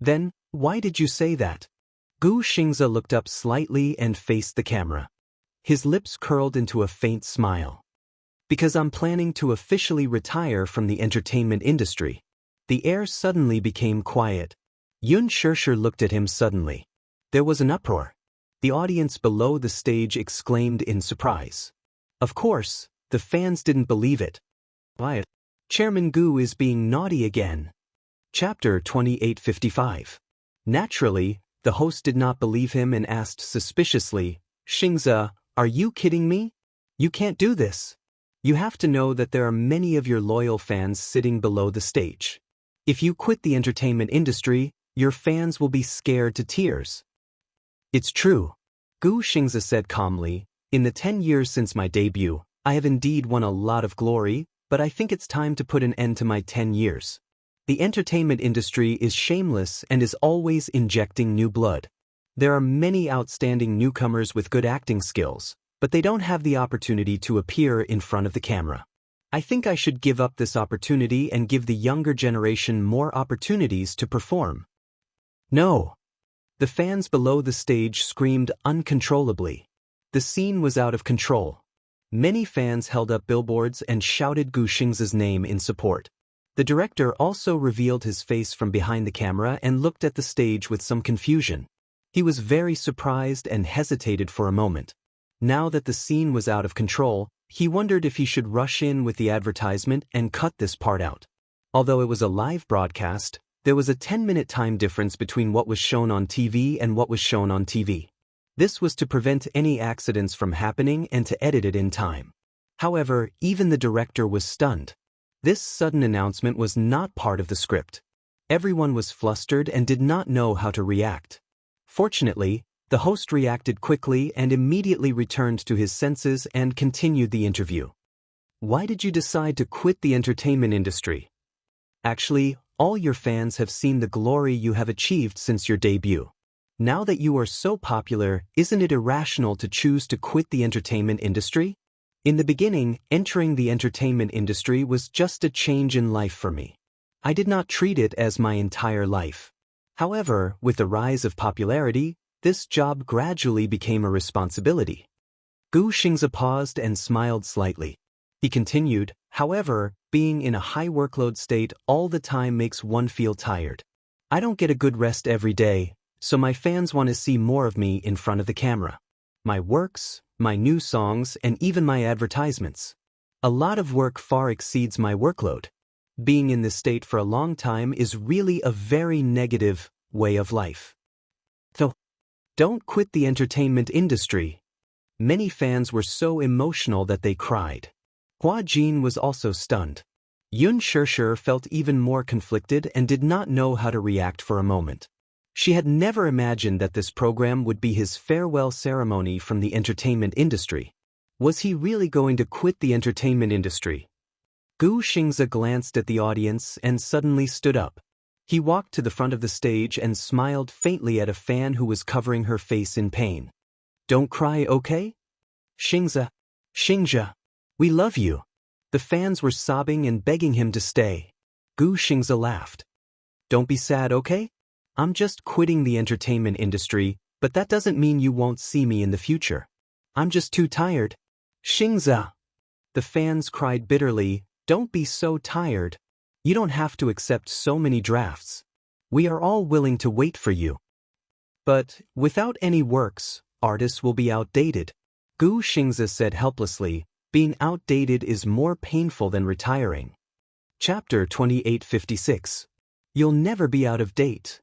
Then, why did you say that? Gu Xingze looked up slightly and faced the camera. His lips curled into a faint smile. Because I'm planning to officially retire from the entertainment industry. The air suddenly became quiet. Yun Shirshir looked at him suddenly. There was an uproar. The audience below the stage exclaimed in surprise. Of course, the fans didn't believe it. Quiet. Chairman Gu is being naughty again. Chapter 2855. Naturally, the host did not believe him and asked suspiciously, Xingze, are you kidding me? You can't do this. You have to know that there are many of your loyal fans sitting below the stage. If you quit the entertainment industry, your fans will be scared to tears. It's true. Gu Xingze said calmly, in the 10 years since my debut, I have indeed won a lot of glory, but I think it's time to put an end to my 10 years. The entertainment industry is shameless and is always injecting new blood. There are many outstanding newcomers with good acting skills, but they don't have the opportunity to appear in front of the camera. I think I should give up this opportunity and give the younger generation more opportunities to perform. No. The fans below the stage screamed uncontrollably. The scene was out of control. Many fans held up billboards and shouted Gu Xingze's name in support. The director also revealed his face from behind the camera and looked at the stage with some confusion. He was very surprised and hesitated for a moment. Now that the scene was out of control, he wondered if he should rush in with the advertisement and cut this part out. Although it was a live broadcast, there was a 10-minute time difference between what was shown on TV and what was shown on TV. This was to prevent any accidents from happening and to edit it in time. However, even the director was stunned. This sudden announcement was not part of the script. Everyone was flustered and did not know how to react. Fortunately, the host reacted quickly and immediately returned to his senses and continued the interview. Why did you decide to quit the entertainment industry? Actually, all your fans have seen the glory you have achieved since your debut. Now that you are so popular, isn't it irrational to choose to quit the entertainment industry? In the beginning, entering the entertainment industry was just a change in life for me. I did not treat it as my entire life. However, with the rise of popularity, this job gradually became a responsibility. Gu Xingze paused and smiled slightly. He continued, however, being in a high workload state all the time makes one feel tired. I don't get a good rest every day, so my fans want to see more of me in front of the camera. My works, my new songs, and even my advertisements. A lot of work far exceeds my workload. Being in this state for a long time is really a very negative way of life. So, don't quit the entertainment industry. Many fans were so emotional that they cried. Hua Jin was also stunned. Yun Shirshir felt even more conflicted and did not know how to react for a moment. She had never imagined that this program would be his farewell ceremony from the entertainment industry. Was he really going to quit the entertainment industry? Gu Xingze glanced at the audience and suddenly stood up. He walked to the front of the stage and smiled faintly at a fan who was covering her face in pain. Don't cry, okay? Xingze, we love you. The fans were sobbing and begging him to stay. Gu Xingze laughed. Don't be sad, okay? I'm just quitting the entertainment industry, but that doesn't mean you won't see me in the future. I'm just too tired. Xingze. The fans cried bitterly, don't be so tired. You don't have to accept so many drafts. We are all willing to wait for you. But, without any works, artists will be outdated. Gu Xingze said helplessly, being outdated is more painful than retiring. Chapter 2856. You'll never be out of date.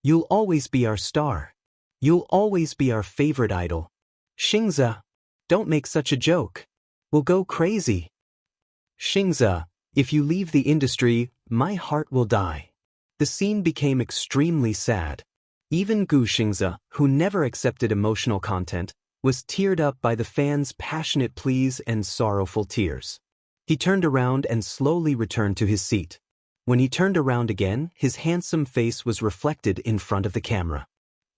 You'll always be our star. You'll always be our favorite idol. Xingzi, don't make such a joke. We'll go crazy. Xingzi, if you leave the industry, my heart will die. The scene became extremely sad. Even Gu Xingzi, who never accepted emotional content, was teared up by the fans' passionate pleas and sorrowful tears. He turned around and slowly returned to his seat. When he turned around again, his handsome face was reflected in front of the camera.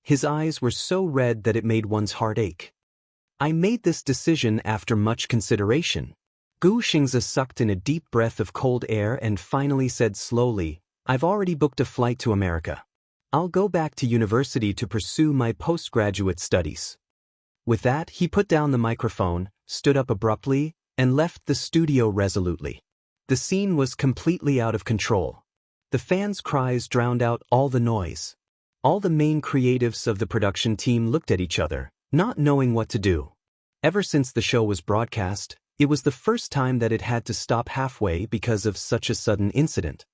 His eyes were so red that it made one's heart ache. I made this decision after much consideration. Gu Xingzi sucked in a deep breath of cold air and finally said slowly, I've already booked a flight to America. I'll go back to university to pursue my postgraduate studies. With that, he put down the microphone, stood up abruptly, and left the studio resolutely. The scene was completely out of control. The fans' cries drowned out all the noise. All the main creatives of the production team looked at each other, not knowing what to do. Ever since the show was broadcast, it was the first time that it had to stop halfway because of such a sudden incident.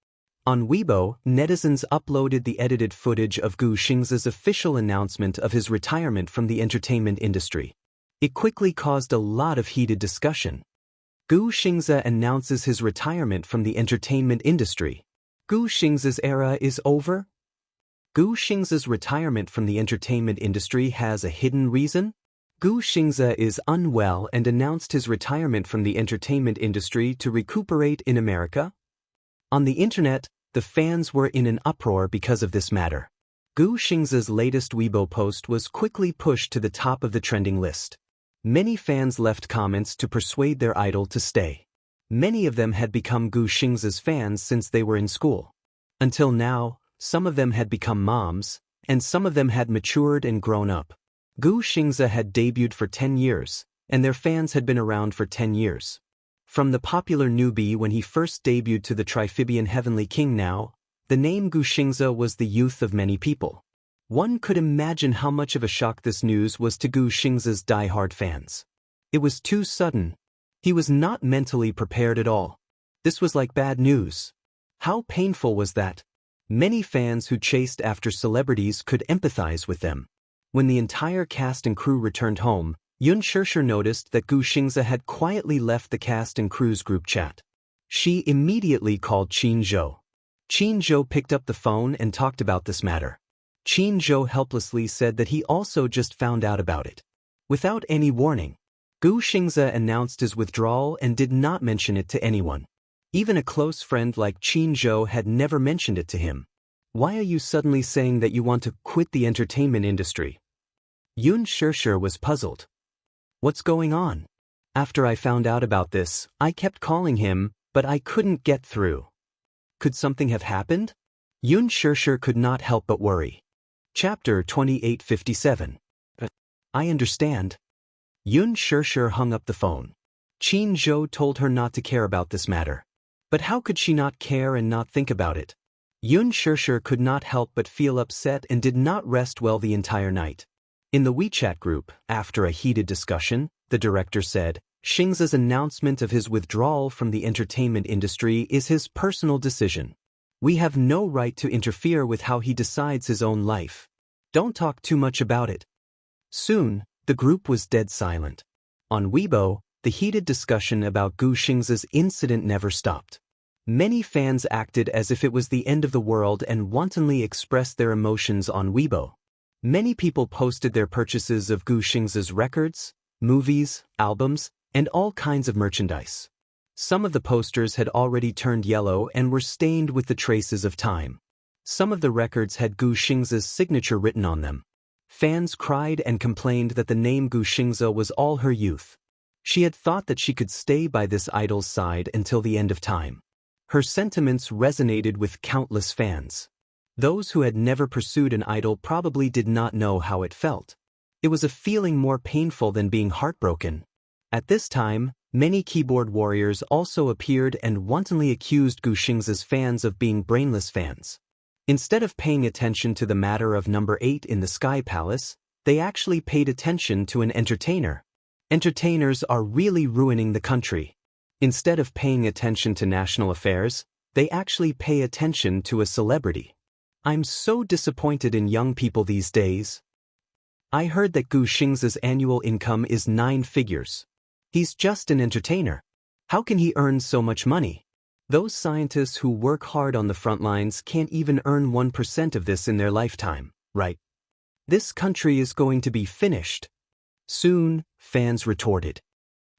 On Weibo, netizens uploaded the edited footage of Gu Xingzi's official announcement of his retirement from the entertainment industry. It quickly caused a lot of heated discussion. Gu Xingzi announces his retirement from the entertainment industry. Gu Xingzi's era is over? Gu Xingzi's retirement from the entertainment industry has a hidden reason? Gu Xingzi is unwell and announced his retirement from the entertainment industry to recuperate in America? On the internet, the fans were in an uproar because of this matter. Gu Xingzi's latest Weibo post was quickly pushed to the top of the trending list. Many fans left comments to persuade their idol to stay. Many of them had become Gu Xingzi's fans since they were in school. Until now, some of them had become moms, and some of them had matured and grown up. Gu Xingzi had debuted for 10 years, and their fans had been around for 10 years. From the popular newbie when he first debuted to the Triphibian Heavenly King now, the name Gu Xingzi was the youth of many people. One could imagine how much of a shock this news was to Gu Xingzi's die-hard fans. It was too sudden. He was not mentally prepared at all. This was like bad news. How painful was that? Many fans who chased after celebrities could empathize with them. When the entire cast and crew returned home, Yun Shirshir noticed that Gu Xingzi had quietly left the cast and crew's group chat. She immediately called Qin Zhou. Qin Zhou picked up the phone and talked about this matter. Qin Zhou helplessly said that he also just found out about it. Without any warning, Gu Xingzi announced his withdrawal and did not mention it to anyone. Even a close friend like Qin Zhou had never mentioned it to him. Why are you suddenly saying that you want to quit the entertainment industry? Yun Shirshir was puzzled. What's going on? After I found out about this, I kept calling him, but I couldn't get through. Could something have happened? Yun Shirshir could not help but worry. Chapter 2857. I understand. Yun Shirshir hung up the phone. Qin Zhou told her not to care about this matter. But how could she not care and not think about it? Yun Shirshir could not help but feel upset and did not rest well the entire night. In the WeChat group, after a heated discussion, the director said, Xingzi's announcement of his withdrawal from the entertainment industry is his personal decision. We have no right to interfere with how he decides his own life. Don't talk too much about it. Soon, the group was dead silent. On Weibo, the heated discussion about Gu Xingzi's incident never stopped. Many fans acted as if it was the end of the world and wantonly expressed their emotions on Weibo. Many people posted their purchases of Gu Xingzi's records, movies, albums, and all kinds of merchandise. Some of the posters had already turned yellow and were stained with the traces of time. Some of the records had Gu Xingzi's signature written on them. Fans cried and complained that the name Gu Xingzi was all her youth. She had thought that she could stay by this idol's side until the end of time. Her sentiments resonated with countless fans. Those who had never pursued an idol probably did not know how it felt. It was a feeling more painful than being heartbroken. At this time, many keyboard warriors also appeared and wantonly accused Gu Xingzi's fans of being brainless fans. Instead of paying attention to the matter of number 8 in the Sky Palace, they actually paid attention to an entertainer. Entertainers are really ruining the country. Instead of paying attention to national affairs, they actually pay attention to a celebrity. I'm so disappointed in young people these days. I heard that Gu Xingze's annual income is 9 figures. He's just an entertainer. How can he earn so much money? Those scientists who work hard on the front lines can't even earn 1% of this in their lifetime, right? This country is going to be finished soon, fans retorted.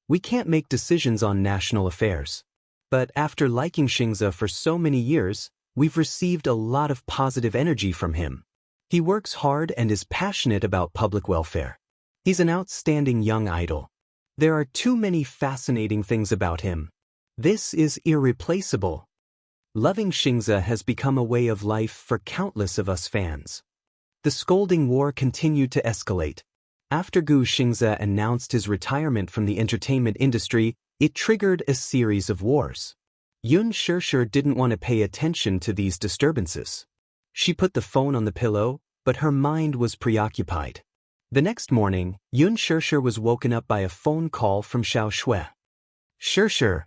We can't make decisions on national affairs. But after liking Xingze for so many years, we've received a lot of positive energy from him. He works hard and is passionate about public welfare. He's an outstanding young idol. There are too many fascinating things about him. This is irreplaceable. Loving Xingze has become a way of life for countless of us fans. The scolding war continued to escalate. After Gu Xingze announced his retirement from the entertainment industry, it triggered a series of wars. Yun Shirshir didn't want to pay attention to these disturbances. She put the phone on the pillow, but her mind was preoccupied. The next morning, Yun Shirshir was woken up by a phone call from Xiao Shui. Shirshir.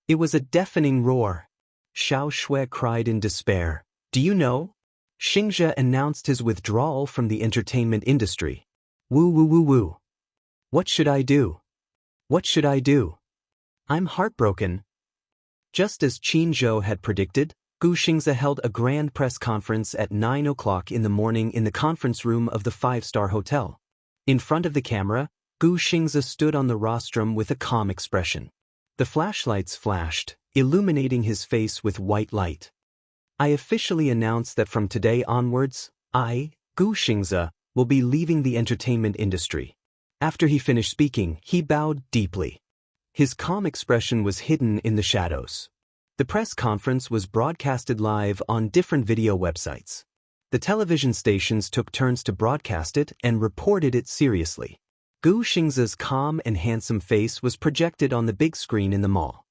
It was a deafening roar. Xiao Shui cried in despair. Do you know? Xingze announced his withdrawal from the entertainment industry. Woo woo woo woo. What should I do? What should I do? I'm heartbroken. Just as Qin Zhou had predicted, Gu Xingze held a grand press conference at 9 o'clock in the morning in the conference room of the 5-star hotel. In front of the camera, Gu Xingze stood on the rostrum with a calm expression. The flashlights flashed, illuminating his face with white light. I officially announce that from today onwards, I, Gu Xingze, will be leaving the entertainment industry. After he finished speaking, he bowed deeply. His calm expression was hidden in the shadows. The press conference was broadcasted live on different video websites. The television stations took turns to broadcast it and reported it seriously. Gu Xingze's calm and handsome face was projected on the big screen in the mall.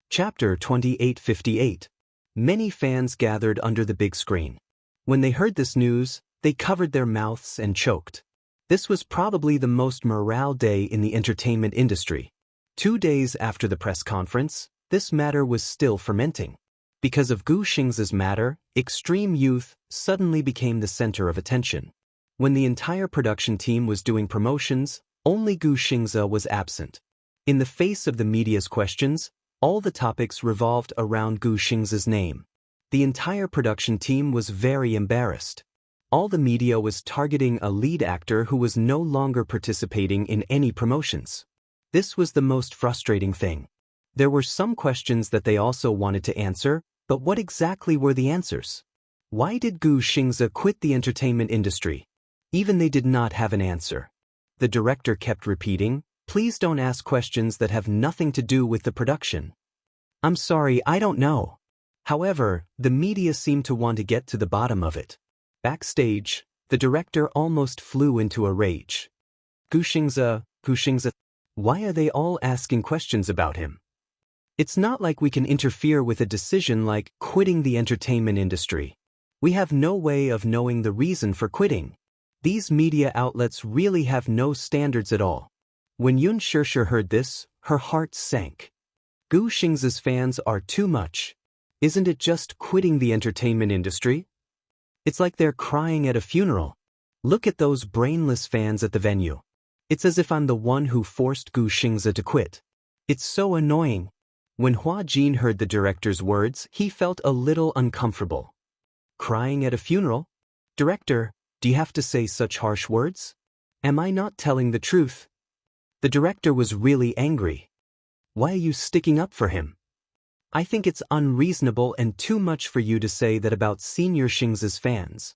Chapter 2858. Many fans gathered under the big screen. When they heard this news, they covered their mouths and choked. This was probably the most morale day in the entertainment industry. 2 days after the press conference, this matter was still fermenting. Because of Gu Xingze's matter, extreme youth suddenly became the center of attention. When the entire production team was doing promotions, only Gu Xingze was absent. In the face of the media's questions, all the topics revolved around Gu Xingze's name. The entire production team was very embarrassed. All the media was targeting a lead actor who was no longer participating in any promotions. This was the most frustrating thing. There were some questions that they also wanted to answer, but what exactly were the answers? Why did Gu Xingze quit the entertainment industry? Even they did not have an answer. The director kept repeating, "Please don't ask questions that have nothing to do with the production." I'm sorry, I don't know. However, the media seemed to want to get to the bottom of it. Backstage, the director almost flew into a rage. Gu Xingze, why are they all asking questions about him? It's not like we can interfere with a decision like quitting the entertainment industry. We have no way of knowing the reason for quitting. These media outlets really have no standards at all. When Yun Shirshir heard this, her heart sank. Gu Xingze's fans are too much. Isn't it just quitting the entertainment industry? It's like they're crying at a funeral. Look at those brainless fans at the venue. It's as if I'm the one who forced Gu Xingze to quit. It's so annoying. When Hua Jin heard the director's words, he felt a little uncomfortable. Crying at a funeral? Director, do you have to say such harsh words? Am I not telling the truth? The director was really angry. Why are you sticking up for him? I think it's unreasonable and too much for you to say that about Senior Xingze's fans.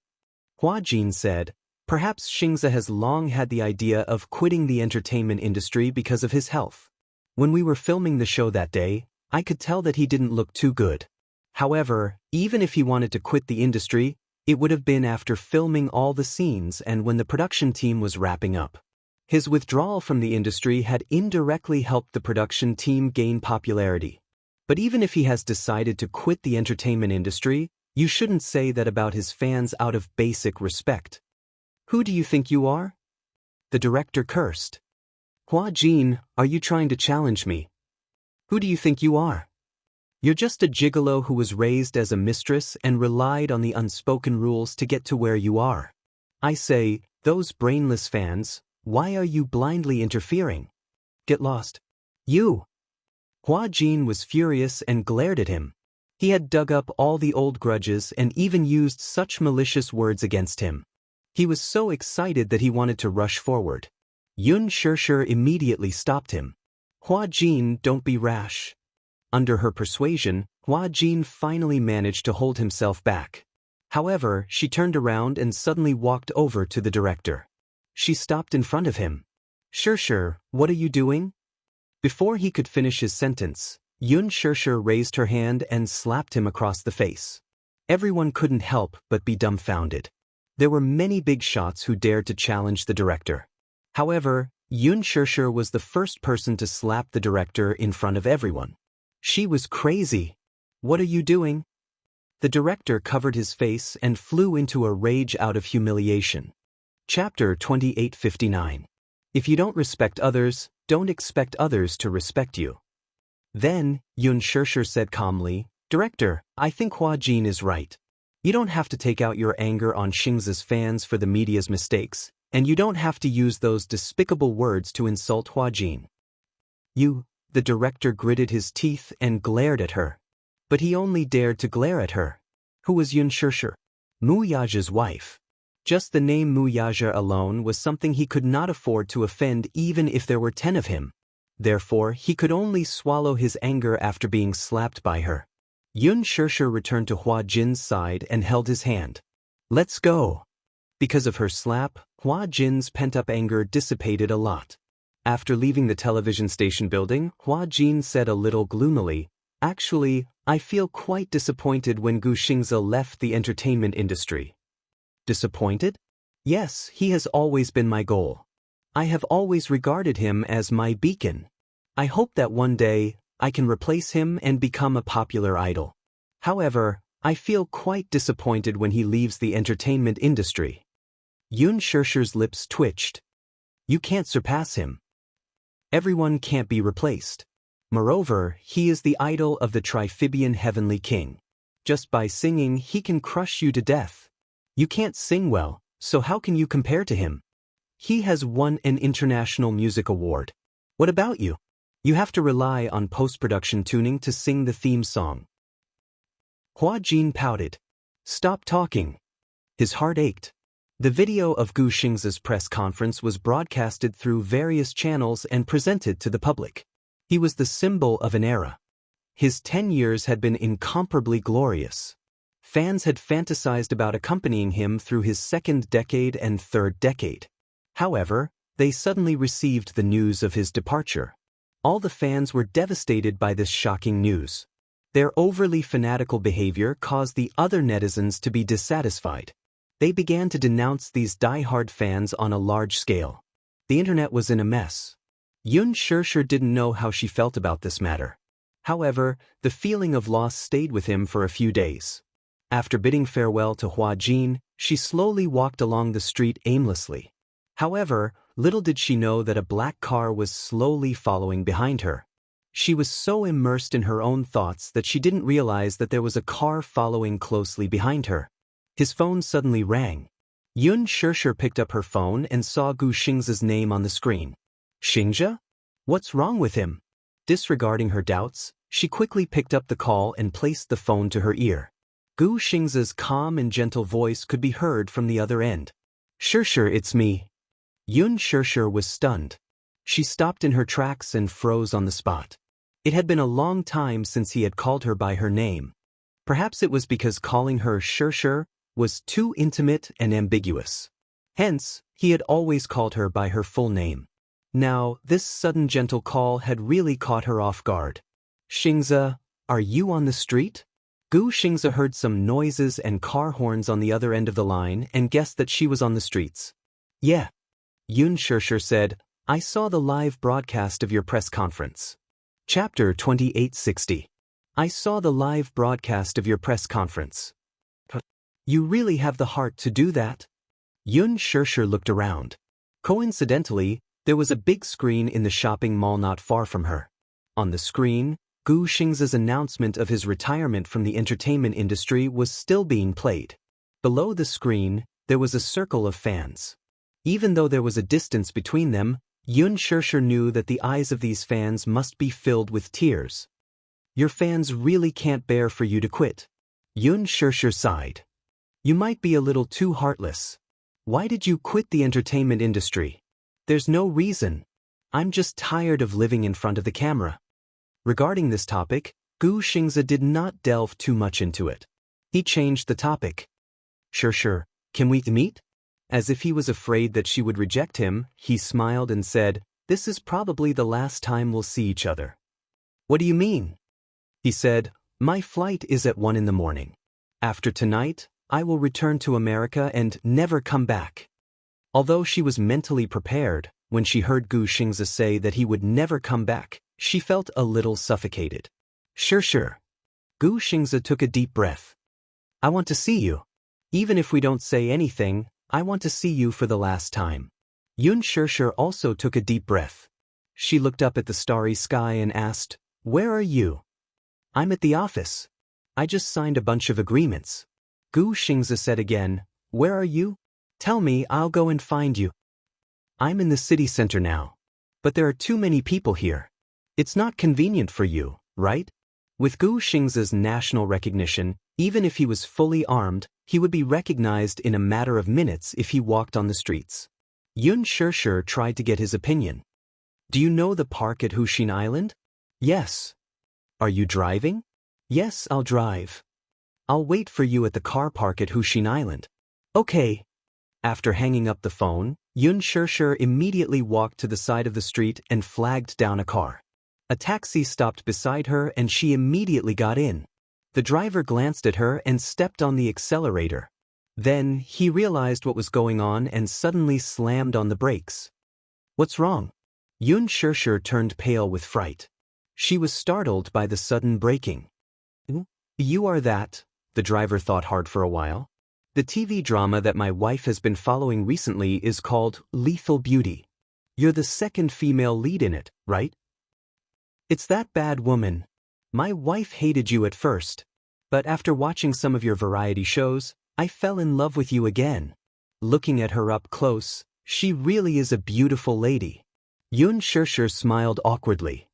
Hua Jin said, perhaps Xingze has long had the idea of quitting the entertainment industry because of his health. When we were filming the show that day, I could tell that he didn't look too good. However, even if he wanted to quit the industry, it would have been after filming all the scenes and when the production team was wrapping up. His withdrawal from the industry had indirectly helped the production team gain popularity. But even if he has decided to quit the entertainment industry, you shouldn't say that about his fans out of basic respect. Who do you think you are? The director cursed. Hua Jin, are you trying to challenge me? Who do you think you are? You're just a gigolo who was raised as a mistress and relied on the unspoken rules to get to where you are. I say, those brainless fans, why are you blindly interfering? Get lost. You! Hua Jin was furious and glared at him. He had dug up all the old grudges and even used such malicious words against him. He was so excited that he wanted to rush forward. Yun Shishir immediately stopped him. Hua Jin, don't be rash. Under her persuasion, Hua Jin finally managed to hold himself back. However, she turned around and suddenly walked over to the director. She stopped in front of him. Shishir, what are you doing? Before he could finish his sentence, Yun Shishir raised her hand and slapped him across the face. Everyone couldn't help but be dumbfounded. There were many big shots who dared to challenge the director. However, Yun Shishir was the first person to slap the director in front of everyone. She was crazy. What are you doing? The director covered his face and flew into a rage out of humiliation. Chapter 2859. If you don't respect others, don't expect others to respect you. Then, Yun Shishir said calmly, Director, I think Hua Jin is right. You don't have to take out your anger on Xingza's fans for the media's mistakes, and you don't have to use those despicable words to insult Hua Jin. The director gritted his teeth and glared at her. But he only dared to glare at her. Who was Yun Shishir? Mu Yaja's wife. Just the name Mu Yaja alone was something he could not afford to offend even if there were 10 of him. Therefore, he could only swallow his anger after being slapped by her. Yun Shishir returned to Hua Jin's side and held his hand. Let's go. Because of her slap, Hua Jin's pent-up anger dissipated a lot. After leaving the television station building, Hua Jin said a little gloomily, Actually, I feel quite disappointed when Gu Xingze left the entertainment industry. Disappointed? Yes, he has always been my goal. I have always regarded him as my beacon. I hope that one day, I can replace him and become a popular idol. However, I feel quite disappointed when he leaves the entertainment industry. Yun Shishir's lips twitched. You can't surpass him. Everyone can't be replaced. Moreover, he is the idol of the Triphibian Heavenly King. Just by singing, he can crush you to death. You can't sing well, so how can you compare to him? He has won an international music award. What about you? You have to rely on post-production tuning to sing the theme song. Hua Jin pouted. Stop talking. His heart ached. The video of Gu Xingze's press conference was broadcasted through various channels and presented to the public. He was the symbol of an era. His 10 years had been incomparably glorious. Fans had fantasized about accompanying him through his second decade and third decade. However, they suddenly received the news of his departure. All the fans were devastated by this shocking news. Their overly fanatical behavior caused the other netizens to be dissatisfied. They began to denounce these die-hard fans on a large scale. The internet was in a mess. Yun Shishir didn't know how she felt about this matter. However, the feeling of loss stayed with him for a few days. After bidding farewell to Hua Jin, she slowly walked along the street aimlessly. However, little did she know that a black car was slowly following behind her. She was so immersed in her own thoughts that she didn't realize that there was a car following closely behind her. His phone suddenly rang. Yun Shishir picked up her phone and saw Gu Xingze's name on the screen. Xingze? What's wrong with him? Disregarding her doubts, she quickly picked up the call and placed the phone to her ear. Gu Xingze's calm and gentle voice could be heard from the other end. Shishir, it's me. Yun Shishir was stunned. She stopped in her tracks and froze on the spot. It had been a long time since he had called her by her name. Perhaps it was because calling her Shishir was too intimate and ambiguous. Hence, he had always called her by her full name. Now, this sudden gentle call had really caught her off guard. Xingze, are you on the street? Gu Xingze heard some noises and car horns on the other end of the line and guessed that she was on the streets. Yeah. Yun Shishir said, I saw the live broadcast of your press conference. Chapter 2860. I saw the live broadcast of your press conference. You really have the heart to do that? Yun Shishir looked around. Coincidentally, there was a big screen in the shopping mall not far from her. On the screen, Gu Xing's announcement of his retirement from the entertainment industry was still being played. Below the screen, there was a circle of fans. Even though there was a distance between them, Yun Shirshir knew that the eyes of these fans must be filled with tears. Your fans really can't bear for you to quit. Yun Shirshir sighed. You might be a little too heartless. Why did you quit the entertainment industry? There's no reason. I'm just tired of living in front of the camera. Regarding this topic, Gu Xingze did not delve too much into it. He changed the topic. Shirshir, can we meet? As if he was afraid that she would reject him, he smiled and said, this is probably the last time we'll see each other. What do you mean? He said, my flight is at 1 in the morning. After tonight, I will return to America and never come back. Although she was mentally prepared, when she heard Gu Xingze say that he would never come back, she felt a little suffocated. Sure. Gu Xingze took a deep breath. I want to see you. Even if we don't say anything, I want to see you for the last time. Yun Shirshir also took a deep breath. She looked up at the starry sky and asked, where are you? I'm at the office. I just signed a bunch of agreements. Gu Xingze said again, where are you? Tell me, I'll go and find you. I'm in the city center now. But there are too many people here. It's not convenient for you, right? With Gu Xingze's national recognition, even if he was fully armed, he would be recognized in a matter of minutes if he walked on the streets. Yun Shirshir tried to get his opinion. Do you know the park at Hushin Island? Yes. Are you driving? Yes, I'll drive. I'll wait for you at the car park at Hushin Island. Okay. After hanging up the phone, Yun Shirshir immediately walked to the side of the street and flagged down a car. A taxi stopped beside her and she immediately got in. The driver glanced at her and stepped on the accelerator. Then, he realized what was going on and suddenly slammed on the brakes. What's wrong? Yun Shirshir turned pale with fright. She was startled by the sudden braking. You are that, the driver thought hard for a while. The TV drama that my wife has been following recently is called Lethal Beauty. You're the second female lead in it, right? It's that bad woman. My wife hated you at first. But after watching some of your variety shows, I fell in love with you again. Looking at her up close, she really is a beautiful lady. Yun Shirshir smiled awkwardly.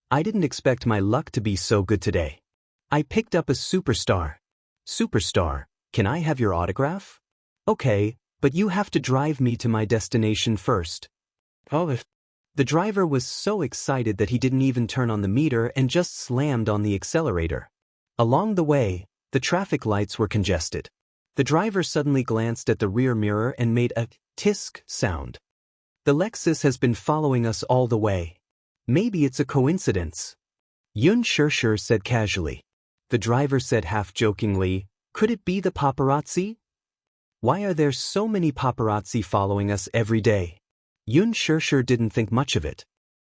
I didn't expect my luck to be so good today. I picked up a superstar. Superstar, can I have your autograph? Okay, but you have to drive me to my destination first. Oh. The driver was so excited that he didn't even turn on the meter and just slammed on the accelerator. Along the way, the traffic lights were congested. The driver suddenly glanced at the rear mirror and made a tisk sound. The Lexus has been following us all the way. Maybe it's a coincidence. Yun Shirshir said casually. The driver said half-jokingly, could it be the paparazzi? Why are there so many paparazzi following us every day? Yun Shirshir didn't think much of it.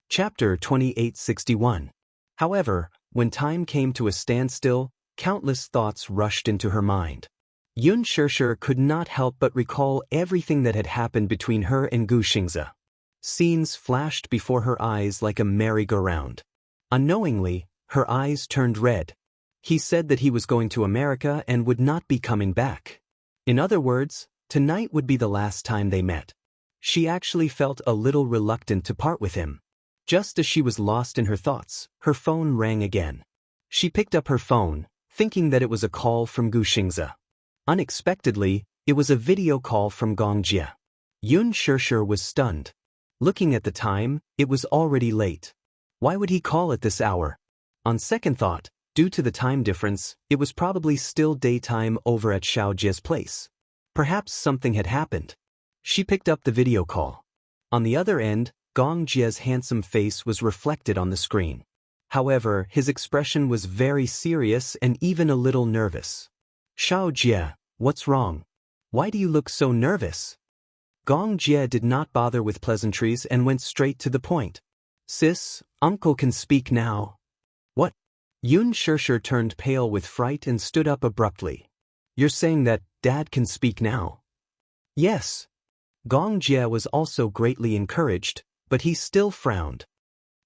Chapter 2861. However, when time came to a standstill, countless thoughts rushed into her mind. Yun Shirshir could not help but recall everything that had happened between her and Gu Xingze. Scenes flashed before her eyes like a merry-go-round. Unknowingly, her eyes turned red. He said that he was going to America and would not be coming back. In other words, tonight would be the last time they met. She actually felt a little reluctant to part with him. Just as she was lost in her thoughts, her phone rang again. She picked up her phone, thinking that it was a call from Gu Xingze. Unexpectedly, it was a video call from Gong Jie. Yun Shirshir was stunned. Looking at the time, it was already late. Why would he call at this hour? On second thought, due to the time difference, it was probably still daytime over at Xiao Jie's place. Perhaps something had happened. She picked up the video call. On the other end, Gong Jie's handsome face was reflected on the screen. However, his expression was very serious and even a little nervous. Xiao Jie, what's wrong? Why do you look so nervous? Gong Jie did not bother with pleasantries and went straight to the point. Sis, uncle can speak now. What? Yun Shirshir turned pale with fright and stood up abruptly. You're saying that dad can speak now? Yes. Gong Jie was also greatly encouraged, but he still frowned.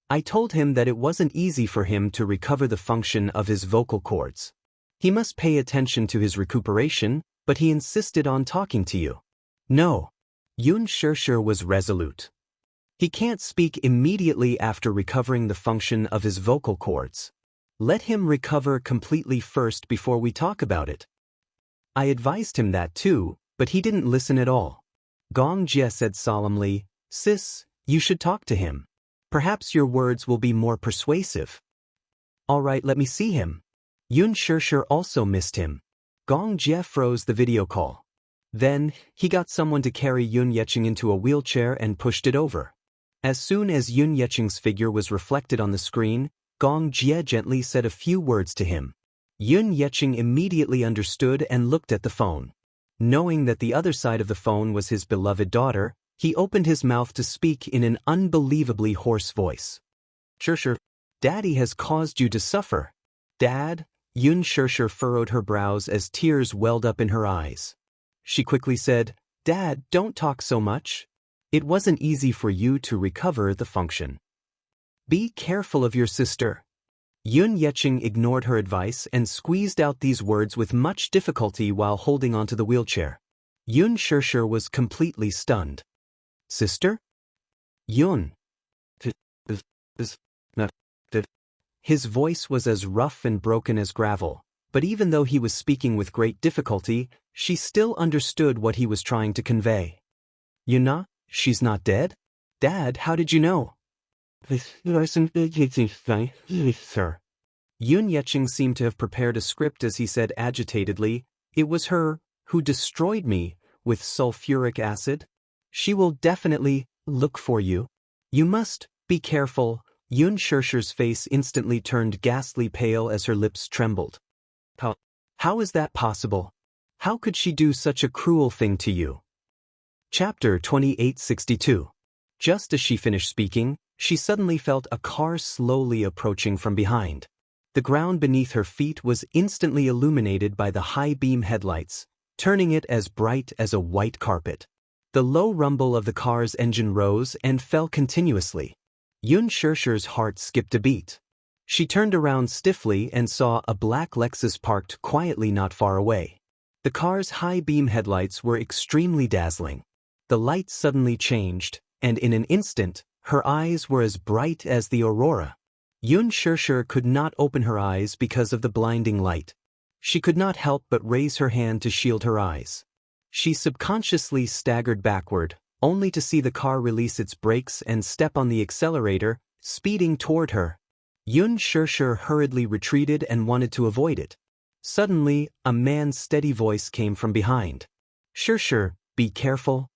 I told him that it wasn't easy for him to recover the function of his vocal cords. He must pay attention to his recuperation, but he insisted on talking to you. No. Yoon Shirshir was resolute. He can't speak immediately after recovering the function of his vocal cords. Let him recover completely first before we talk about it. I advised him that too, but he didn't listen at all. Gong Jie said solemnly, Sis, you should talk to him. Perhaps your words will be more persuasive. All right, let me see him. Yoon Shirshir also missed him. Gong Jie froze the video call. Then, he got someone to carry Yoon Yeching into a wheelchair and pushed it over. As soon as Yoon Yeching's figure was reflected on the screen, Gong Jie gently said a few words to him. Yoon Yeching immediately understood and looked at the phone. Knowing that the other side of the phone was his beloved daughter, he opened his mouth to speak in an unbelievably hoarse voice. Shirshir, Daddy has caused you to suffer. Dad? Yoon Shirshir furrowed her brows as tears welled up in her eyes. She quickly said, Dad, don't talk so much. It wasn't easy for you to recover the function. Be careful of your sister. Yoon Yeching ignored her advice and squeezed out these words with much difficulty while holding onto the wheelchair. Yoon Shirshir was completely stunned. Sister? Yoon. His voice was as rough and broken as gravel, but even though he was speaking with great difficulty, she still understood what he was trying to convey. Yuna, she's not dead? Dad, how did you know? Sir. Yoon Yeching seemed to have prepared a script as he said agitatedly, It was her who destroyed me with sulfuric acid. She will definitely look for you. You must be careful. Yoon Shirshir's face instantly turned ghastly pale as her lips trembled. How is that possible? How could she do such a cruel thing to you? Chapter 2862. Just as she finished speaking, she suddenly felt a car slowly approaching from behind. The ground beneath her feet was instantly illuminated by the high-beam headlights, turning it as bright as a white carpet. The low rumble of the car's engine rose and fell continuously. Yoon Shirshir's heart skipped a beat. She turned around stiffly and saw a black Lexus parked quietly not far away. The car's high-beam headlights were extremely dazzling. The lights suddenly changed, and in an instant, her eyes were as bright as the aurora. Yoon Shirshir could not open her eyes because of the blinding light. She could not help but raise her hand to shield her eyes. She subconsciously staggered backward, only to see the car release its brakes and step on the accelerator, speeding toward her. Yoon Shirshir hurriedly retreated and wanted to avoid it. Suddenly, a man's steady voice came from behind. Shirshir, be careful.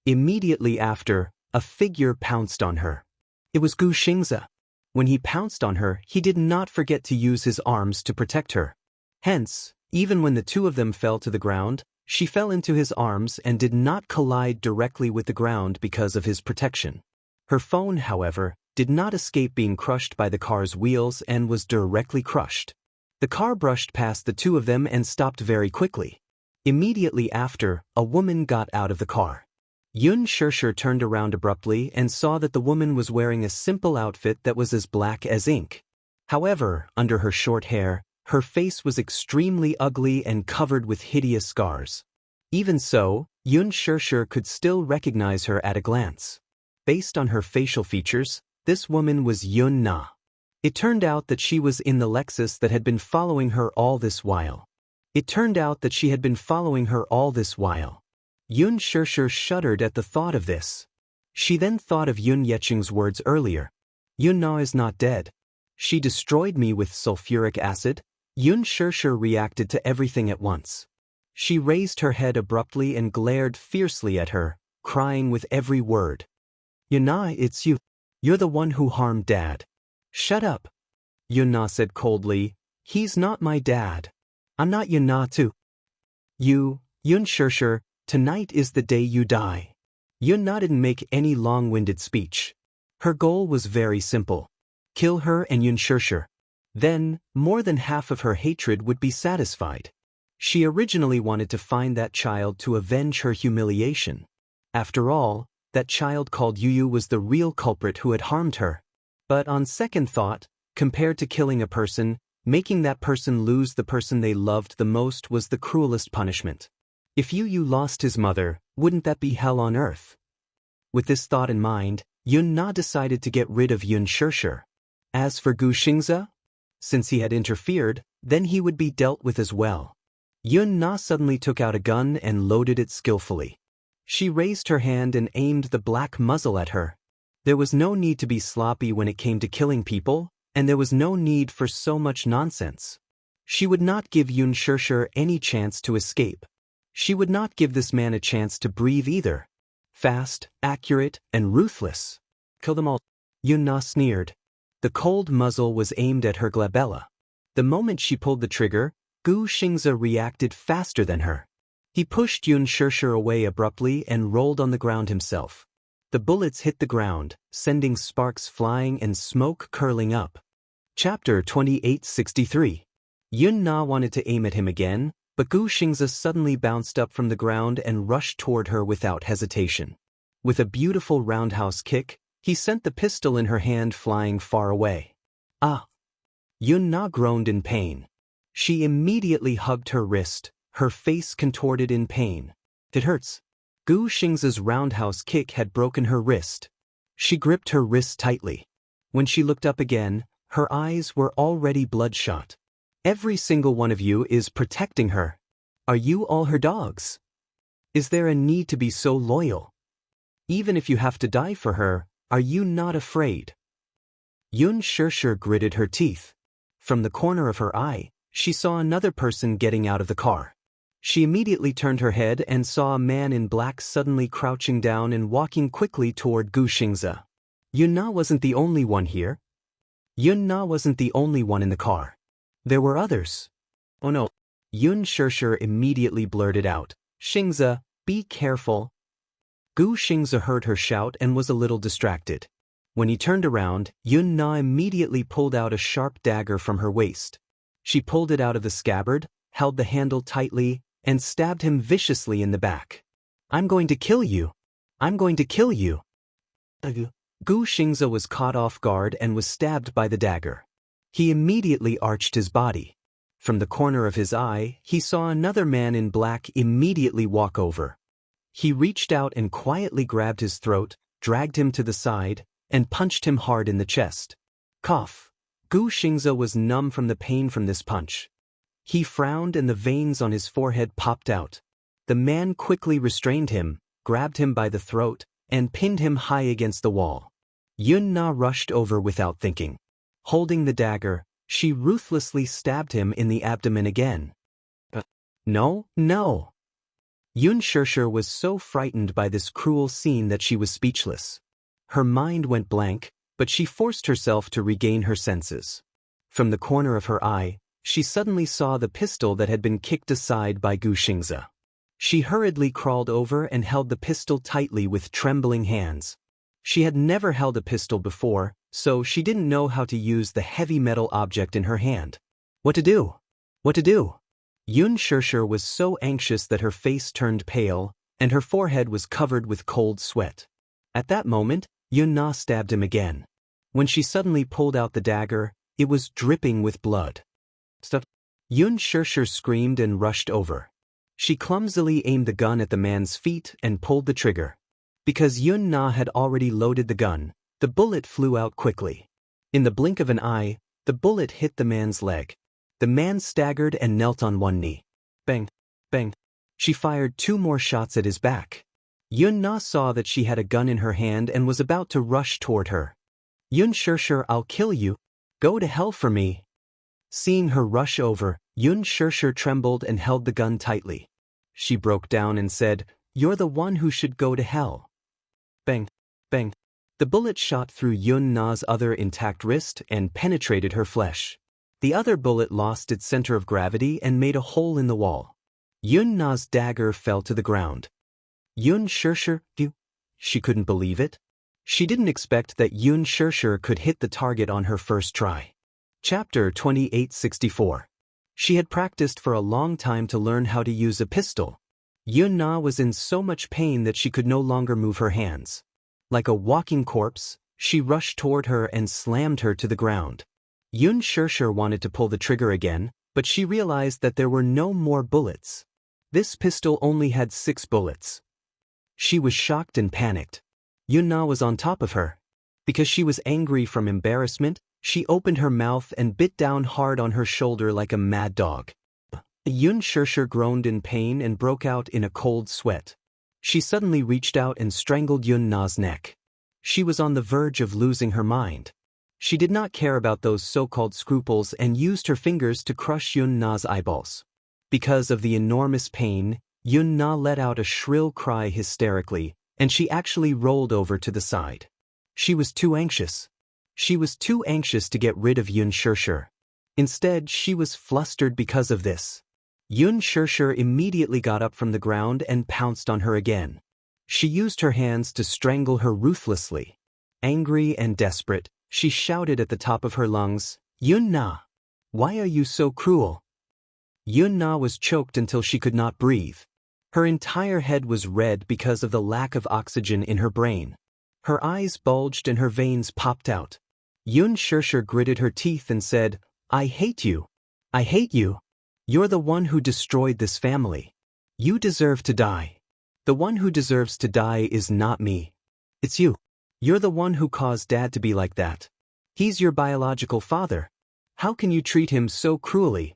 Immediately after, a figure pounced on her. It was Gu Xingze. When he pounced on her, he did not forget to use his arms to protect her. Hence, even when the two of them fell to the ground, she fell into his arms and did not collide directly with the ground because of his protection. Her phone, however, did not escape being crushed by the car's wheels and was directly crushed. The car brushed past the two of them and stopped very quickly. Immediately after, a woman got out of the car. Yoon Shirshir turned around abruptly and saw that the woman was wearing a simple outfit that was as black as ink. However, under her short hair, her face was extremely ugly and covered with hideous scars. Even so, Yoon Shirshir could still recognize her at a glance. Based on her facial features, this woman was Yoon Na. It turned out that she was in the Lexus that had been following her all this while. Yoon Shirshir shuddered at the thought of this. She then thought of Yoon Yeching's words earlier. Yoon Na is not dead. She destroyed me with sulfuric acid. Yoon Shirshir reacted to everything at once. She raised her head abruptly and glared fiercely at her, crying with every word. Yoon Na, it's you. You're the one who harmed Dad. Shut up. Yoon Na said coldly, He's not my dad. I'm not Yoon Na too. You, Yoon Shirshir, tonight is the day you die. Yoon Na didn't make any long-winded speech. Her goal was very simple. Kill her and Yoon Shirshir. Then, more than half of her hatred would be satisfied. She originally wanted to find that child to avenge her humiliation. After all, that child called Yu was the real culprit who had harmed her. But on second thought, compared to killing a person, making that person lose the person they loved the most was the cruelest punishment. If you lost his mother, wouldn't that be hell on earth? With this thought in mind, Yun Na decided to get rid of Yun Shirshir. As for Gu Xingze, since he had interfered, then he would be dealt with as well. Yun Na suddenly took out a gun and loaded it skillfully. She raised her hand and aimed the black muzzle at her. There was no need to be sloppy when it came to killing people, and there was no need for so much nonsense. She would not give Yun Shirshir any chance to escape. She would not give this man a chance to breathe either. Fast, accurate, and ruthless. Kill them all. Yun Na sneered. The cold muzzle was aimed at her glabella. The moment she pulled the trigger, Gu Xingze reacted faster than her. He pushed Yun Shirshir away abruptly and rolled on the ground himself. The bullets hit the ground, sending sparks flying and smoke curling up. Chapter 2863. Yun Na wanted to aim at him again, but Gu Xingze suddenly bounced up from the ground and rushed toward her without hesitation. With a beautiful roundhouse kick, he sent the pistol in her hand flying far away. Ah! Yun Na groaned in pain. She immediately hugged her wrist, her face contorted in pain. It hurts. Gu Xingze's roundhouse kick had broken her wrist. She gripped her wrist tightly. When she looked up again, her eyes were already bloodshot. Every single one of you is protecting her. Are you all her dogs? Is there a need to be so loyal? Even if you have to die for her, are you not afraid? Yun Shirshir gritted her teeth. From the corner of her eye, she saw another person getting out of the car. She immediately turned her head and saw a man in black suddenly crouching down and walking quickly toward Gu Xingze. Yun Na wasn't the only one here. Yun Na wasn't the only one in the car. There were others. Oh no. Yun Shirshir immediately blurted out, Xingze, be careful. Gu Xingze heard her shout and was a little distracted. When he turned around, Yun Na immediately pulled out a sharp dagger from her waist. She pulled it out of the scabbard, held the handle tightly, and stabbed him viciously in the back. I'm going to kill you. I'm going to kill you. Gu Xingze was caught off guard and was stabbed by the dagger. He immediately arched his body. From the corner of his eye, he saw another man in black immediately walk over. He reached out and quietly grabbed his throat, dragged him to the side, and punched him hard in the chest. Cough. Gu Xingze was numb from the pain from this punch. He frowned and the veins on his forehead popped out. The man quickly restrained him, grabbed him by the throat, and pinned him high against the wall. Yun Na rushed over without thinking. Holding the dagger, she ruthlessly stabbed him in the abdomen again. No, no. Yun Shirshir was so frightened by this cruel scene that she was speechless. Her mind went blank, but she forced herself to regain her senses. From the corner of her eye, she suddenly saw the pistol that had been kicked aside by Gu Xingze. She hurriedly crawled over and held the pistol tightly with trembling hands. She had never held a pistol before, so she didn't know how to use the heavy metal object in her hand. What to do? What to do? Yun Shirshir was so anxious that her face turned pale, and her forehead was covered with cold sweat. At that moment, Yun Na stabbed him again. When she suddenly pulled out the dagger, it was dripping with blood. Stop! Yun Shirshir screamed and rushed over. She clumsily aimed the gun at the man's feet and pulled the trigger. Because Yun Na had already loaded the gun, the bullet flew out quickly. In the blink of an eye, the bullet hit the man's leg. The man staggered and knelt on one knee. Bang! Bang! She fired 2 more shots at his back. Yun Na saw that she had a gun in her hand and was about to rush toward her. Yun Shirshir, I'll kill you. Go to hell for me. Seeing her rush over, Yun Shirshir trembled and held the gun tightly. She broke down and said, You're the one who should go to hell. Bang! Bang! The bullet shot through Yun Na's other intact wrist and penetrated her flesh. The other bullet lost its center of gravity and made a hole in the wall. Yun Na's dagger fell to the ground. Yun Shirshir, she couldn't believe it. She didn't expect that Yun Shirshir could hit the target on her first try. Chapter 2864. She had practiced for a long time to learn how to use a pistol. Yun Na was in so much pain that she could no longer move her hands. Like a walking corpse, She rushed toward her and slammed her to the ground. Yun Shirshir wanted to pull the trigger again, but she realized that there were no more bullets. This pistol only had 6 bullets. She was shocked and panicked. Yun Na was on top of her. Because she was angry from embarrassment, she opened her mouth and bit down hard on her shoulder like a mad dog. Yun Shirshir groaned in pain and broke out in a cold sweat. She suddenly reached out and strangled Yun Na's neck. She was on the verge of losing her mind. She did not care about those so-called scruples and used her fingers to crush Yun Na's eyeballs. Because of the enormous pain, Yun Na let out a shrill cry hysterically, and she actually rolled over to the side. She was too anxious. She was too anxious to get rid of Yun Shirshir. Instead, she was flustered because of this. Yun Shirshir immediately got up from the ground and pounced on her again. She used her hands to strangle her ruthlessly. Angry and desperate, she shouted at the top of her lungs, "Yun Na! Why are you so cruel?" Yun Na was choked until she could not breathe. Her entire head was red because of the lack of oxygen in her brain. Her eyes bulged and her veins popped out. Yun Shirshir gritted her teeth and said, "I hate you. I hate you. You're the one who destroyed this family. You deserve to die. The one who deserves to die is not me. It's you. You're the one who caused Dad to be like that. He's your biological father. How can you treat him so cruelly?"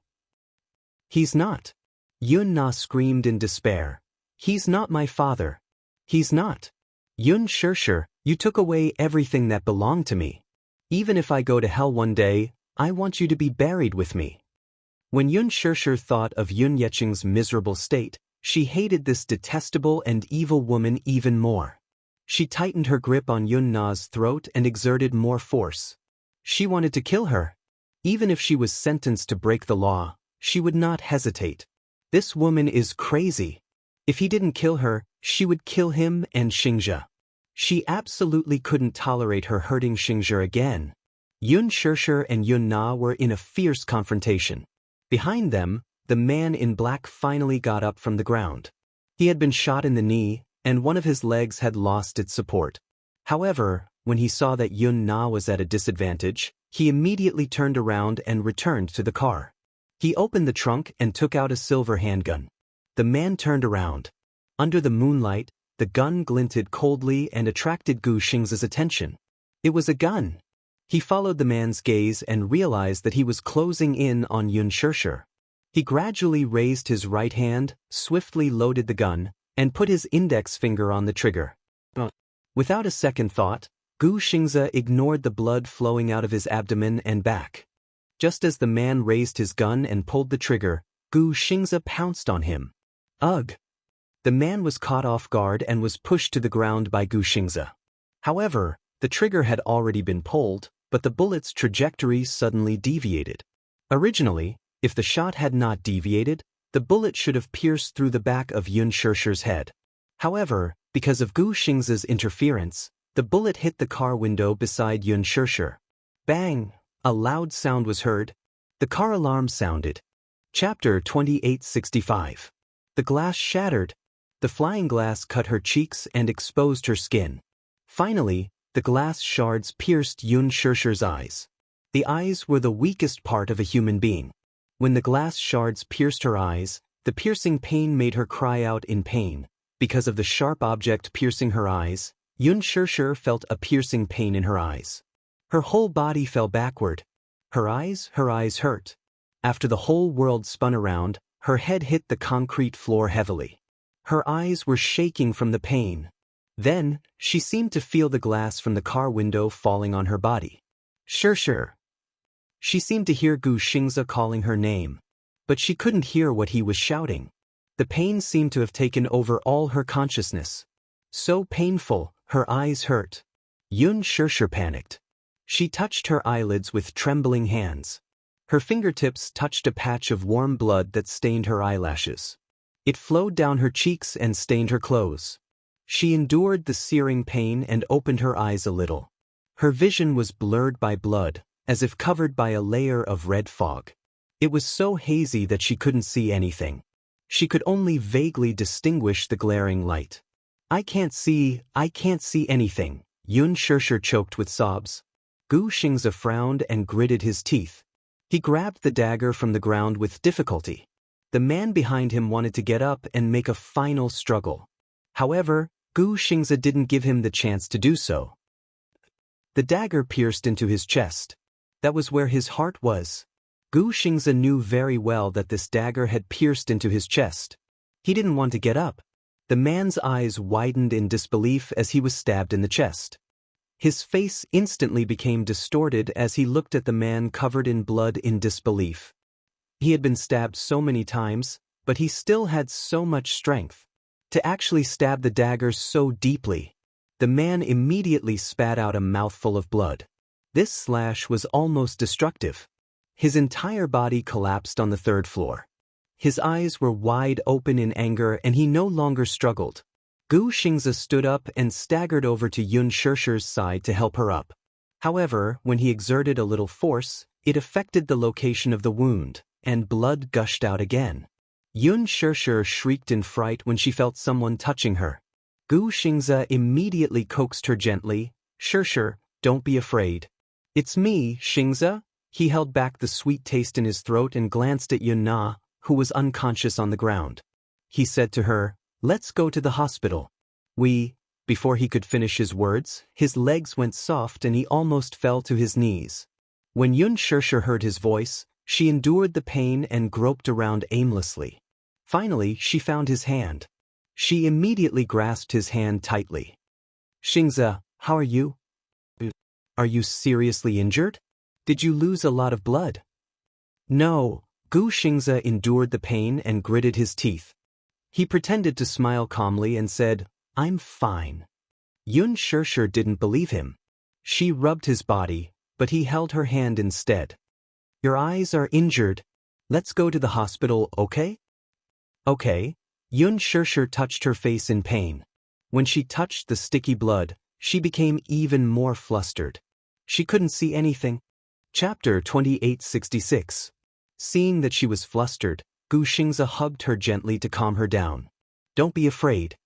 "He's not." Yun Na screamed in despair. "He's not my father. He's not. Yun Shirshir, you took away everything that belonged to me. Even if I go to hell one day, I want you to be buried with me." When Yun Shirshir thought of Yun Yecheng's miserable state, she hated this detestable and evil woman even more. She tightened her grip on Yun Na's throat and exerted more force. She wanted to kill her. Even if she was sentenced to break the law, she would not hesitate. This woman is crazy. If he didn't kill her, she would kill him and Xingzhe. She absolutely couldn't tolerate her hurting Xingzhe again. Yun Shirshir and Yun Na were in a fierce confrontation. Behind them, the man in black finally got up from the ground. He had been shot in the knee, and one of his legs had lost its support. However, when he saw that Yun Na was at a disadvantage, he immediately turned around and returned to the car. He opened the trunk and took out a silver handgun. The man turned around. Under the moonlight, the gun glinted coldly and attracted Gu Xingze's attention. It was a gun. He followed the man's gaze and realized that he was closing in on Yun Shirshir. He gradually raised his right hand, swiftly loaded the gun, and put his index finger on the trigger. Without a second thought, Gu Xingze ignored the blood flowing out of his abdomen and back. Just as the man raised his gun and pulled the trigger, Gu Xingze pounced on him. Ugh! The man was caught off guard and was pushed to the ground by Gu Xingze. However, the trigger had already been pulled, but the bullet's trajectory suddenly deviated. Originally, if the shot had not deviated, the bullet should have pierced through the back of Yun Shirshir's head. However, because of Gu Xingze's interference, the bullet hit the car window beside Yun Shirshir. Bang! A loud sound was heard. The car alarm sounded. Chapter 2865. The glass shattered. The flying glass cut her cheeks and exposed her skin. Finally, the glass shards pierced Yun Shirshir's eyes. The eyes were the weakest part of a human being. When the glass shards pierced her eyes, the piercing pain made her cry out in pain. Because of the sharp object piercing her eyes, Yun Shirshir felt a piercing pain in her eyes. Her whole body fell backward. Her eyes hurt. After the whole world spun around, her head hit the concrete floor heavily. Her eyes were shaking from the pain. Then, she seemed to feel the glass from the car window falling on her body. Shirshir. She seemed to hear Gu Xingze calling her name. But she couldn't hear what he was shouting. The pain seemed to have taken over all her consciousness. So painful, her eyes hurt. Yun Shirshir panicked. She touched her eyelids with trembling hands. Her fingertips touched a patch of warm blood that stained her eyelashes. It flowed down her cheeks and stained her clothes. She endured the searing pain and opened her eyes a little. Her vision was blurred by blood, as if covered by a layer of red fog. It was so hazy that she couldn't see anything. She could only vaguely distinguish the glaring light. I can't see anything," Yun Shishir choked with sobs. Gu Xingze frowned and gritted his teeth. He grabbed the dagger from the ground with difficulty. The man behind him wanted to get up and make a final struggle. However, Gu Xingze didn't give him the chance to do so. The dagger pierced into his chest. That was where his heart was. Gu Xingze knew very well that this dagger had pierced into his chest. He didn't want to get up. The man's eyes widened in disbelief as he was stabbed in the chest. His face instantly became distorted as he looked at the man covered in blood in disbelief. He had been stabbed so many times, but he still had so much strength. To actually stab the dagger so deeply. The man immediately spat out a mouthful of blood. This slash was almost destructive. His entire body collapsed on the third floor. His eyes were wide open in anger and he no longer struggled. Gu Xingze stood up and staggered over to Yun Shishir's side to help her up. However, when he exerted a little force, it affected the location of the wound, and blood gushed out again. Yun Shishir shrieked in fright when she felt someone touching her. Gu Xingze immediately coaxed her gently. "Shishir, don't be afraid." "It's me, Xingze." He held back the sweet taste in his throat and glanced at Yun Na, who was unconscious on the ground. He said to her, "Let's go to the hospital." Before he could finish his words, his legs went soft and he almost fell to his knees. When Yun Shishir heard his voice, she endured the pain and groped around aimlessly. Finally, she found his hand. She immediately grasped his hand tightly. "Xingze, how are you? Are you seriously injured? Did you lose a lot of blood?" "No." Gu Xingze endured the pain and gritted his teeth. He pretended to smile calmly and said, "I'm fine." Yun Shishir didn't believe him. She rubbed his body, but he held her hand instead. "Your eyes are injured. Let's go to the hospital, okay?" "Okay." Yun Shishir touched her face in pain. When she touched the sticky blood, she became even more flustered. She couldn't see anything. Chapter 2866. Seeing that she was flustered, Gu Xingze hugged her gently to calm her down. "Don't be afraid.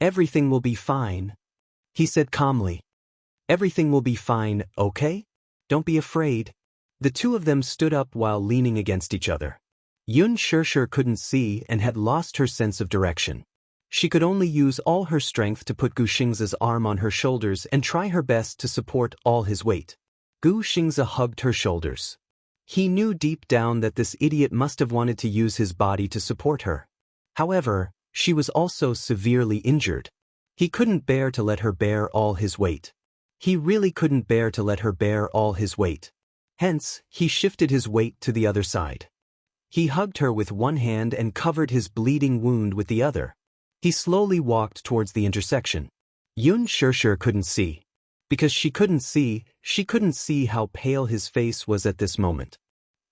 Everything will be fine," he said calmly. "Everything will be fine, okay? Don't be afraid." The two of them stood up while leaning against each other. Yun Shishir couldn't see and had lost her sense of direction. She could only use all her strength to put Gu Xingze's arm on her shoulders and try her best to support all his weight. Gu Xingze hugged her shoulders. He knew deep down that this idiot must have wanted to use his body to support her. However, she was also severely injured. He couldn't bear to let her bear all his weight. He really couldn't bear to let her bear all his weight. Hence, he shifted his weight to the other side. He hugged her with one hand and covered his bleeding wound with the other. He slowly walked towards the intersection. Yun Shishir couldn't see. Because she couldn't see how pale his face was at this moment.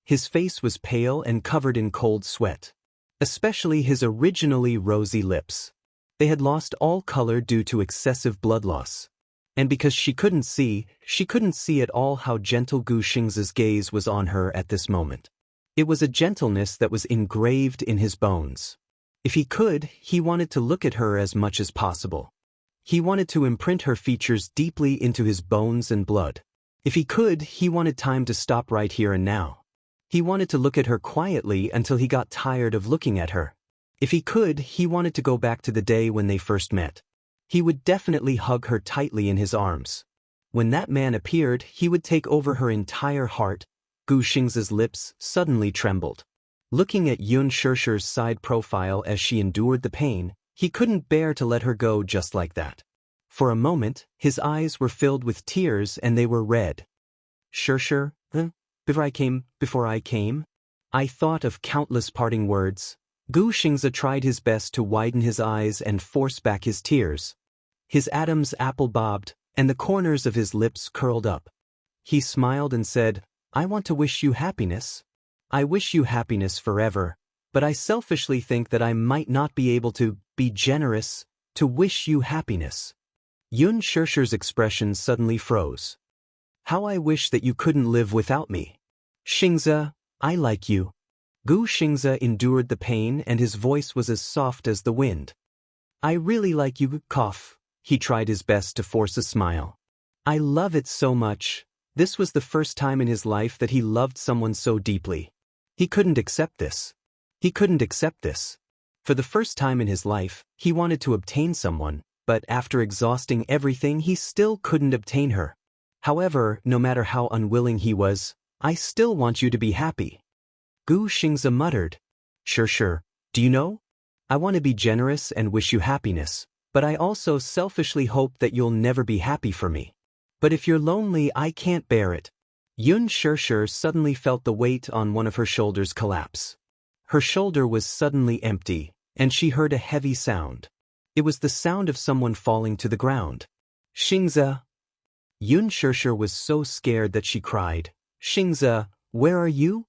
His face was pale and covered in cold sweat. Especially his originally rosy lips. They had lost all color due to excessive blood loss. And because she couldn't see at all how gentle Gu Xingze's gaze was on her at this moment. It was a gentleness that was engraved in his bones. If he could, he wanted to look at her as much as possible. He wanted to imprint her features deeply into his bones and blood. If he could, he wanted time to stop right here and now. He wanted to look at her quietly until he got tired of looking at her. If he could, he wanted to go back to the day when they first met. He would definitely hug her tightly in his arms. When that man appeared, he would take over her entire heart. Gu Xingze's lips suddenly trembled. Looking at Yun Shishir's side profile as she endured the pain, he couldn't bear to let her go just like that. For a moment, his eyes were filled with tears and they were red. "Shishir, before I came, I thought of countless parting words." Gu Xingze tried his best to widen his eyes and force back his tears. His Adam's apple bobbed, and the corners of his lips curled up. He smiled and said, "I want to wish you happiness. I wish you happiness forever, but I selfishly think that I might not be able to be generous to wish you happiness." Yun Shishir's expression suddenly froze. "How I wish that you couldn't live without me. Xingze, I like you." Gu Xingze endured the pain and his voice was as soft as the wind. "I really like you." Cough. He tried his best to force a smile. I love it so much. This was the first time in his life that he loved someone so deeply. He couldn't accept this. He couldn't accept this. For the first time in his life, he wanted to obtain someone, but after exhausting everything he still couldn't obtain her. However, no matter how unwilling he was, I still want you to be happy. Gu Xingze muttered. Sure. Do you know? I want to be generous and wish you happiness, but I also selfishly hope that you'll never be happy for me. But if you're lonely, I can't bear it. Yun Shishir suddenly felt the weight on one of her shoulders collapse. Her shoulder was suddenly empty, and she heard a heavy sound. It was the sound of someone falling to the ground. Xingze. Yun Shishir was so scared that she cried, Xingze, where are you?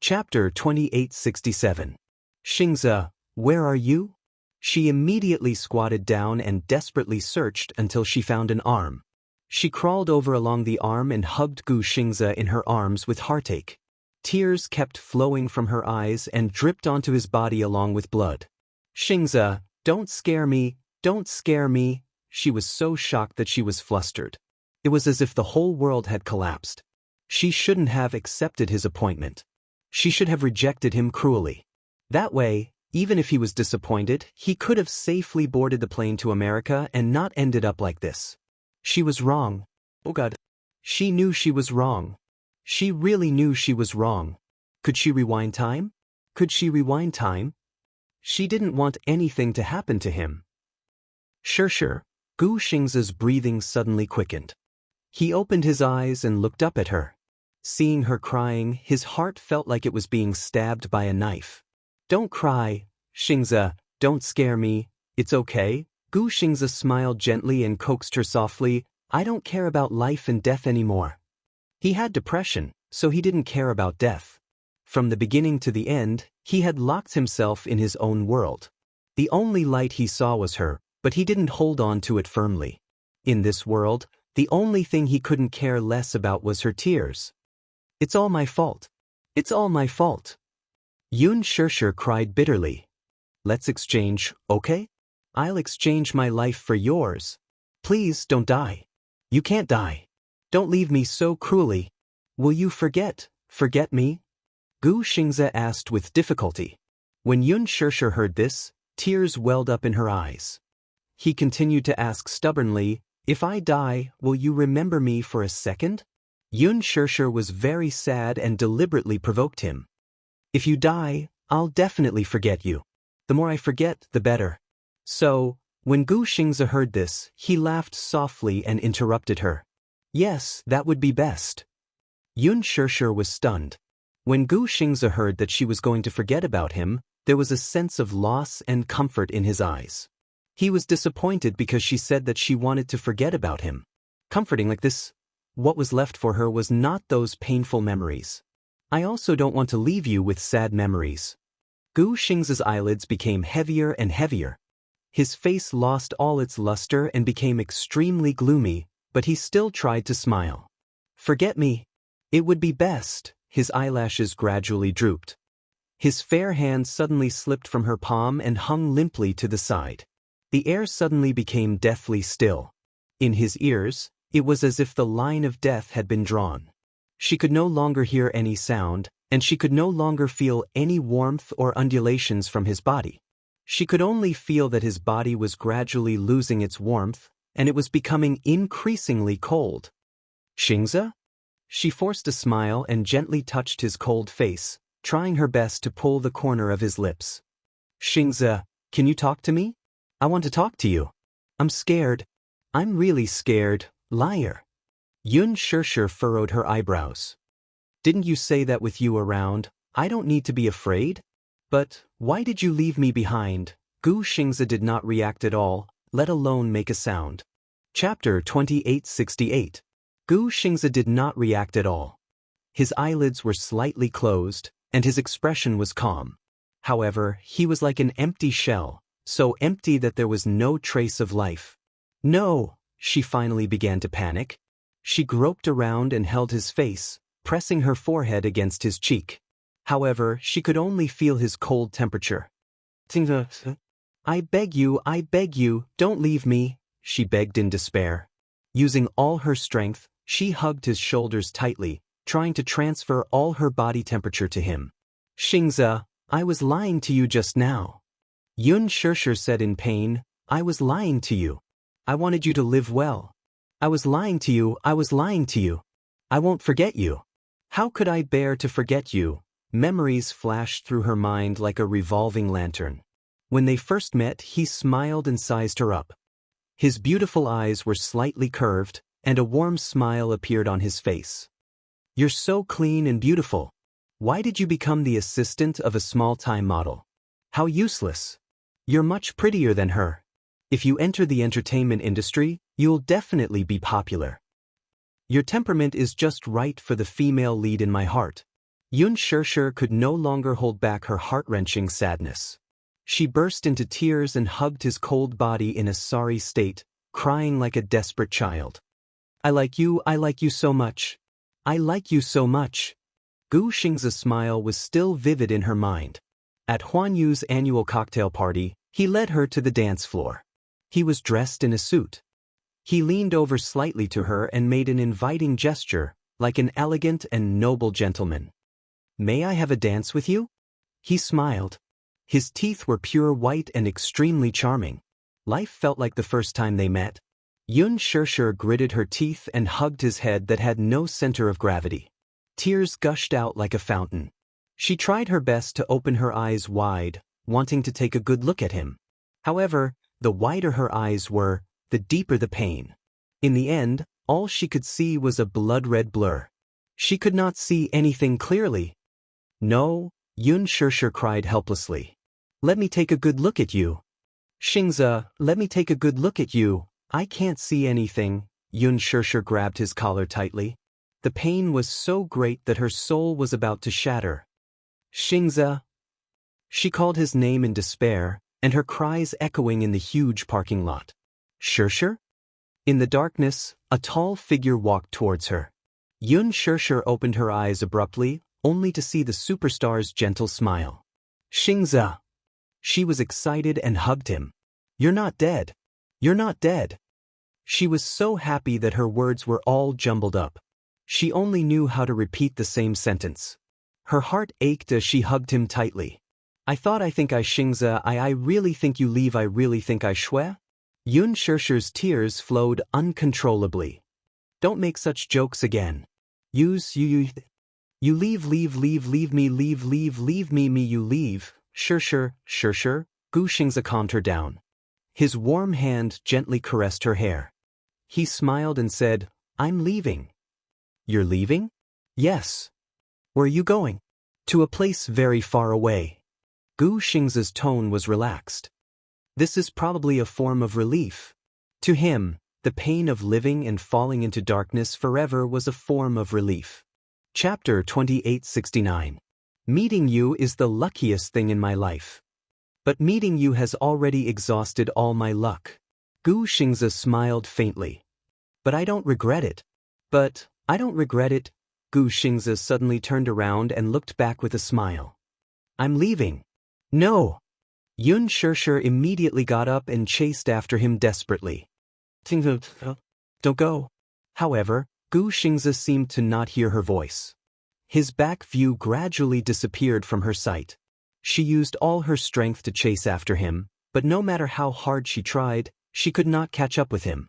Chapter 2867. Xingze, where are you? She immediately squatted down and desperately searched until she found an arm. She crawled over along the arm and hugged Gu Xingze in her arms with heartache. Tears kept flowing from her eyes and dripped onto his body along with blood. Xingze, don't scare me, don't scare me. She was so shocked that she was flustered. It was as if the whole world had collapsed. She shouldn't have accepted his appointment. She should have rejected him cruelly. That way, even if he was disappointed, he could have safely boarded the plane to America and not ended up like this. She was wrong. Oh God. She knew she was wrong. She really knew she was wrong. Could she rewind time? Could she rewind time? She didn't want anything to happen to him. Sure. Gu Xingze's breathing suddenly quickened. He opened his eyes and looked up at her. Seeing her crying, his heart felt like it was being stabbed by a knife. Don't cry, Xingze, don't scare me, it's okay. Gu Xingze smiled gently and coaxed her softly, I don't care about life and death anymore. He had depression, so he didn't care about death. From the beginning to the end, he had locked himself in his own world. The only light he saw was her, but he didn't hold on to it firmly. In this world, the only thing he couldn't care less about was her tears. It's all my fault. It's all my fault. Yun Shishir cried bitterly. Let's exchange, okay? I'll exchange my life for yours. Please don't die. You can't die. Don't leave me so cruelly. Will you forget me? Gu Xingze asked with difficulty. When Yun Shishir heard this, tears welled up in her eyes. He continued to ask stubbornly, if I die, will you remember me for a second? Yun Shishir was very sad and deliberately provoked him. If you die, I'll definitely forget you. The more I forget, the better. So, when Gu Xingze heard this, he laughed softly and interrupted her. Yes, that would be best. Yun Shishir was stunned. When Gu Xingze heard that she was going to forget about him, there was a sense of loss and comfort in his eyes. He was disappointed because she said that she wanted to forget about him. Comforting like this, what was left for her was not those painful memories. I also don't want to leave you with sad memories. Gu Xingze's eyelids became heavier and heavier. His face lost all its luster and became extremely gloomy, but he still tried to smile. Forget me. It would be best. His eyelashes gradually drooped. His fair hand suddenly slipped from her palm and hung limply to the side. The air suddenly became deathly still. In his ears, it was as if the line of death had been drawn. She could no longer hear any sound, and she could no longer feel any warmth or undulations from his body. She could only feel that his body was gradually losing its warmth, and it was becoming increasingly cold. Xingze? She forced a smile and gently touched his cold face, trying her best to pull the corner of his lips. Xingze, can you talk to me? I want to talk to you. I'm scared. I'm really scared, liar. Yun Shishir furrowed her eyebrows. Didn't you say that with you around, I don't need to be afraid? But why did you leave me behind? Gu Xingze did not react at all, let alone make a sound. Chapter 2868. Gu Xingze did not react at all. His eyelids were slightly closed, and his expression was calm. However, he was like an empty shell, so empty that there was no trace of life. No, she finally began to panic. She groped around and held his face, pressing her forehead against his cheek. However, she could only feel his cold temperature. I beg you, don't leave me, she begged in despair. Using all her strength, she hugged his shoulders tightly, trying to transfer all her body temperature to him. Xingze, I was lying to you just now. Yun Shishir said in pain, I was lying to you. I wanted you to live well. I was lying to you, I was lying to you. I won't forget you. How could I bear to forget you? Memories flashed through her mind like a revolving lantern. When they first met, he smiled and sized her up. His beautiful eyes were slightly curved, and a warm smile appeared on his face. You're so clean and beautiful. Why did you become the assistant of a small-time model? How useless. You're much prettier than her. If you enter the entertainment industry, you'll definitely be popular. Your temperament is just right for the female lead in my heart. Yun Shishir could no longer hold back her heart-wrenching sadness. She burst into tears and hugged his cold body in a sorry state, crying like a desperate child. I like you so much. I like you so much. Gu Xingze's smile was still vivid in her mind. At Huan Yu's annual cocktail party, he led her to the dance floor. He was dressed in a suit. He leaned over slightly to her and made an inviting gesture, like an elegant and noble gentleman. May I have a dance with you? He smiled. His teeth were pure white and extremely charming. Life felt like the first time they met. Yun Shishir gritted her teeth and hugged his head that had no center of gravity. Tears gushed out like a fountain. She tried her best to open her eyes wide, wanting to take a good look at him. However, the wider her eyes were, the deeper the pain. In the end, all she could see was a blood-red blur. She could not see anything clearly. No, Yun Shishir cried helplessly. Let me take a good look at you. Xingze, let me take a good look at you. I can't see anything. Yun Shishir grabbed his collar tightly. The pain was so great that her soul was about to shatter. Xingze. She called his name in despair, and her cries echoing in the huge parking lot. Shishir? In the darkness, a tall figure walked towards her. Yun Shishir opened her eyes abruptly, only to see the superstar's gentle smile. Xingze. She was excited and hugged him. You're not dead. You're not dead. She was so happy that her words were all jumbled up. She only knew how to repeat the same sentence. Her heart ached as she hugged him tightly. I think I Xingze, I really think you leave, I really think I Shui? Yun Shishir's tears flowed uncontrollably. Don't make such jokes again. You leave me, you leave. Shishir, Gu Xingze calmed her down. His warm hand gently caressed her hair. He smiled and said, I'm leaving. You're leaving? Yes. Where are you going? To a place very far away. Gu Xingze's tone was relaxed. This is probably a form of relief. To him, the pain of living and falling into darkness forever was a form of relief. Chapter 2869. Meeting you is the luckiest thing in my life. But meeting you has already exhausted all my luck. Gu Xingze smiled faintly. But I don't regret it. Gu Xingze suddenly turned around and looked back with a smile. I'm leaving. No. Yun Shishir immediately got up and chased after him desperately. Don't go. However, Gu Xingze seemed to not hear her voice. His back view gradually disappeared from her sight. She used all her strength to chase after him, but no matter how hard she tried, she could not catch up with him.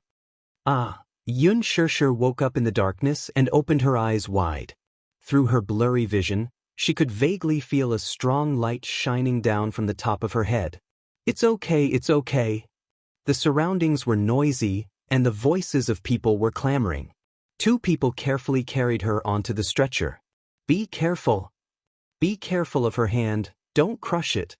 Yun Shishir woke up in the darkness and opened her eyes wide. Through her blurry vision, she could vaguely feel a strong light shining down from the top of her head. It's okay. The surroundings were noisy, and the voices of people were clamoring. 2 people carefully carried her onto the stretcher. Be careful. Be careful of her hand, don't crush it.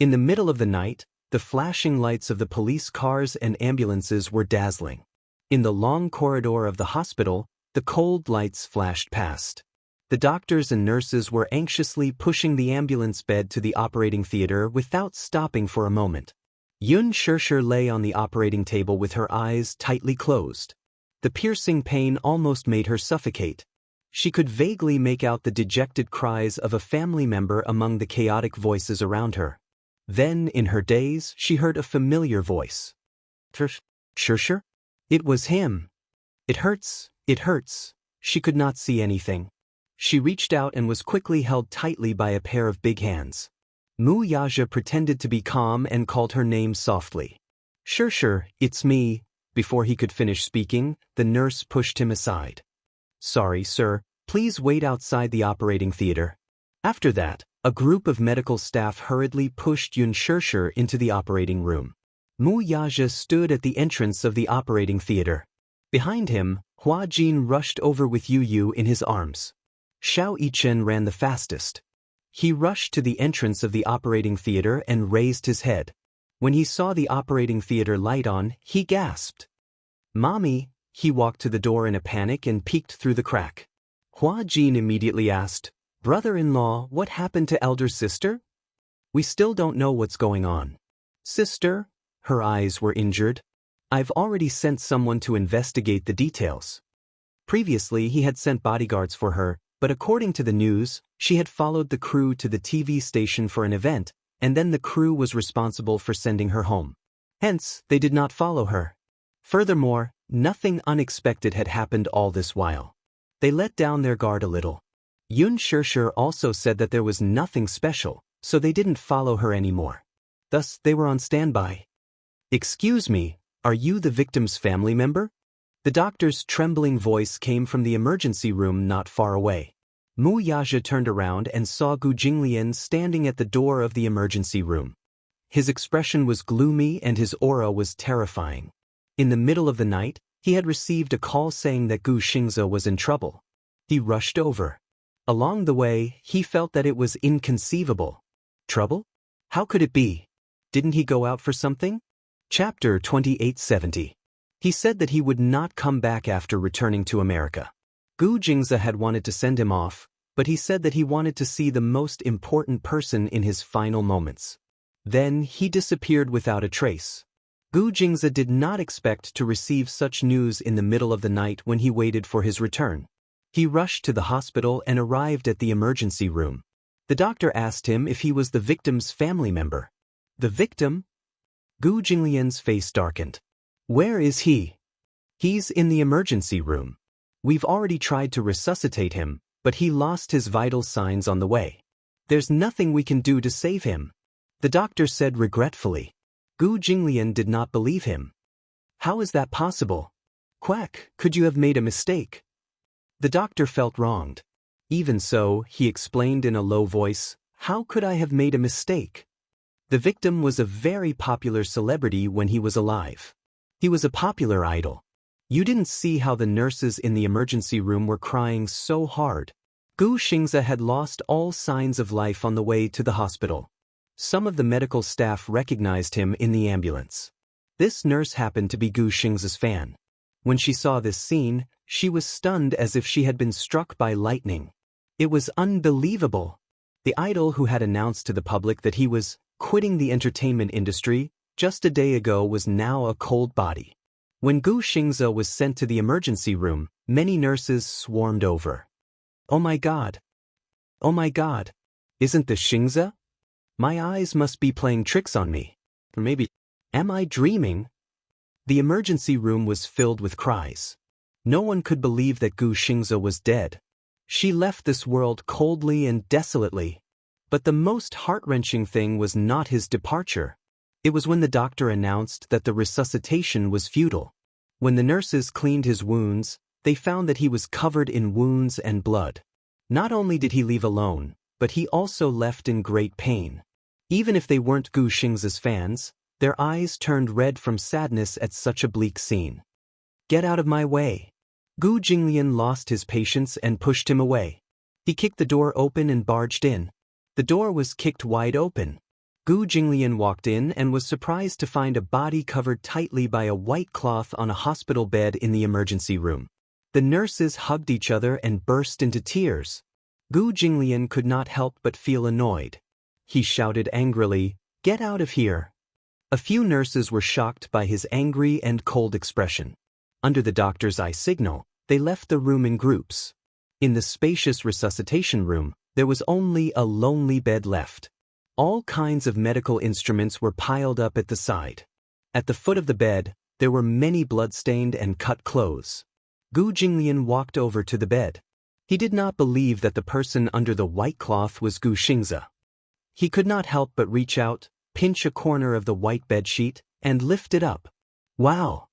In the middle of the night, the flashing lights of the police cars and ambulances were dazzling. In the long corridor of the hospital, the cold lights flashed past. The doctors and nurses were anxiously pushing the ambulance bed to the operating theater without stopping for a moment. Yun Shishir lay on the operating table with her eyes tightly closed. The piercing pain almost made her suffocate. She could vaguely make out the dejected cries of a family member among the chaotic voices around her. Then, in her daze, she heard a familiar voice. Sure. It was him. It hurts. She could not see anything. She reached out and was quickly held tightly by a pair of big hands. Mu Yaja pretended to be calm and called her name softly. Sure, it's me. Before he could finish speaking, the nurse pushed him aside. Sorry, sir, please wait outside the operating theater. After that, a group of medical staff hurriedly pushed Yun Shirshir into the operating room. Mu Yaja stood at the entrance of the operating theater. Behind him, Hua Jin rushed over with Yu Yu in his arms. Xiao Yichen ran the fastest. He rushed to the entrance of the operating theater and raised his head. When he saw the operating theater light on, he gasped. Mommy! He walked to the door in a panic and peeked through the crack. Hua Jin immediately asked, Brother-in-law, what happened to elder sister? We still don't know what's going on. Sister? Her eyes were injured. I've already sent someone to investigate the details. Previously he had sent bodyguards for her, but according to the news, she had followed the crew to the TV station for an event, and then the crew was responsible for sending her home. Hence, they did not follow her. Furthermore, nothing unexpected had happened all this while. They let down their guard a little. Yun Shirshir also said that there was nothing special, so they didn't follow her anymore. Thus, they were on standby. Excuse me, are you the victim's family member? The doctor's trembling voice came from the emergency room not far away. Mu Yaja turned around and saw Gu Jinglian standing at the door of the emergency room. His expression was gloomy and his aura was terrifying. In the middle of the night, he had received a call saying that Gu Xingze was in trouble. He rushed over. Along the way, he felt that it was inconceivable. Trouble? How could it be? Didn't he go out for something? Chapter 2870. He said that he would not come back after returning to America. Gu Jingze had wanted to send him off, but he said that he wanted to see the most important person in his final moments. Then he disappeared without a trace. Gu Jingze did not expect to receive such news in the middle of the night when he waited for his return. He rushed to the hospital and arrived at the emergency room. The doctor asked him if he was the victim's family member. The victim? Gu Jinglian's face darkened. Where is he? He's in the emergency room. We've already tried to resuscitate him, but he lost his vital signs on the way. There's nothing we can do to save him. The doctor said regretfully. Gu Jinglian did not believe him. How is that possible? Quack, could you have made a mistake? The doctor felt wronged. Even so, he explained in a low voice, how could I have made a mistake? The victim was a very popular celebrity when he was alive. He was a popular idol. You didn't see how the nurses in the emergency room were crying so hard. Gu Xingze had lost all signs of life on the way to the hospital. Some of the medical staff recognized him in the ambulance. This nurse happened to be Gu Xingze's fan. When she saw this scene, she was stunned as if she had been struck by lightning. It was unbelievable. The idol who had announced to the public that he was quitting the entertainment industry just a day ago was now a cold body. When Gu Xingze was sent to the emergency room, many nurses swarmed over. Oh my God! Oh my God! Isn't this Xingze? My eyes must be playing tricks on me. Or maybe, am I dreaming? The emergency room was filled with cries. No one could believe that Gu Xingze was dead. She left this world coldly and desolately. But the most heart-wrenching thing was not his departure. It was when the doctor announced that the resuscitation was futile. When the nurses cleaned his wounds, they found that he was covered in wounds and blood. Not only did he leave alone, but he also left in great pain. Even if they weren't Gu Xingze's fans, their eyes turned red from sadness at such a bleak scene. Get out of my way! Gu Jinglian lost his patience and pushed him away. He kicked the door open and barged in. The door was kicked wide open. Gu Jinglian walked in and was surprised to find a body covered tightly by a white cloth on a hospital bed in the emergency room. The nurses hugged each other and burst into tears. Gu Jinglian could not help but feel annoyed. He shouted angrily, "Get out of here!" A few nurses were shocked by his angry and cold expression. Under the doctor's eye signal, they left the room in groups. In the spacious resuscitation room, there was only a lonely bed left. All kinds of medical instruments were piled up at the side. At the foot of the bed, There were many blood-stained and cut clothes. Gu Jinglian walked over to the bed. He did not believe that the person under the white cloth was Gu Xingze. He could not help but reach out, pinch a corner of the white bedsheet, and lift it up. Wow!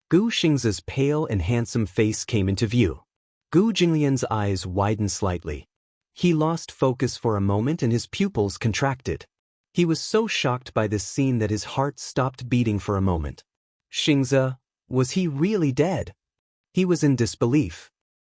Gu Xingze's pale and handsome face came into view. Gu Jinglian's eyes widened slightly. He lost focus for a moment and his pupils contracted. He was so shocked by this scene that his heart stopped beating for a moment. Xingze, was he really dead? He was in disbelief.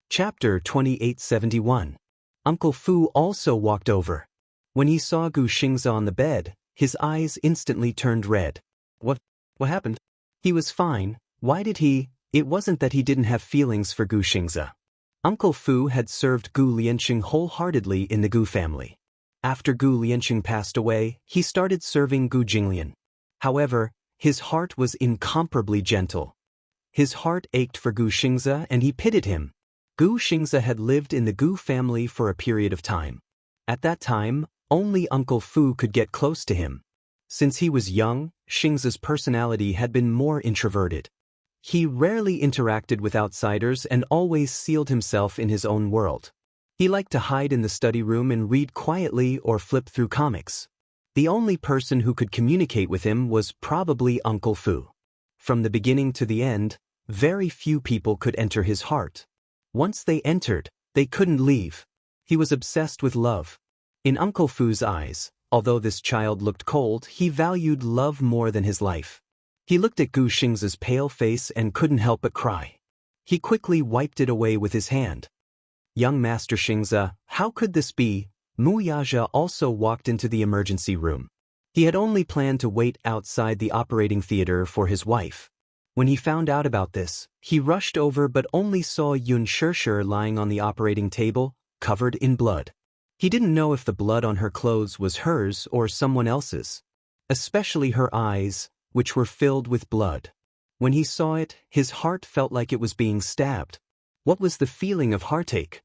Chapter 2871. Uncle Fu also walked over. When he saw Gu Xingze on the bed, his eyes instantly turned red. What happened? He was fine. Why did he? It wasn't that he didn't have feelings for Gu Xingze. Uncle Fu had served Gu Lianqing wholeheartedly in the Gu family. After Gu Lianqing passed away, he started serving Gu Jinglian. However, his heart was incomparably gentle. His heart ached for Gu Xingze and he pitied him. Gu Xingze had lived in the Gu family for a period of time. At that time, only Uncle Fu could get close to him. Since he was young, Xingze's personality had been more introverted. He rarely interacted with outsiders and always sealed himself in his own world. He liked to hide in the study room and read quietly or flip through comics. The only person who could communicate with him was probably Uncle Fu. From the beginning to the end, very few people could enter his heart. Once they entered, they couldn't leave. He was obsessed with love. In Uncle Fu's eyes, although this child looked cold, he valued love more than his life. He looked at Gu Xingze's pale face and couldn't help but cry. He quickly wiped it away with his hand. Young Master Xingze, how could this be? Mu Yaja also walked into the emergency room. He had only planned to wait outside the operating theater for his wife. When he found out about this, he rushed over but only saw Yun Shishir lying on the operating table, covered in blood. He didn't know if the blood on her clothes was hers or someone else's. Especially her eyes, which were filled with blood. When he saw it, his heart felt like it was being stabbed. What was the feeling of heartache?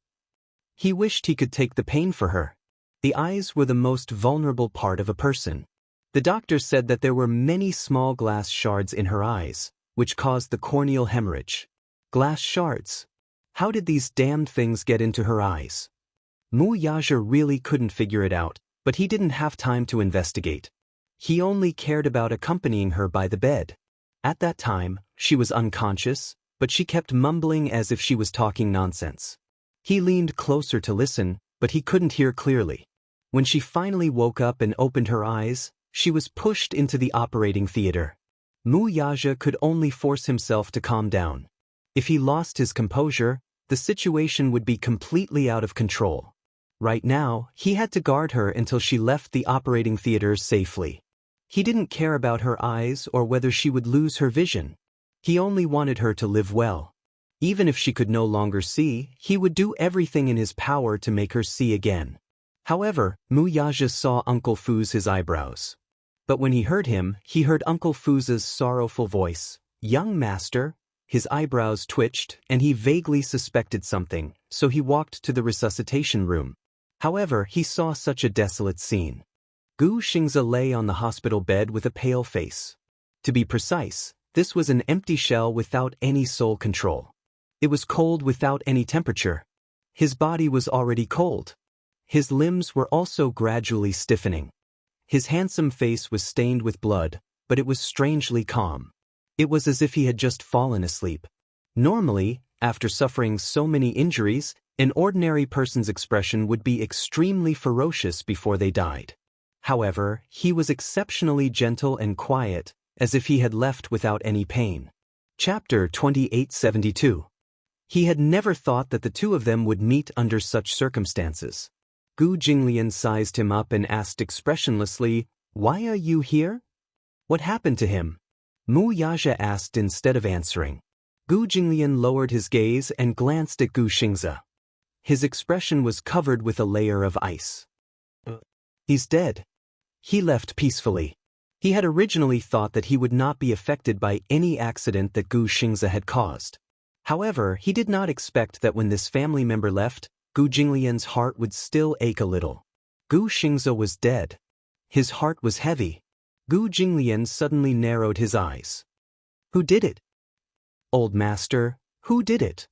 He wished he could take the pain for her. The eyes were the most vulnerable part of a person. The doctor said that there were many small glass shards in her eyes, which caused the corneal hemorrhage. Glass shards. How did these damned things get into her eyes? Mu Yaja really couldn't figure it out, but he didn't have time to investigate. He only cared about accompanying her by the bed. At that time, she was unconscious, but she kept mumbling as if she was talking nonsense. He leaned closer to listen, but he couldn't hear clearly. When she finally woke up and opened her eyes, she was pushed into the operating theater. Mu Yaja could only force himself to calm down. If he lost his composure, the situation would be completely out of control. Right now, he had to guard her until she left the operating theater safely. He didn't care about her eyes or whether she would lose her vision. He only wanted her to live well. Even if she could no longer see, he would do everything in his power to make her see again. However, Mu Yaja saw Uncle Fu's eyebrows. But when he heard him, he heard Uncle Fu's sorrowful voice. "Young master." His eyebrows twitched, and he vaguely suspected something, so he walked to the resuscitation room. However, he saw such a desolate scene. Gu Xingze lay on the hospital bed with a pale face. To be precise, this was an empty shell without any soul control. It was cold without any temperature. His body was already cold. His limbs were also gradually stiffening. His handsome face was stained with blood, but it was strangely calm. It was as if he had just fallen asleep. Normally, after suffering so many injuries, an ordinary person's expression would be extremely ferocious before they died. However, he was exceptionally gentle and quiet, as if he had left without any pain. Chapter 2872. He had never thought that the two of them would meet under such circumstances. Gu Jinglian sized him up and asked expressionlessly, "Why are you here?" "What happened to him?" Mu Yaja asked instead of answering. Gu Jinglian lowered his gaze and glanced at Gu Xingze. His expression was covered with a layer of ice. "He's dead." He left peacefully. He had originally thought that he would not be affected by any accident that Gu Xingze had caused. However, he did not expect that when this family member left, Gu Jinglian's heart would still ache a little. Gu Xingze was dead. His heart was heavy. Gu Jinglian suddenly narrowed his eyes. Who did it? Old master, who did it?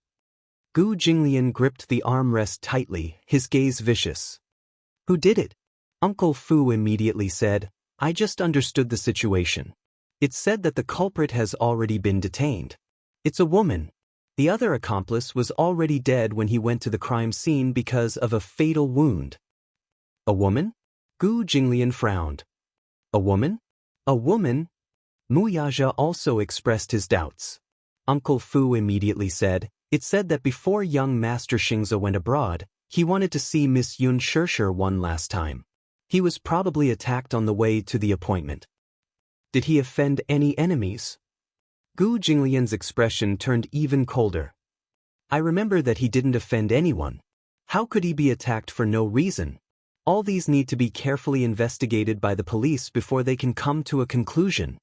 Gu Jinglian gripped the armrest tightly, his gaze vicious. Who did it? Uncle Fu immediately said, I just understood the situation. It's said that the culprit has already been detained. It's a woman. The other accomplice was already dead when he went to the crime scene because of a fatal wound. A woman? Gu Jinglian frowned. A woman? A woman? Mu Yaja also expressed his doubts. Uncle Fu immediately said, It's said that before young Master Xingze went abroad, he wanted to see Miss Yun Shishir one last time. He was probably attacked on the way to the appointment. Did he offend any enemies? Gu Jinglian's expression turned even colder. I remember that he didn't offend anyone. How could he be attacked for no reason? All these need to be carefully investigated by the police before they can come to a conclusion.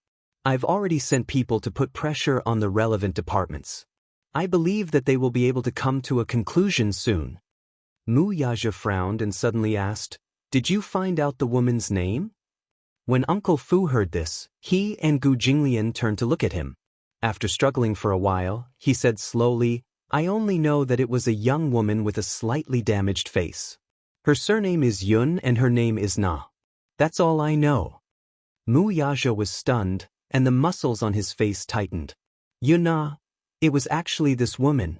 I've already sent people to put pressure on the relevant departments. I believe that they will be able to come to a conclusion soon. Mu Yaja frowned and suddenly asked, Did you find out the woman's name? When Uncle Fu heard this, he and Gu Jinglian turned to look at him. After struggling for a while, he said slowly, I only know that it was a young woman with a slightly damaged face. Her surname is Yun and her name is Na. That's all I know. Mu Yaja was stunned, and the muscles on his face tightened. Yun Na? It was actually this woman.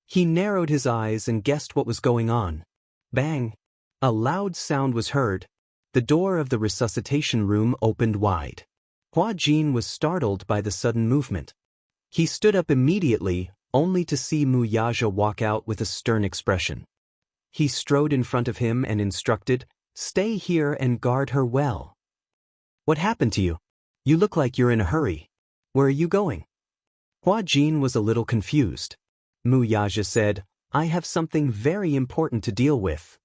He narrowed his eyes and guessed what was going on. Bang! A loud sound was heard. The door of the resuscitation room opened wide. Hua Jin was startled by the sudden movement. He stood up immediately, only to see Mu Yaja walk out with a stern expression. He strode in front of him and instructed, Stay here and guard her well. What happened to you? You look like you're in a hurry. Where are you going? Hua Jin was a little confused. Mu Yaja said, I have something very important to deal with.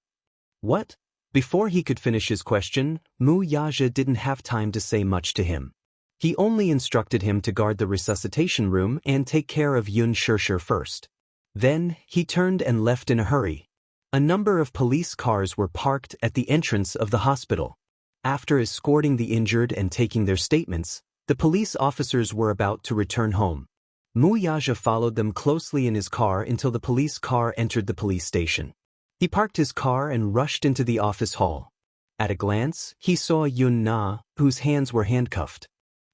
What? Before he could finish his question, Mu Yaja didn't have time to say much to him. He only instructed him to guard the resuscitation room and take care of Yun Shishir first. Then, he turned and left in a hurry. A number of police cars were parked at the entrance of the hospital. After escorting the injured and taking their statements, the police officers were about to return home. Mu Yaja followed them closely in his car until the police car entered the police station. He parked his car and rushed into the office hall. At a glance, he saw Yun Na, whose hands were handcuffed.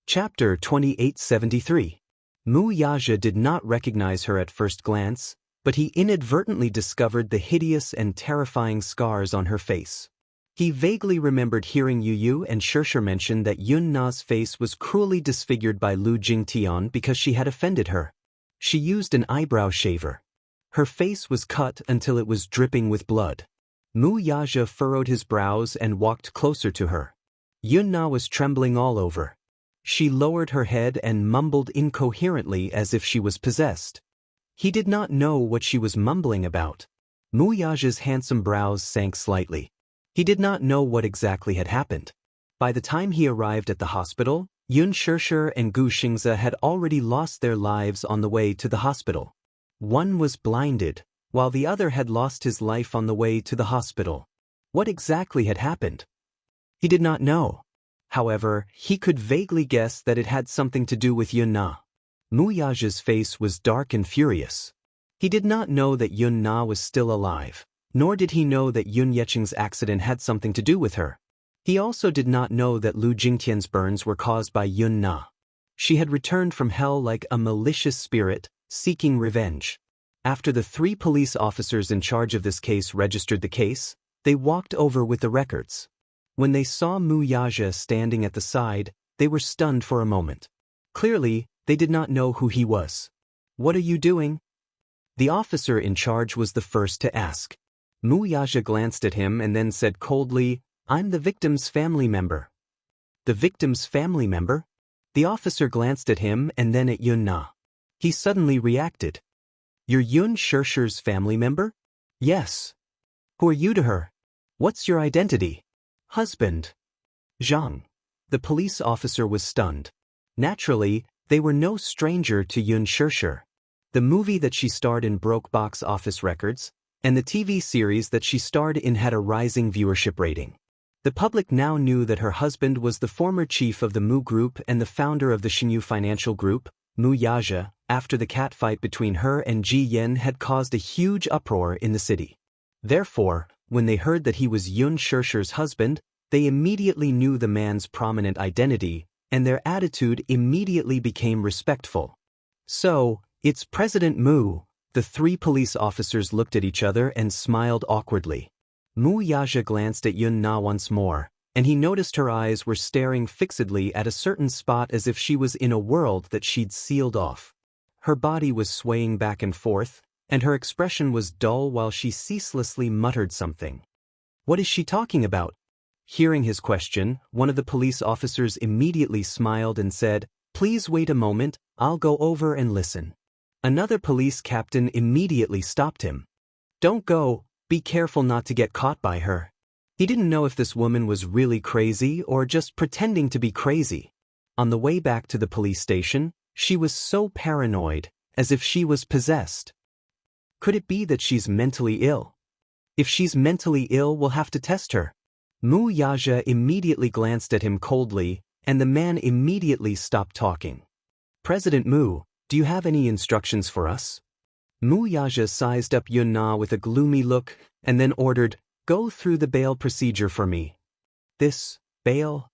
Chapter 2873. Mu Yaja did not recognize her at first glance, but he inadvertently discovered the hideous and terrifying scars on her face. He vaguely remembered hearing Yu and Shishir mention that Yun Na's face was cruelly disfigured by Lu Jingtian because she had offended her. She used an eyebrow shaver. Her face was cut until it was dripping with blood. Mu Yaja furrowed his brows and walked closer to her. Yun Na was trembling all over. She lowered her head and mumbled incoherently as if she was possessed. He did not know what she was mumbling about. Mu Yaja's handsome brows sank slightly. He did not know what exactly had happened. By the time he arrived at the hospital, Yun Shishir and Gu Xingze had already lost their lives on the way to the hospital. One was blinded, while the other had lost his life on the way to the hospital. What exactly had happened? He did not know. However, he could vaguely guess that it had something to do with Yun Na. Mu Yaja's face was dark and furious. He did not know that Yun Na was still alive, nor did he know that Yun Yecheng's accident had something to do with her. He also did not know that Lu Jingtian's burns were caused by Yun Na. She had returned from hell like a malicious spirit, seeking revenge. After the 3 police officers in charge of this case registered the case, they walked over with the records. When they saw Mu Yaja standing at the side, they were stunned for a moment. Clearly, they did not know who he was. What are you doing? The officer in charge was the first to ask. Mu Yaja glanced at him and then said coldly, I'm the victim's family member. The victim's family member? The officer glanced at him and then at Yun Na. He suddenly reacted. You're Yun Shishir's family member? Yes. Who are you to her? What's your identity? Husband. Zhang. The police officer was stunned. Naturally, they were no stranger to Yun Shishir. The movie that she starred in broke box office records, and the TV series that she starred in had a rising viewership rating. The public now knew that her husband was the former chief of the Mu Group and the founder of the Xinyu Financial Group, Mu Yaja, after the catfight between her and Ji Yen had caused a huge uproar in the city. Therefore, when they heard that he was Yun Shirsher's husband, they immediately knew the man's prominent identity, and their attitude immediately became respectful. So, it's President Mu. The three police officers looked at each other and smiled awkwardly. Mu Yaja glanced at Yun Na once more, and he noticed her eyes were staring fixedly at a certain spot as if she was in a world that she'd sealed off. Her body was swaying back and forth, and her expression was dull while she ceaselessly muttered something. What is she talking about? Hearing his question, one of the police officers immediately smiled and said, "Please wait a moment, I'll go over and listen." Another police captain immediately stopped him. "Don't go, be careful not to get caught by her." He didn't know if this woman was really crazy or just pretending to be crazy. On the way back to the police station, she was so paranoid, as if she was possessed. Could it be that she's mentally ill? If she's mentally ill, we'll have to test her. Mu Yaja immediately glanced at him coldly, and the man immediately stopped talking. "President Mu, do you have any instructions for us?" Mu Yaja sized up Yun Na with a gloomy look, and then ordered, "Go through the bail procedure for me." This, bail?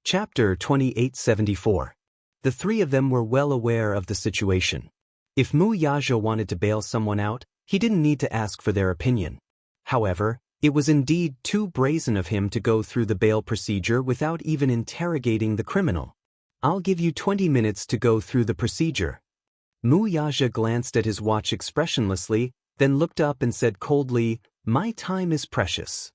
Chapter 2874. The three of them were well aware of the situation. If Mu Yaja wanted to bail someone out, he didn't need to ask for their opinion. However, it was indeed too brazen of him to go through the bail procedure without even interrogating the criminal. "I'll give you 20 minutes to go through the procedure." Mu Yaja glanced at his watch expressionlessly, then looked up and said coldly, "My time is precious."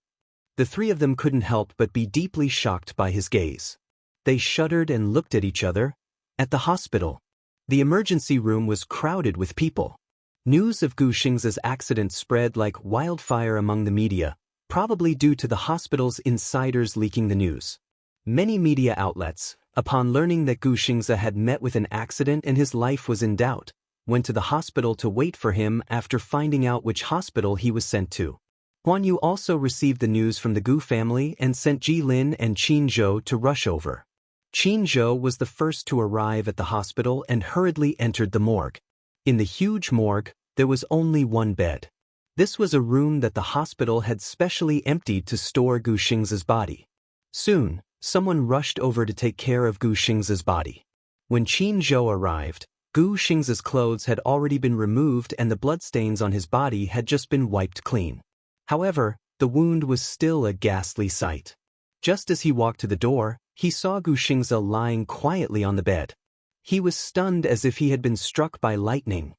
The three of them couldn't help but be deeply shocked by his gaze. They shuddered and looked at each other. At the hospital, the emergency room was crowded with people. News of Gu Xing's accident spread like wildfire among the media, probably due to the hospital's insiders leaking the news. Many media outlets, upon learning that Gu Xingze had met with an accident and his life was in doubt, went to the hospital to wait for him after finding out which hospital he was sent to. Huan Yu also received the news from the Gu family and sent Ji Lin and Qin Zhou to rush over. Qin Zhou was the first to arrive at the hospital and hurriedly entered the morgue. In the huge morgue, there was only one bed. This was a room that the hospital had specially emptied to store Gu Xingze's body. Soon, someone rushed over to take care of Gu Xingze's body. When Qin Zhou arrived, Gu Xingze's clothes had already been removed and the bloodstains on his body had just been wiped clean. However, the wound was still a ghastly sight. Just as he walked to the door, he saw Gu Xingze lying quietly on the bed. He was stunned as if he had been struck by lightning.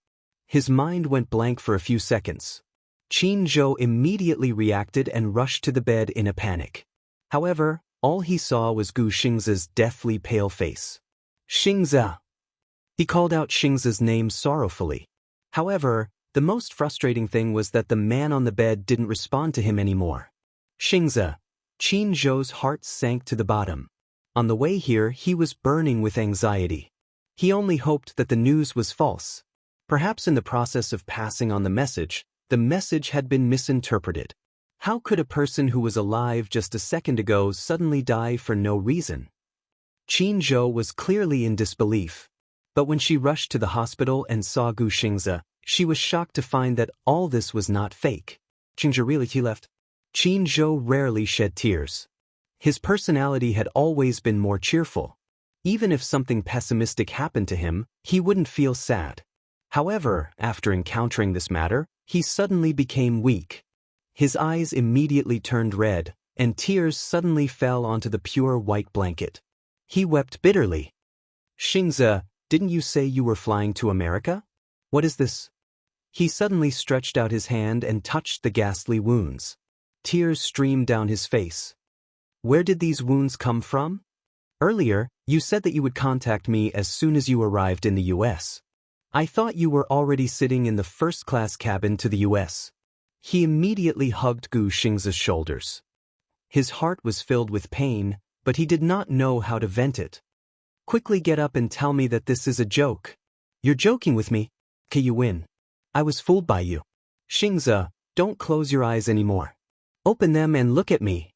His mind went blank for a few seconds. Qin Zhou immediately reacted and rushed to the bed in a panic. However, all he saw was Gu Xingze's deathly pale face. "Xingze!" He called out Xingze's name sorrowfully. However, the most frustrating thing was that the man on the bed didn't respond to him anymore. "Xingze!" Qin Zhou's heart sank to the bottom. On the way here, he was burning with anxiety. He only hoped that the news was false. Perhaps in the process of passing on the message had been misinterpreted. How could a person who was alive just a second ago suddenly die for no reason? Qin Zhou was clearly in disbelief. But when she rushed to the hospital and saw Gu Xingze, she was shocked to find that all this was not fake. Xingze really left. Qin Zhou rarely shed tears. His personality had always been more cheerful. Even if something pessimistic happened to him, he wouldn't feel sad. However, after encountering this matter, he suddenly became weak. His eyes immediately turned red, and tears suddenly fell onto the pure white blanket. He wept bitterly. "Xingze, didn't you say you were flying to America? What is this?" He suddenly stretched out his hand and touched the ghastly wounds. Tears streamed down his face. "Where did these wounds come from? Earlier, you said that you would contact me as soon as you arrived in the U.S. I thought you were already sitting in the first-class cabin to the U.S. He immediately hugged Gu Xingze's shoulders. His heart was filled with pain, but he did not know how to vent it. "Quickly get up and tell me that this is a joke. You're joking with me? Okay, you win. I was fooled by you. Xingze, don't close your eyes anymore. Open them and look at me."